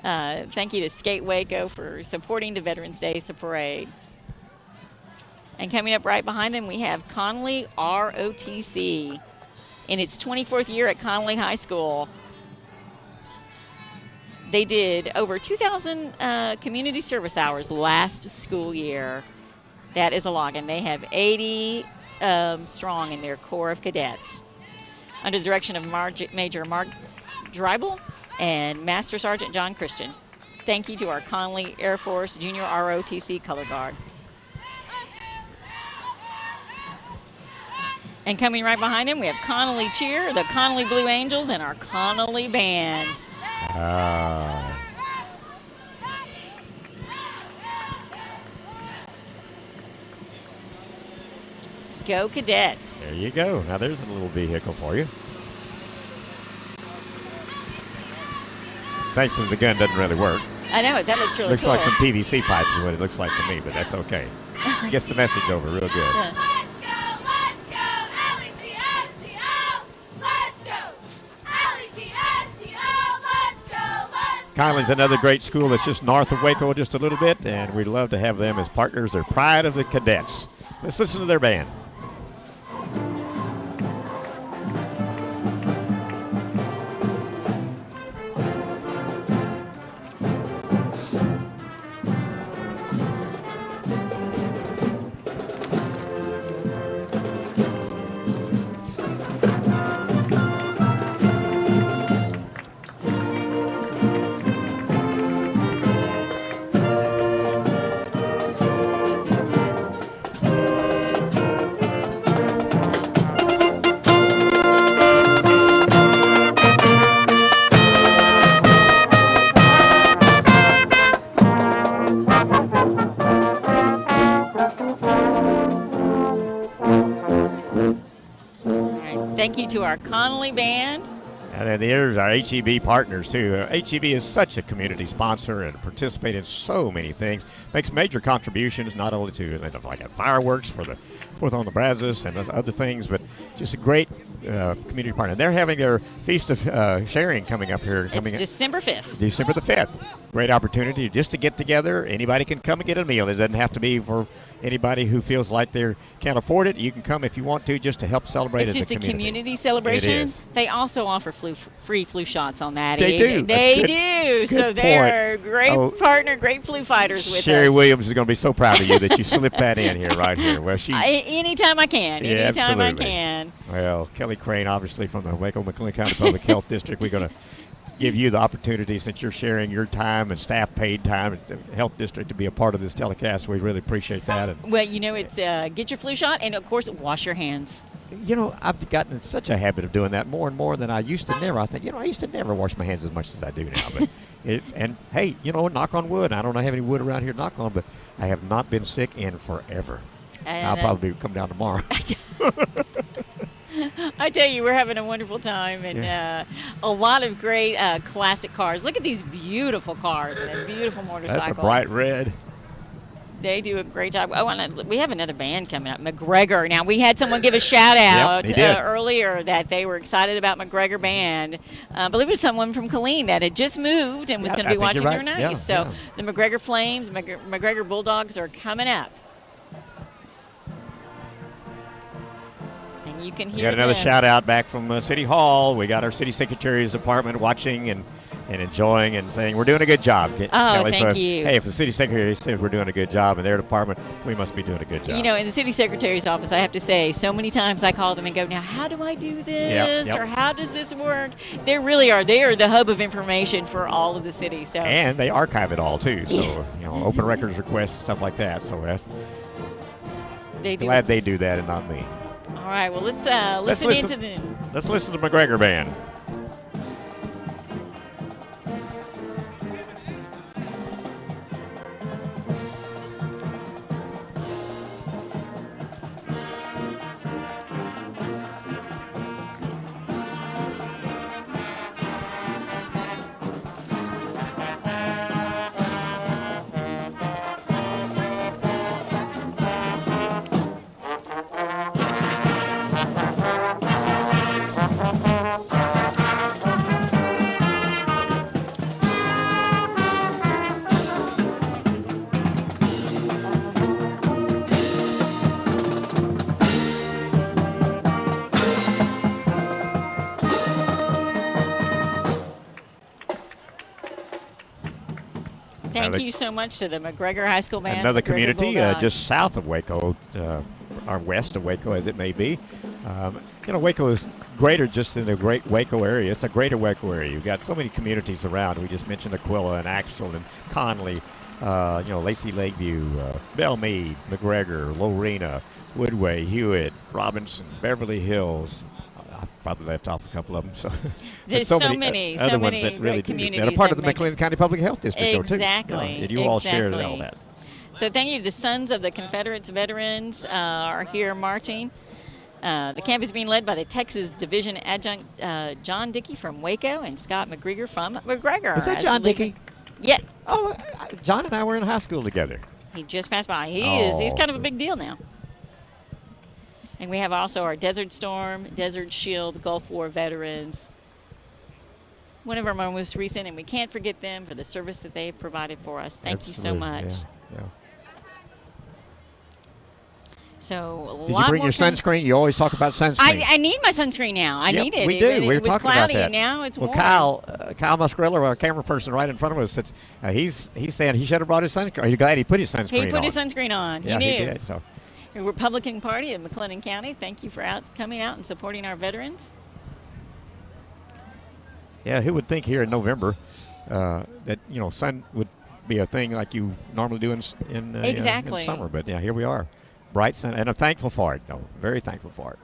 Thank you to Skate Waco for supporting the Veterans Day parade. And coming up right behind them, we have Connolly ROTC. In its 24th year at Connolly High School, they did over 2,000 community service hours last school year. That is a log, and they have 80 strong in their Corps of Cadets. Under the direction of Major Mark Dreibel and Master Sergeant John Christian. Thank you to our Connolly Air Force Junior ROTC Color Guard. And coming right behind him, we have Connolly Cheer, the Connolly Blue Angels, and our Connolly Band. Go Cadets. There you go. Now there's a little vehicle for you. Thankfully, the gun doesn't really work. I know it. That looks really looks cool. like some PVC pipes is what it looks like to me, but that's okay. Gets the message over real good. Yeah. Connolly's another great school that's just north of Waco just a little bit, and we'd love to have them as partners. They're pride of the cadets. Let's listen to their band. Thank you to our Connolly Band. And then there's our HEB partners, too. HEB is such a community sponsor and participate in so many things. Makes major contributions, not only to like fireworks for the 4th on the Brazos and other things, but just a great community partner. And they're having their Feast of Sharing coming up here. It's December 5th. December the 5th. Great opportunity just to get together. Anybody can come and get a meal. It doesn't have to be for anybody who feels like they can't afford it, you can come if you want to, just to help celebrate it's as just a community. Community celebration. It is. They also offer free flu shots on that. They do. They Good- do. good So they're a point. great Oh, partner, great flu fighters with Sherry us. Williams is going to be so proud of you that you slipped that in here, right here. Well, Anytime I can. Yeah, Anytime I absolutely. can. Well, Kelly Crane, obviously from the Waco McLean County Public Health District, we're going to give you the opportunity, since you're sharing your time and staff paid time at the health district, to be a part of this telecast. We really appreciate that. And, Well, it's get your flu shot and, of course, wash your hands. I've gotten in such a habit of doing that more and more than I used to never. I think, I used to never wash my hands as much as I do now. But hey, knock on wood. I don't have any wood around here to knock on, but I have not been sick in forever. And I'll probably come down tomorrow. I tell you, we're having a wonderful time, and a lot of great classic cars. Look at these beautiful cars and a beautiful motorcycle. That's a bright red. They do a great job. We have another band coming up, McGregor. Now, we had someone give a shout-out Yep, they did. earlier that they were excited about McGregor Band. I believe it was someone from Killeen that had just moved and was going to be I think watching you're their right. nice. Yeah, So the McGregor Flames, McGregor Bulldogs are coming up. And you can hear We got another them. shout out back from City Hall. We got our city secretary's apartment watching and enjoying and saying we're doing a good job. Kelly. Thank So, you. Hey, if the city secretary says we're doing a good job in their department, we must be doing a good job. In the city secretary's office, I have to say, so many times I call them and go, now, how do I do this? Yep. Or how does this work? They really are. They are the hub of information for all of the city. So And they archive it all, too. So, open records requests, stuff like that. So that's they do. glad they do that and not me. All right, well, let's listen into them. Let's listen to McGregor Band. Thank you so much to the McGregor High School Band. Another McGregor community Bulldogs. just south of Waco, or west of Waco as it may be. Waco is greater just than the great Waco area. It's a greater Waco area. You've got so many communities around. We just mentioned Aquila and Axel and Conley, Lacey Lakeview, Belmead, McGregor, Lorena, Woodway, Hewitt, Robinson, Beverly Hills. I probably left off a couple of them. So There's so so many many other ones great that really do. communities They're a part that of the make McLean County Public Health District, though, too. Exactly. And you all share Exactly. all that. So thank you to the Sons of the Confederates Veterans are here marching. The camp is being led by the Texas Division Adjunct John Dickey from Waco and Scott McGregor from McGregor. Was that as John the lead- Dickey? Yeah. Oh, John and I were in high school together. He just passed by. He's kind of a big deal now. And we have also our Desert Storm, Desert Shield, Gulf War veterans. One of our most recent, and we can't forget them for the service that they have provided for us. Thank you so Absolutely, much. Yeah. So a Did lot you bring more your sunscreen? You always talk about sunscreen. I need my sunscreen now. I Yep, need it. We do. We were It was talking cloudy. about that. Now it's well, warm. Kyle Muscarello, our camera person right in front of us, says he's saying he should have brought his sunscreen. Are you glad he put his sunscreen on? He put his sunscreen on. Yeah, he he knew. did. So The Republican Party of McLennan County, thank you for coming out and supporting our veterans. yeah, who would think here in November that sun would be a thing like you normally do in Exactly. in summer? But yeah, here we are, bright sun, and I'm thankful for it. Though, very thankful for it.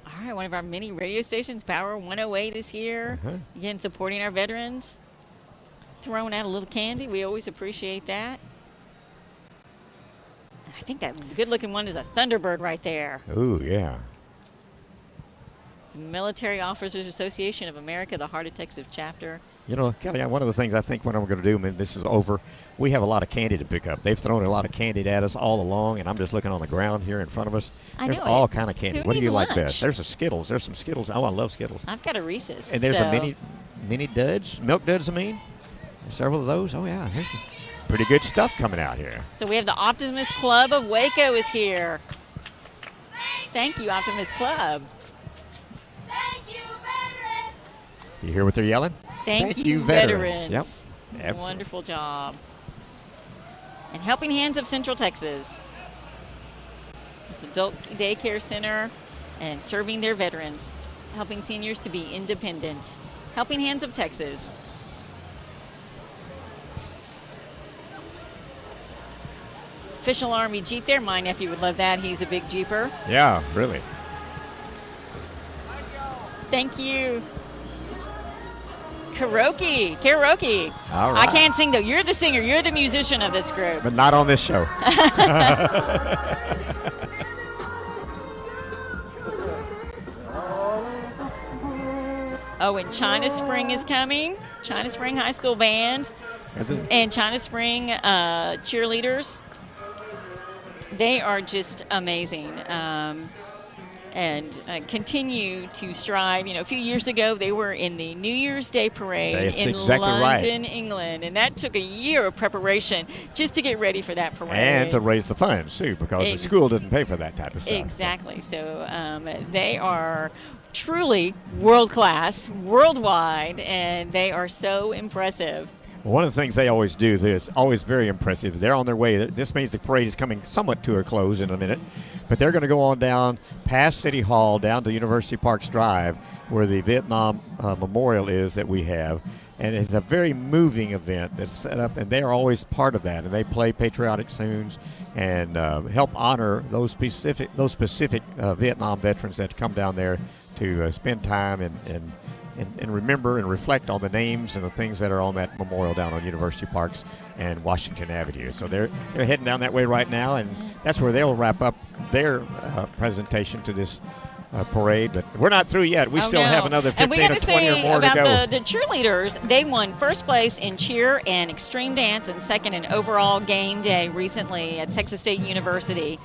All right, one of our many radio stations, Power 108, is here. Again, supporting our veterans. Throwing out a little candy. We always appreciate that. I think that good-looking one is a Thunderbird right there. Ooh, yeah. It's the Military Officers Association of America, the Heart of Texas chapter. Kelly, one of the things I think what I'm going to do when this is over, we have a lot of candy to pick up. They've thrown a lot of candy at us all along, and I'm just looking on the ground here in front of us. I There's know all it. kind of candy. Who What do you needs like lunch? best? There's a Skittles. There's some Skittles. Oh, I love Skittles. I've got a Reese's. And there's so a mini duds, milk duds, I mean. There's several of those. Oh, yeah. There's pretty good stuff coming out here. So we have the Optimist Club of Waco is here. Thank you, Optimist Club. Thank you, veterans. You hear what they're yelling? Thank you, veterans. Yep. Absolutely. Wonderful job. And Helping Hands of Central Texas. It's adult daycare center and serving their veterans, helping seniors to be independent. Helping Hands of Texas. Official Army Jeep there. My nephew would love that. He's a big Jeeper. Yeah, really. Thank you. Karaoke. All right. I can't sing though. You're the singer. You're the musician of this group. But not on this show. Oh, and China Spring is coming. China Spring High School Band and China Spring cheerleaders. They are just amazing. And continue to strive. You know, a few years ago, they were in the New Year's Day parade in London, England. And that took a year of preparation just to get ready for that parade. And to raise the funds, too, because the school didn't pay for that type of stuff. Exactly. So they are truly world-class, worldwide, and they are so impressive. Well, one of the things they always do that's always very impressive is they're on their way. This means the parade is coming somewhat to a close in a minute, but they're going to go on down past City Hall, down to University Parks Drive, where the Vietnam Memorial is that we have. And it's a very moving event that's set up, and they're always part of that. And they play patriotic tunes and help honor those specific Vietnam veterans that come down there to spend time and remember and reflect on the names and the things that are on that memorial down on University Parks and Washington Avenue. So they're heading down that way right now, and that's where they'll wrap up their presentation to this parade. But we're not through yet. We still have another 15 or 20 or more to go. About the cheerleaders, they won first place in cheer and extreme dance and second in overall game day recently at Texas State University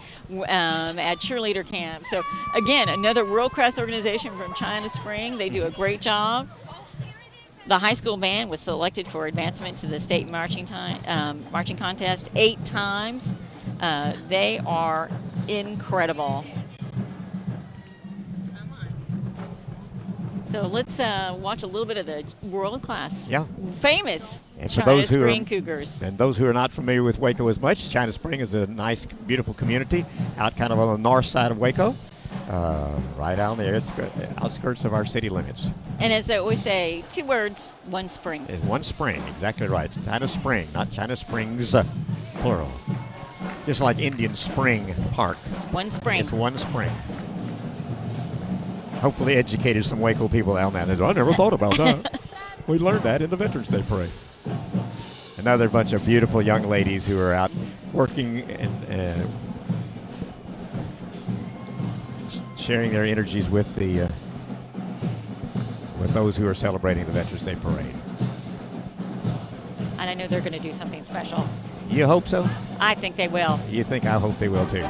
at cheerleader camp. So again, another world-class organization from China Spring. They do a great job. The high school band was selected for advancement to the state marching contest 8 times. They are incredible. So let's watch a little bit of the world-class, famous China Spring Cougars. And those who are not familiar with Waco as much, China Spring is a nice, beautiful community out kind of on the north side of Waco, right down there. It's outskirts of our city limits. And as they always say, 2 words, 1 spring. It's 1 spring, exactly right. China Spring, not China Springs, plural. Just like Indian Spring Park. 1 spring. It's 1 spring. Hopefully educated some Waco people down there. I never thought about that. We learned that in the Veterans Day Parade. Another bunch of beautiful young ladies who are out working and sharing their energies with those who are celebrating the Veterans Day Parade. And I know they're going to do something special. You hope so? I think they will. You think? I hope they will too.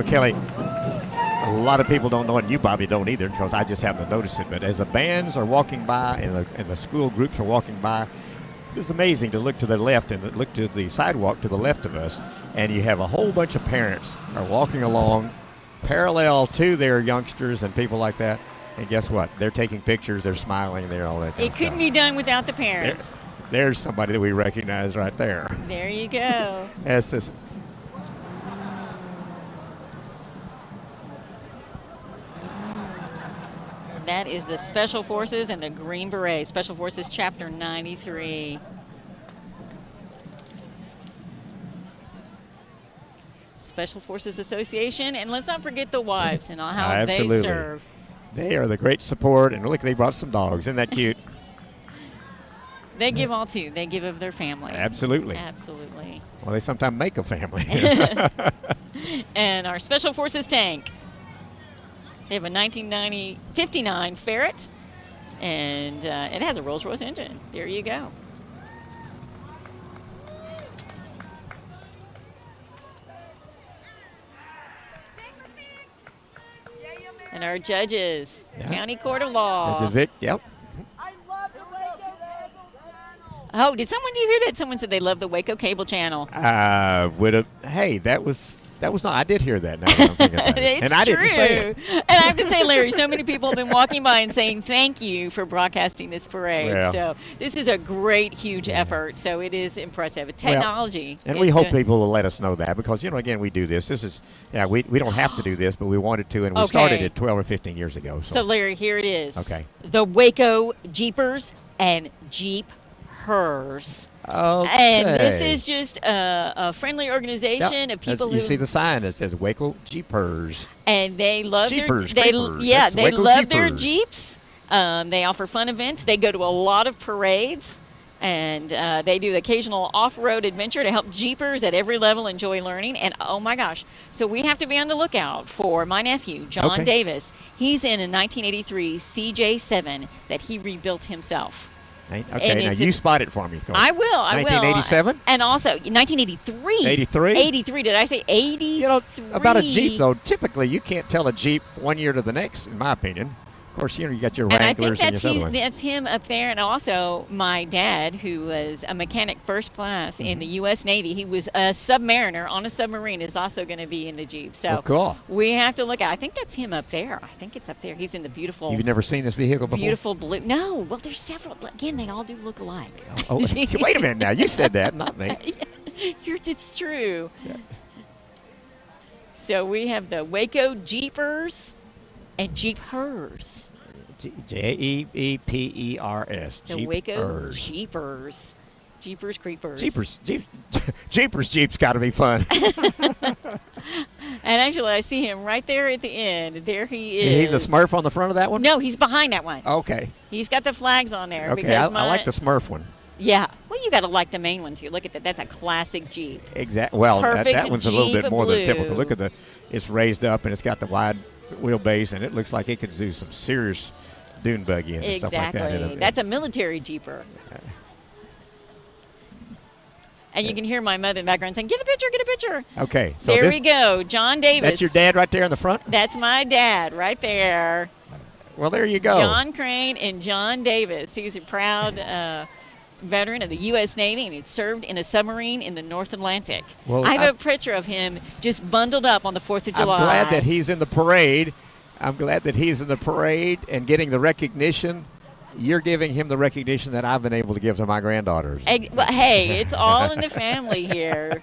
Kelly, a lot of people don't know it, and you probably don't either because I just happen to notice it, but as the bands are walking by and the school groups are walking by, it's amazing to look to the left and look to the sidewalk to the left of us, and you have a whole bunch of parents are walking along parallel to their youngsters and people like that, and guess what? They're taking pictures, they're smiling, they're all that kind of stuff. It couldn't be done without the parents. There's somebody that we recognize right there. There you go. That's just... That is the Special Forces and the Green Berets, Special Forces Chapter 93. Special Forces Association, and let's not forget the wives and how Absolutely. they serve. They are the great support, and look, they brought some dogs. Isn't that cute? They give all too. They give of their family. Absolutely. Absolutely. Well, they sometimes make a family. And our Special Forces tank. They have a 59 Ferret, and it has a Rolls-Royce engine. There you go. And our judges, County Court of Law. Judge Vic, yep. Oh, did you hear that? Someone said they love the Waco cable channel. Hey, that was not. I did hear that. Now that I'm thinking about it. It's and I true. didn't say it. And I have to say, Larry, so many people have been walking by and saying thank you for broadcasting this parade. Yeah. So this is a great, huge effort. So it is impressive. Technology. And we hope people will let us know that because, again, we do this. This is, we don't have to do this, but we wanted to, and we started it 12 or 15 years ago. So, Larry, here it is. Okay. The Waco Jeepers and Jeep Hers. Okay. And this is just a friendly organization of people you who see the sign that says Waco Jeepers. And they love Jeepers, they Creepers. love their Jeepers. Jeeps. They offer fun events. They go to a lot of parades, and they do the occasional off-road adventure to help Jeepers at every level enjoy learning. And oh my gosh, so we have to be on the lookout for my nephew John Davis. He's in a 1983 CJ7 that he rebuilt himself. Okay, now you spot it for me. I will. 1987? And also 1983. 83? 83. Did I say 83? About a Jeep, though, typically you can't tell a Jeep one year to the next, in my opinion. Of course, you got your Wranglers and your other one. That's him up there. And also my dad, who was a mechanic first class in the U.S. Navy. He was a submariner on a submarine, is also going to be in the Jeep. So cool. We have to look at I think that's him up there. I think it's up there. He's in the beautiful. You've never seen this vehicle before? Beautiful blue. No. Well, there's several. Again, they all do look alike. Oh, wait a minute now. You said that, not me. It's true. Yeah. So we have the Waco Jeepers and Jeep Hers. Jeepers. The Waco Jeepers. Jeepers Creepers. Jeepers Jeep's got to be fun. And actually, I see him right there at the end. There he is. He's a Smurf on the front of that one? No, he's behind that one. Okay. He's got the flags on there. Okay, I like the Smurf one. Yeah. Well, you got to like the main one, too. Look at that. That's a classic Jeep. Exactly. Well, that one's a little bit more than typical. blue. Look at it's raised up, and it's got the wide wheelbase, and it looks like it could do some serious dune buggy and stuff like that. Exactly. That's a military Jeeper. And you can hear my mother in the background saying, get a picture. Okay. So there we go. John Davis. That's your dad right there in the front? That's my dad right there. Well, there you go. John Crane and John Davis. He's a proud veteran of the U.S. Navy, and he served in a submarine in the North Atlantic. Well, I have a picture of him just bundled up on the 4th of July. I'm glad that he's in the parade. And getting the recognition. You're giving him the recognition that I've been able to give to my granddaughters. Well, hey, it's all in the family here.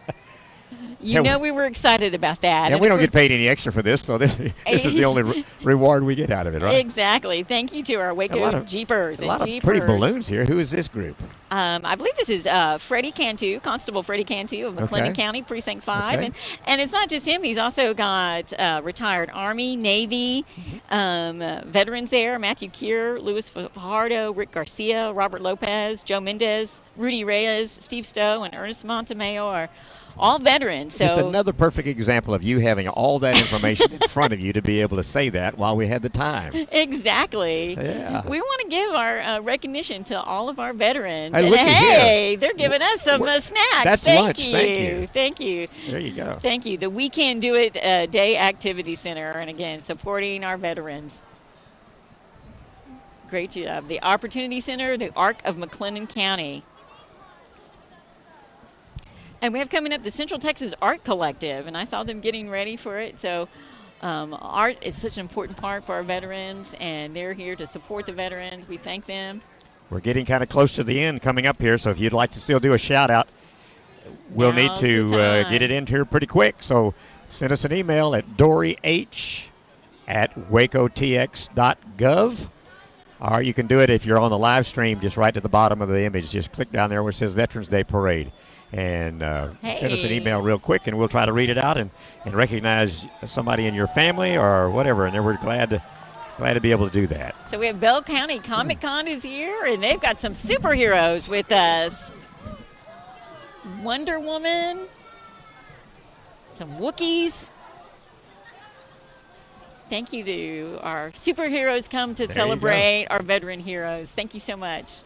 We were excited about that. And we don't get paid any extra for this, so this is the only reward we get out of it, right? Exactly. Thank you to our Waco Jeepers. A lot of pretty balloons here. Who is this group? I believe this is Freddie Cantu, Constable Freddie Cantu of McLennan County, Precinct 5. Okay. And it's not just him. He's also got retired Army, Navy, veterans there. Matthew Keir, Louis Fajardo, Rick Garcia, Robert Lopez, Joe Mendez, Rudy Reyes, Steve Stowe, and Ernest Montemayor are all veterans. So just another perfect example of you having all that information in front of you to be able to say that while we had the time. Exactly. Yeah. We want to give our recognition to all of our veterans. Hey, they're giving us some snacks. That's lunch. Thank you. Thank you. There you go. Thank you. The We Can Do It Day Activity Center, and again, supporting our veterans. Great job. The Opportunity Center, the ARC of McLennan County. And we have coming up the Central Texas Art Collective, and I saw them getting ready for it. So art is such an important part for our veterans, and they're here to support the veterans. We thank them. We're getting kind of close to the end coming up here, so if you'd like to still do a shout-out, we'll need to get it in here pretty quick. So send us an email at doryh@wacotx.gov. Or you can do it if you're on the live stream, just right at the bottom of the image. Just click down there where it says Veterans Day Parade. and Hey. send us an email real quick, and we'll try to read it out and recognize somebody in your family or whatever. And then we're glad to be able to do that. So we have Bell County Comic Con is here, and they've got some superheroes with us. Wonder Woman, some Wookiees. Thank you to our superheroes come to celebrate our veteran heroes. Thank you so much.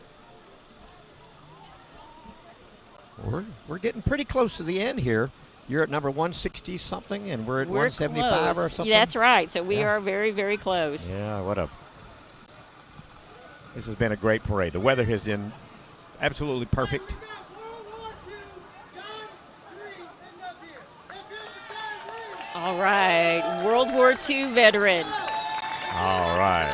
We're getting pretty close to the end here. You're at number 160 something, and we're at 175 close. or something. Yeah, that's right. So we are very, very close. Yeah, this has been a great parade. The weather has been absolutely perfect. All right, World War II veteran. All right.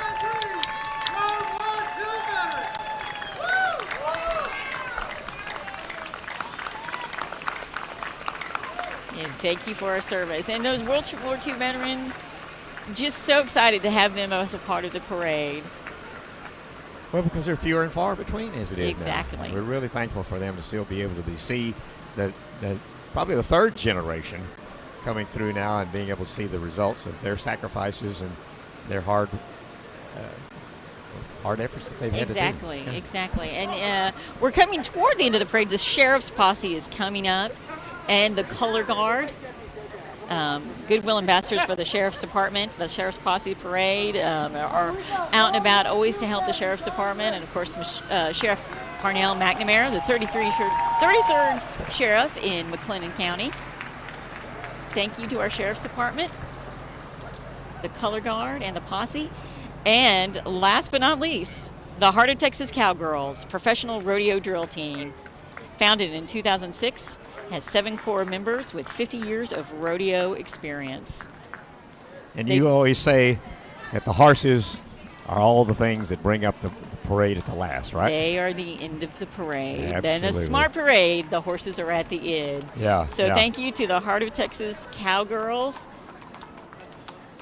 And thank you for our service. And those World War II veterans, just so excited to have them as a part of the parade. Well, because they're fewer and far between as it is Exactly. now. We're really thankful for them to still be able to see probably the third generation coming through now and being able to see the results of their sacrifices and their hard efforts that they've had to do. Exactly. And we're coming toward the end of the parade. The sheriff's posse is coming up, and the color guard. Goodwill ambassadors for the sheriff's department, the sheriff's posse parade, are out and about always to help the sheriff's department, and of course Sheriff Parnell McNamara, the 33rd sheriff in McLennan County. Thank you to our sheriff's department, the color guard, and the posse. And last but not least, the Heart of Texas Cowgirls, professional rodeo drill team, founded in 2006, has 7 core members with 50 years of rodeo experience. And you always say that the horses are all the things that bring up the parade at the last, right? They are the end of the parade. Absolutely. And a smart parade, the horses are at the end. Yeah. So thank you to the Heart of Texas Cowgirls.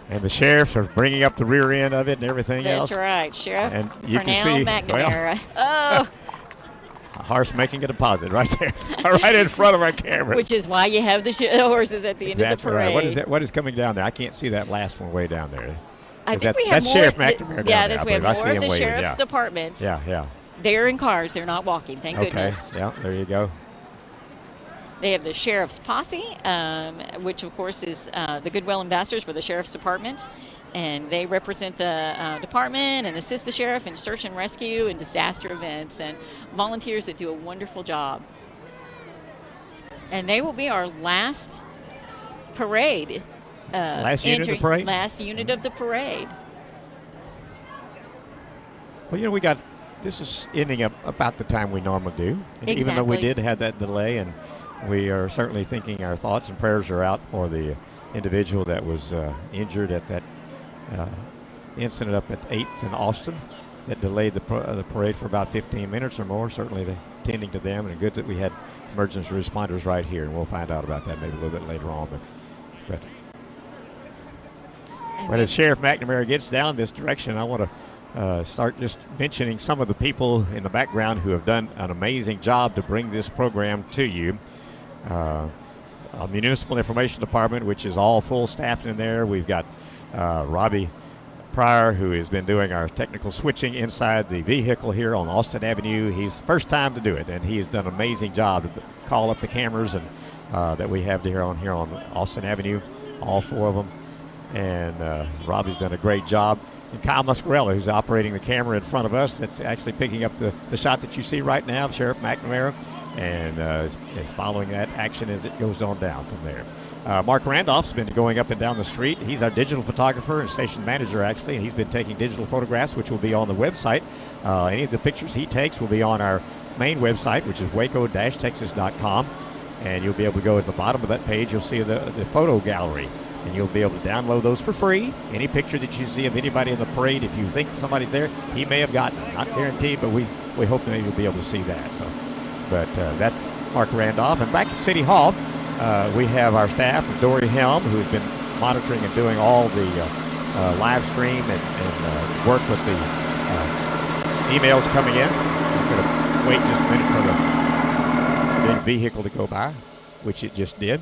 And the sheriffs are bringing up the rear end of it and everything else. That's right. Sheriff And you Parnell can see, McNamara. A horse making a deposit right there, right in front of our cameras. Which is why you have the horses at the end of the parade. Right. What is coming down there? I can't see that last one way down there. I think we have that's more. Sheriff McNamara Yeah, down there, we have I see more of him the waving, sheriff's department. Yeah. They're in cars. They're not walking. Thank goodness. Yeah, there you go. They have the sheriff's posse, which of course is the Goodwill ambassadors for the sheriff's department. And they represent the department and assist the sheriff in search and rescue and disaster events, and volunteers that do a wonderful job. And they will be our last parade. Last unit of the parade? Last unit of the parade. Well, this is ending up about the time we normally do. And even though we did have that delay, and we are certainly thinking our thoughts and prayers are out for the individual that was injured at that incident up at 8th in Austin that delayed the parade for about 15 minutes or more. Certainly tending to them, and good that we had emergency responders right here, and we'll find out about that maybe a little bit later on. But as Sheriff McNamara gets down this direction, I want to start just mentioning some of the people in the background who have done an amazing job to bring this program to you. Our Municipal Information Department, which is all full staffed in there. We've got Robbie Pryor, who has been doing our technical switching inside the vehicle here on Austin Avenue. He's first time to do it, and he has done an amazing job to call up the cameras and that we have here on Austin Avenue, all 4 of them. And Robbie's done a great job. And Kyle Muscarella, who's operating the camera in front of us, that's actually picking up the shot that you see right now of Sheriff McNamara, and is following that action as it goes on down from there. Mark Randolph's been going up and down the street. He's our digital photographer and station manager, actually, and he's been taking digital photographs, which will be on the website. Any of the pictures he takes will be on our main website, which is waco-texas.com, and you'll be able to go at the bottom of that page. You'll see the photo gallery, and you'll be able to download those for free. Any picture that you see of anybody in the parade, if you think somebody's there, he may have gotten it. Not guaranteed, but we hope that you'll be able to see that. But that's Mark Randolph. And back at City Hall, we have our staff, Dory Helm, who's been monitoring and doing all the live stream and work with the emails coming in. I'm going to wait just a minute for the big vehicle to go by, which it just did.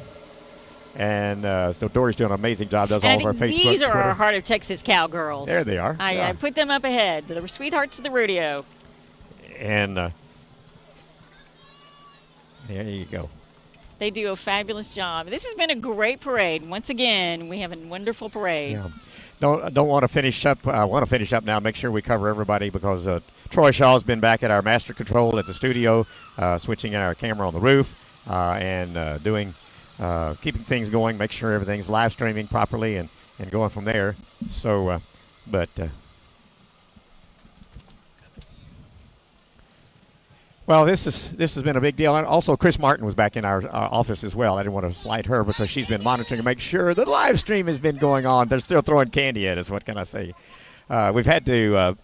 And so Dory's doing an amazing job. Does all of our Facebook, these are Twitter. our Heart of Texas cowgirls. There they are. I put them up ahead. They were sweethearts of the rodeo. And there you go. They do a fabulous job. This has been a great parade. Once again, we have a wonderful parade. Yeah. Don't want to finish up. I want to finish up now. Make sure we cover everybody because Troy Shaw's been back at our master control at the studio, switching our camera on the roof and doing. Keeping things going, make sure everything's live streaming properly and going from there. So, well, this has been a big deal. And also, Chris Martin was back in our office as well. I didn't want to slight her because she's been monitoring to make sure the live stream has been going on. They're still throwing candy at us. What can I say? We've had to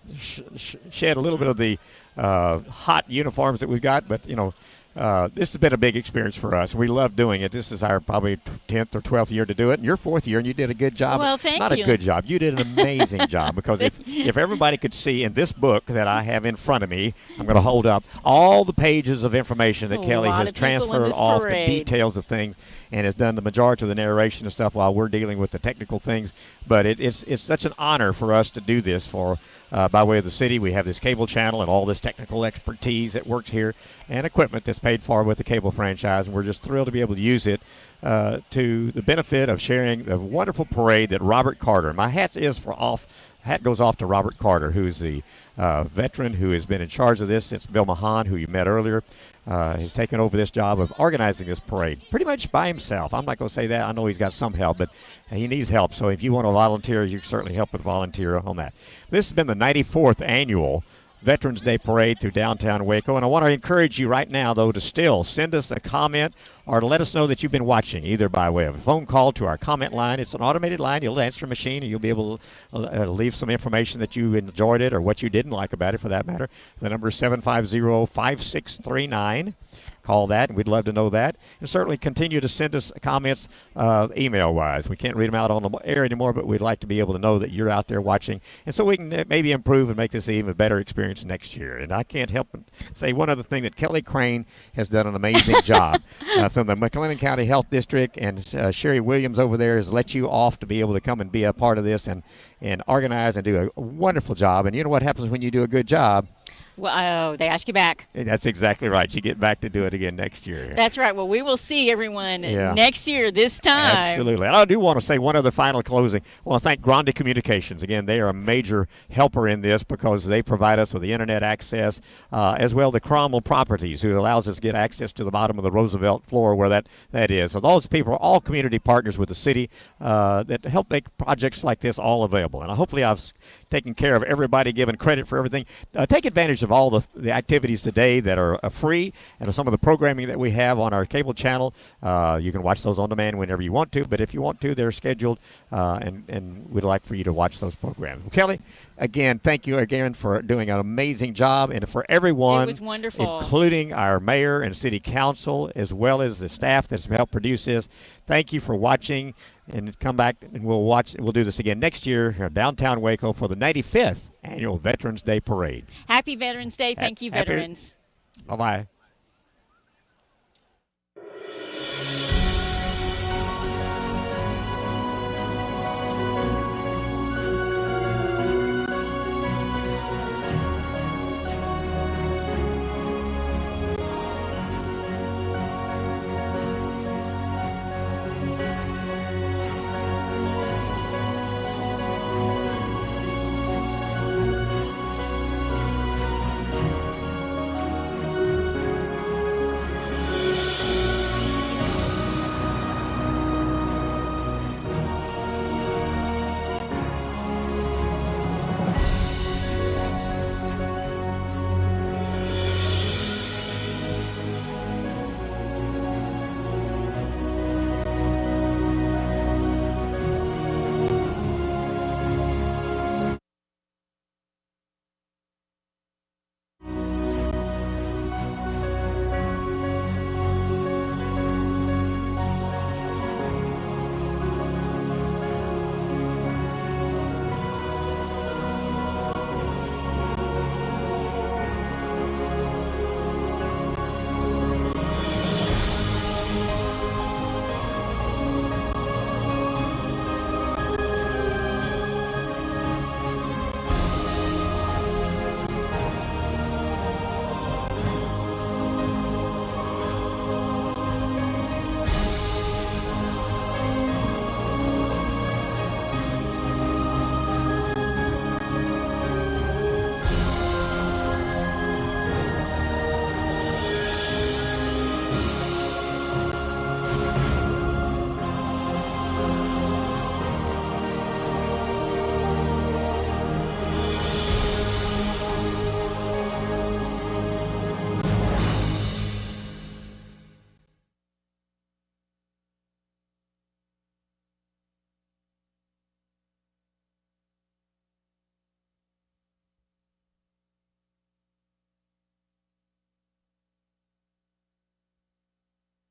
shed a little bit of the hot uniforms that we've got, but this has been a big experience for us. We love doing it. This is our probably 10th or 12th year to do it. And your 4th year, and you did a good job. Well, thank Not you. a good job. You did an amazing job because if everybody could see in this book that I have in front of me, I'm going to hold up all the pages of information that Kelly has transferred off, the details of things, and has done the majority of the narration and stuff while we're dealing with the technical things. But it's such an honor for us to do this by way of the city. We have this cable channel and all this technical expertise that works here and equipment that's paid for with the cable franchise, and we're just thrilled to be able to use it to the benefit of sharing the wonderful parade that Robert Carter. My hat goes off to Robert Carter, who's the veteran who has been in charge of this since Bill Mahan, who you met earlier, has taken over this job of organizing this parade pretty much by himself. I'm not going to say that. I know he's got some help, but he needs help. So if you want to volunteer, you can certainly help with volunteer on that. This has been the 94th annual Veterans Day Parade through downtown Waco. And I want to encourage you right now, though, to still send us a comment or to let us know that you've been watching, either by way of a phone call to our comment line. It's an automated line. You'll answer a machine, and you'll be able to leave some information that you enjoyed it or what you didn't like about it, for that matter. The number is 750-5639. Call that, and we'd love to know that. And certainly continue to send us comments email-wise. We can't read them out on the air anymore, but we'd like to be able to know that you're out there watching, and so we can maybe improve and make this an even better experience next year. And I can't help but say one other thing, that Kelly Crane has done an amazing job from the McLennan County Health District, and Sherry Williams over there has let you off to be able to come and be a part of this and organize and do a wonderful job. And you know what happens when you do a good job? Well, they ask you back. That's exactly right. You get back to do it again next year. That's right. Well, we will see everyone next year this time. Absolutely. And I do want to say one other final closing. I want to thank Grande Communications. Again, they are a major helper in this because they provide us with the internet access, as well the Cromwell Properties, who allows us to get access to the bottom of the Roosevelt floor where that is. So those people are all community partners with the city that help make projects like this all available. And hopefully I've taken care of everybody, given credit for everything. Take advantage of all the activities today that are free, and some of the programming that we have on our cable channel. You can watch those on demand whenever you want to, but if you want to, they're scheduled, and we'd like for you to watch those programs. Well, Kelly, again, thank you again for doing an amazing job, and for everyone, it was wonderful, including our mayor and city council, as well as the staff that's helped produce this. Thank you for watching, and come back and we'll do this again next year here in downtown Waco for the 95th annual Veterans Day Parade. Happy Veterans Day. Thank you, veterans. Bye-bye.